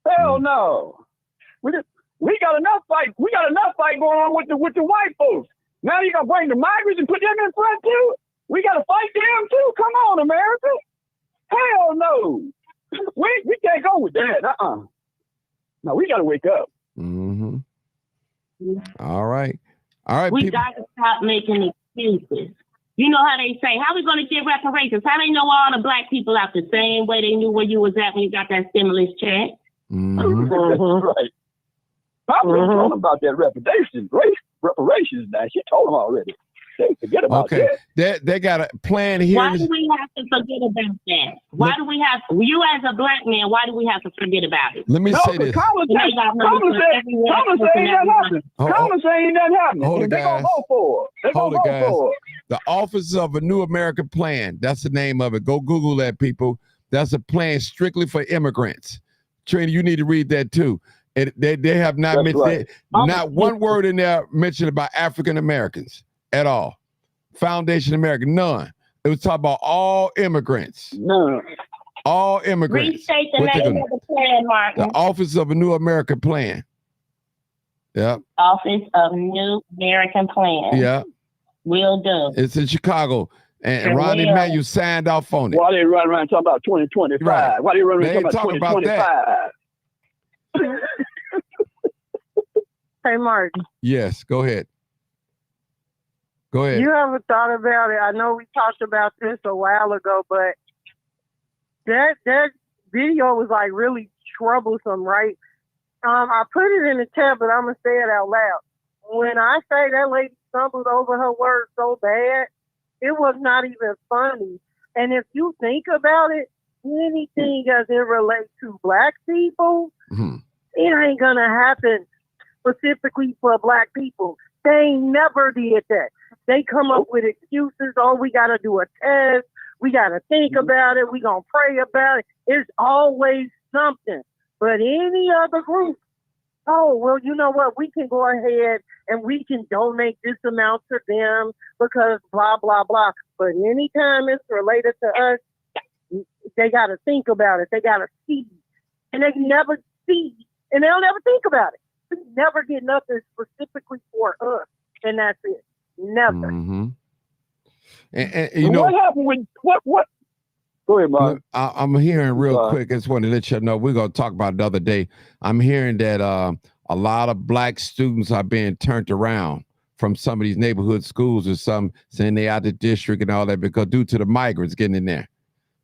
Hell no. We got enough fight. We got enough fight going on with the white folks. Now you gonna bring the migrants and put them in front too? We gotta fight them too. Come on, America. Hell no. We can't go with that. No, we gotta wake up. Mm-hmm. All right. We people. got to stop making excuses. You know how they say, how we going to get reparations? How they know all the black people out the same way they knew where you was at when you got that stimulus check? Mm-hmm. That's right. Papa told them about that reparations now. She told them already. They forget about that. They got a plan here. Why do we have to forget about that? Why do we have, you as a black man, why do we have to forget about it? Let me say this. Congress ain't nothing happening. Hold it, They're going to vote for it. Hold it, guys. The Office of a New American Plan. That's the name of it. Go Google that, people. That's a plan strictly for immigrants. Trina, you need to read that too. They have not mentioned not one word in there mentioned about African Americans at all. Foundation America, none. It was talking about all immigrants. None. All immigrants. Restate the name of the plan, Martin. The Office of a New American Plan. Yep. Office of New American Plan. Yeah. Will do. It's in Chicago. And Ronnie Manuel signed off on it. Why they run around talking about 2025? Right. Why they run around talking about 2025? Hey, Martin. Yes, go ahead. Go ahead. You ever thought about it? I know we talked about this a while ago, but that video was like really troublesome, right? I put it in the chat, but I'm gonna say it out loud. When I say that lady stumbled over her words so bad, it was not even funny. And if you think about it, anything as it relates to black people, it ain't gonna happen specifically for black people. They never did that. They come up with excuses. Oh, we got to do a test. We got to think about it. We going to pray about it. It's always something. But any other group, oh, well, you know what? We can go ahead and we can donate this amount to them because blah, blah, blah. But anytime it's related to us, they got to think about it. They got to see. And they never see. And they'll never think about it. We never get nothing specifically for us. And that's it. Never. Mm-hmm. And you know what happened with what? Go ahead, Mark. I'm hearing real quick. I just want to let you know we're gonna talk about it the other day. I'm hearing that a lot of black students are being turned around from some of these neighborhood schools or some saying they out the district and all that because due to the migrants getting in there.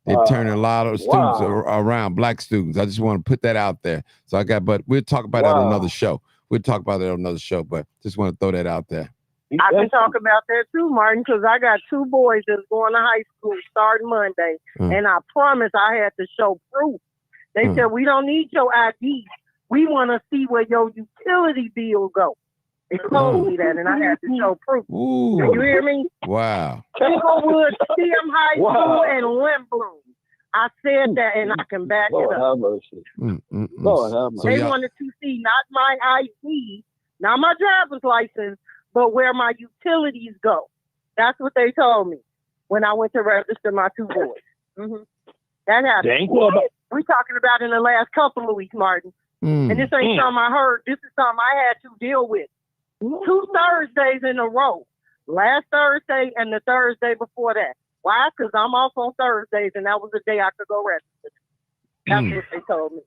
They're turning a lot of students around, black students. I just want to put that out there. So but we'll talk about that on another show. We'll talk about that on another show, but just want to throw that out there. I can talk about that too, Martin, because I got 2 boys that's going to high school starting Monday. And I promise I had to show proof. They said, we don't need your ID. We want to see where your utility bill go. They told me that, and I had to show proof. Ooh. You hear me? Wow. Inglewood, STEM High School, and Lindblom. I said that, and I can back it up. Have mercy. Lord have mercy. They wanted to see not my ID, not my driver's license, but where my utilities go. That's what they told me when I went to register my 2 boys. That happened. We're talking about in the last couple of weeks, Martin. And this ain't something I heard. This is something I had to deal with. 2 Thursdays in a row. Last Thursday and the Thursday before that. Why? Because I'm off on Thursdays, and that was the day I could go register. That's what they told me.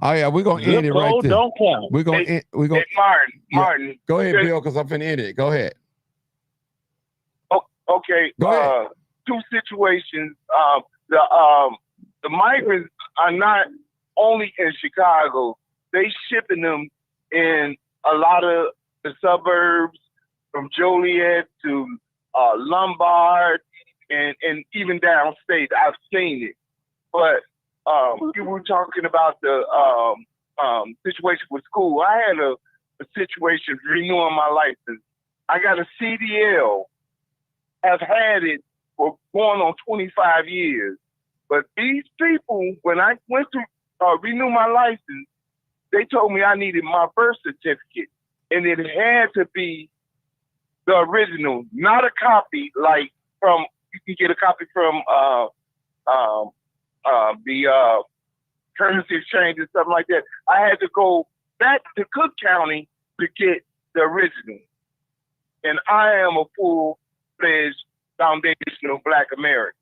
Oh yeah, we're gonna end it right there. Don't count. We're gonna Hey, Martin. Go ahead, Bill, because I'm finna end it. Go ahead. Okay. Go ahead. 2 situations. The migrants are not only in Chicago. They shipping them in a lot of the suburbs, from Joliet to Lombard, and even downstate. I've seen it, but you were talking about the situation with school. I had a situation renewing my license. I got a CDL. Have had it for going on 25 years. But these people, when I went to renew my license, they told me I needed my birth certificate. And it had to be the original, not a copy like from, you can get a copy from the currency exchange and stuff like that. I had to go back to Cook County to get the original. And I am a full-fledged foundational Black American.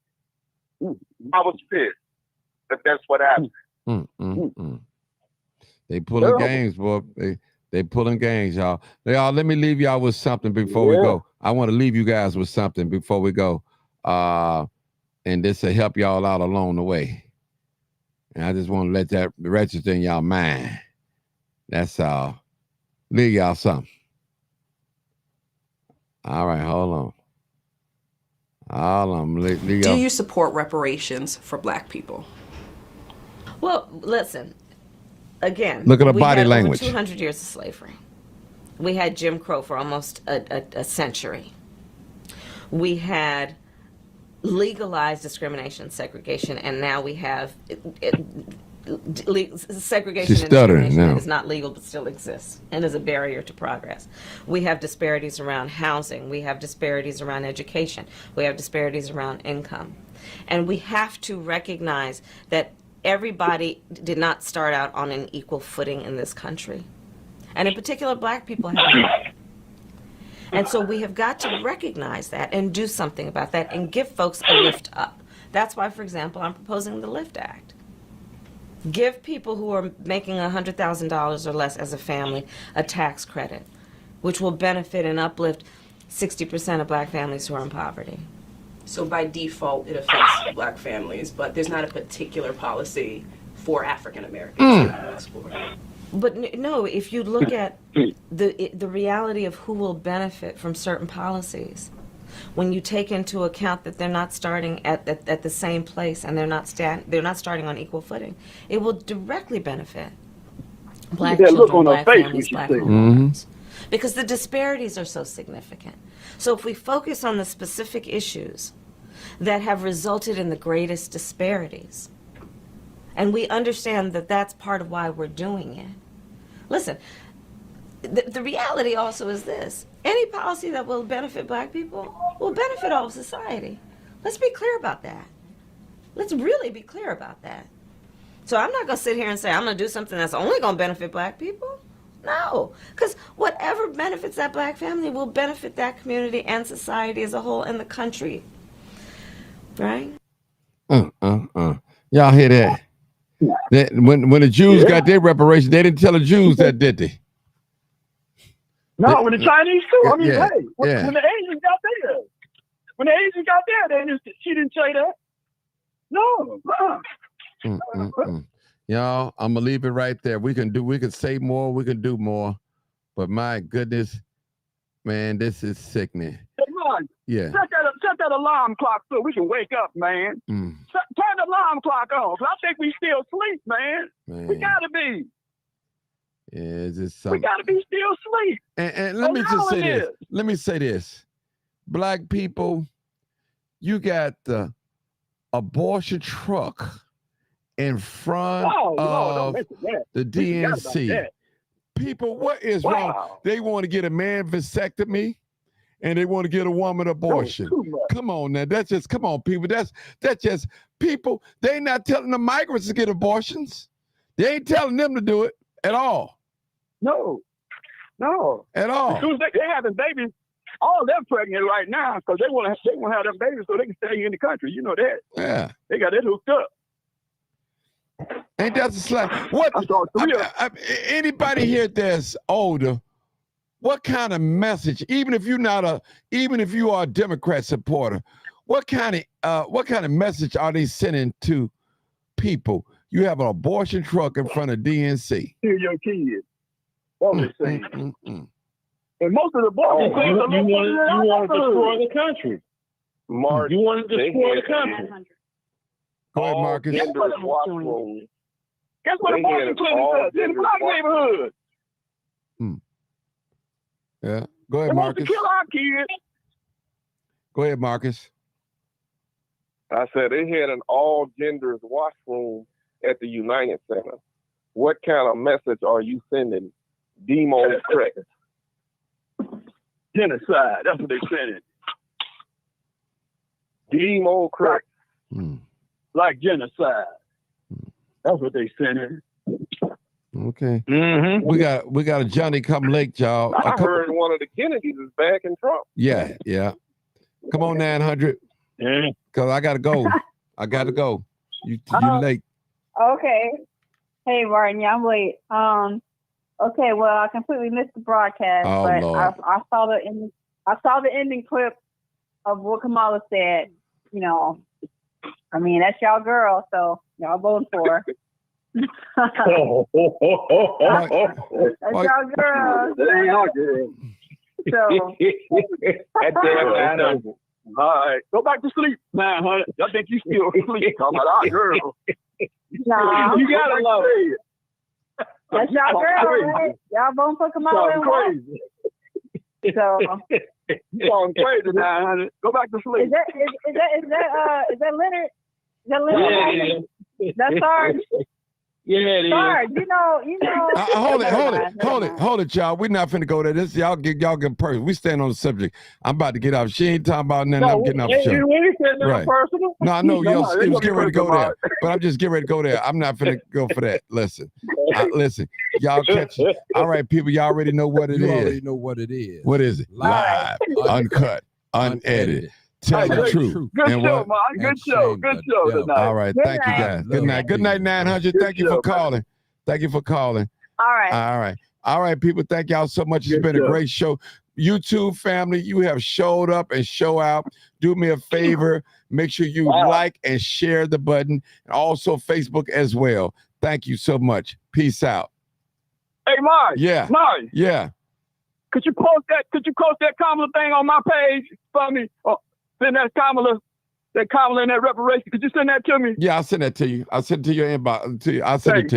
I was pissed, but that's what happened. They pulling games, boy. They pulling games, y'all. Let me leave y'all with something before we go. I want to leave you guys with something before we go. And this will help y'all out along the way. And I just want to let that register in y'all mind. That's all. Leave y'all something. All right, hold on. Do you support reparations for Black people? Well, listen. Again, look at the body had language. Over 200 years of slavery. We had Jim Crow for almost a century. We had legalized discrimination and segregation, and now we have segregation and discrimination that is not legal but still exists and is a barrier to progress. We have disparities around housing. We have disparities around education. We have disparities around income. And we have to recognize that everybody did not start out on an equal footing in this country. And in particular, Black people have. And so we have got to recognize that and do something about that and give folks a lift up. That's why, for example, I'm proposing the LIFT Act. Give people who are making $100,000 or less as a family a tax credit, which will benefit and uplift 60% of Black families who are in poverty. So by default, it affects Black families, but there's not a particular policy for African Americans that you explore. But no, if you look at the reality of who will benefit from certain policies, when you take into account that they're not starting at the same place and they're not starting on equal footing, it will directly benefit Black children, Black families, Black homeowners. Because the disparities are so significant. So if we focus on the specific issues that have resulted in the greatest disparities, and we understand that that's part of why we're doing it. Listen, the reality also is this. Any policy that will benefit Black people will benefit all of society. Let's be clear about that. Let's really be clear about that. So I'm not going to sit here and say I'm going to do something that's only going to benefit Black people. No, because whatever benefits that Black family will benefit that community and society as a whole and the country. Right? Y'all hear that? When the Jews got their reparations, they didn't tell the Jews that, did they? No, when the Chinese too. I mean, when the Asians got there, she didn't say that. No. Y'all, I'm gonna leave it right there. We can say more, we can do more, but my goodness, man, this is sickening. Hey, Ron, set that alarm clock so we can wake up, man. Turn the alarm clock on. I think we still sleep, man. We gotta be. Yeah, it's just something. We gotta be still asleep. And let me just say this. Let me say this. Black people, you got the abortion truck in front of the DNC. People, what is wrong? They want to get a man vasectomy and they want to get a woman abortion. Come on now. Come on, people. That's just people. They not telling the migrants to get abortions. They ain't telling them to do it at all. No. At all. As soon as they're having babies, all them pregnant right now because they want to have them babies so they can stay in the country. You know that. Yeah. They got it hooked up. Ain't that a slap? What? Anybody here that's older, what kind of message? Even if you are a Democrat supporter, what kind of message are they sending to people? You have an abortion truck in front of DNC. Hear your kids. What they saying? And most of the abortion you want to destroy the country. Martin, you want to destroy the country. Go ahead, Marcus. Guess what abortion clinics is? In the black neighborhood. Yeah. Go ahead, They want to Marcus. kill our kids. Go ahead, Marcus. I said they had an all genders washroom at the United Center. What kind of message are you sending? Demo correct. Genocide. That's what they said. Demo correct. Like genocide. That's what they said. Okay. Mm-hmm. We got a Johnny come late, y'all. I heard one of the Kennedys is backing Trump. Yeah. Come on, 900. Yeah. Cause I gotta go. You late. Okay. Hey, Martin. Yeah, I'm late. Okay. Well, I completely missed the broadcast, but Lord. I saw the ending. I saw the ending clip of what Kamala said. You know, I mean, that's y'all girl, so y'all voting for her. That's y'all girl. That ain't our girl. So. All right, go back to sleep, 900. I think you still asleep. Talking about our girl. Nah, you gotta love it. That's y'all girl, right? Y'all voting for Kamala and what? So you going crazy, 900. Go back to sleep. Is that Leonard? Is that Leonard? Yeah. That's Sarge. Yeah, it is. Sarge, you know. Hold it, y'all. We're not finna go there. This y'all get personal. We stand on the subject. I'm about to get off. She ain't talking about nothing. I'm getting off the show. We ain't saying nothing Right. personal. No, I know y'all They was getting ready to go about there, but I'm just getting ready to go there. I'm not finna go for that. Listen, y'all catch it. All right, people, y'all already know what it is. You already know what it is. What is it? Live, uncut, unedited. Tell the truth. Good and show, what? man. Good show tonight. All right, thank you guys. Good night. Good night, 900. Thank you for calling. Thank you for calling. All right. All right, people. Thank y'all so much. It's been a great show. YouTube family, you have showed up and show out. Do me a favor. Make sure you like and share the button. And also Facebook as well. Thank you so much. Peace out. Hey, Mark. Yeah. Mark. Yeah. Could you post that Kamala thing on my page for me? Or send that Kamala in that reparation. Could you send that to me? Yeah, I'll send that to you. I'll send it to your inbox. I'll send it to you.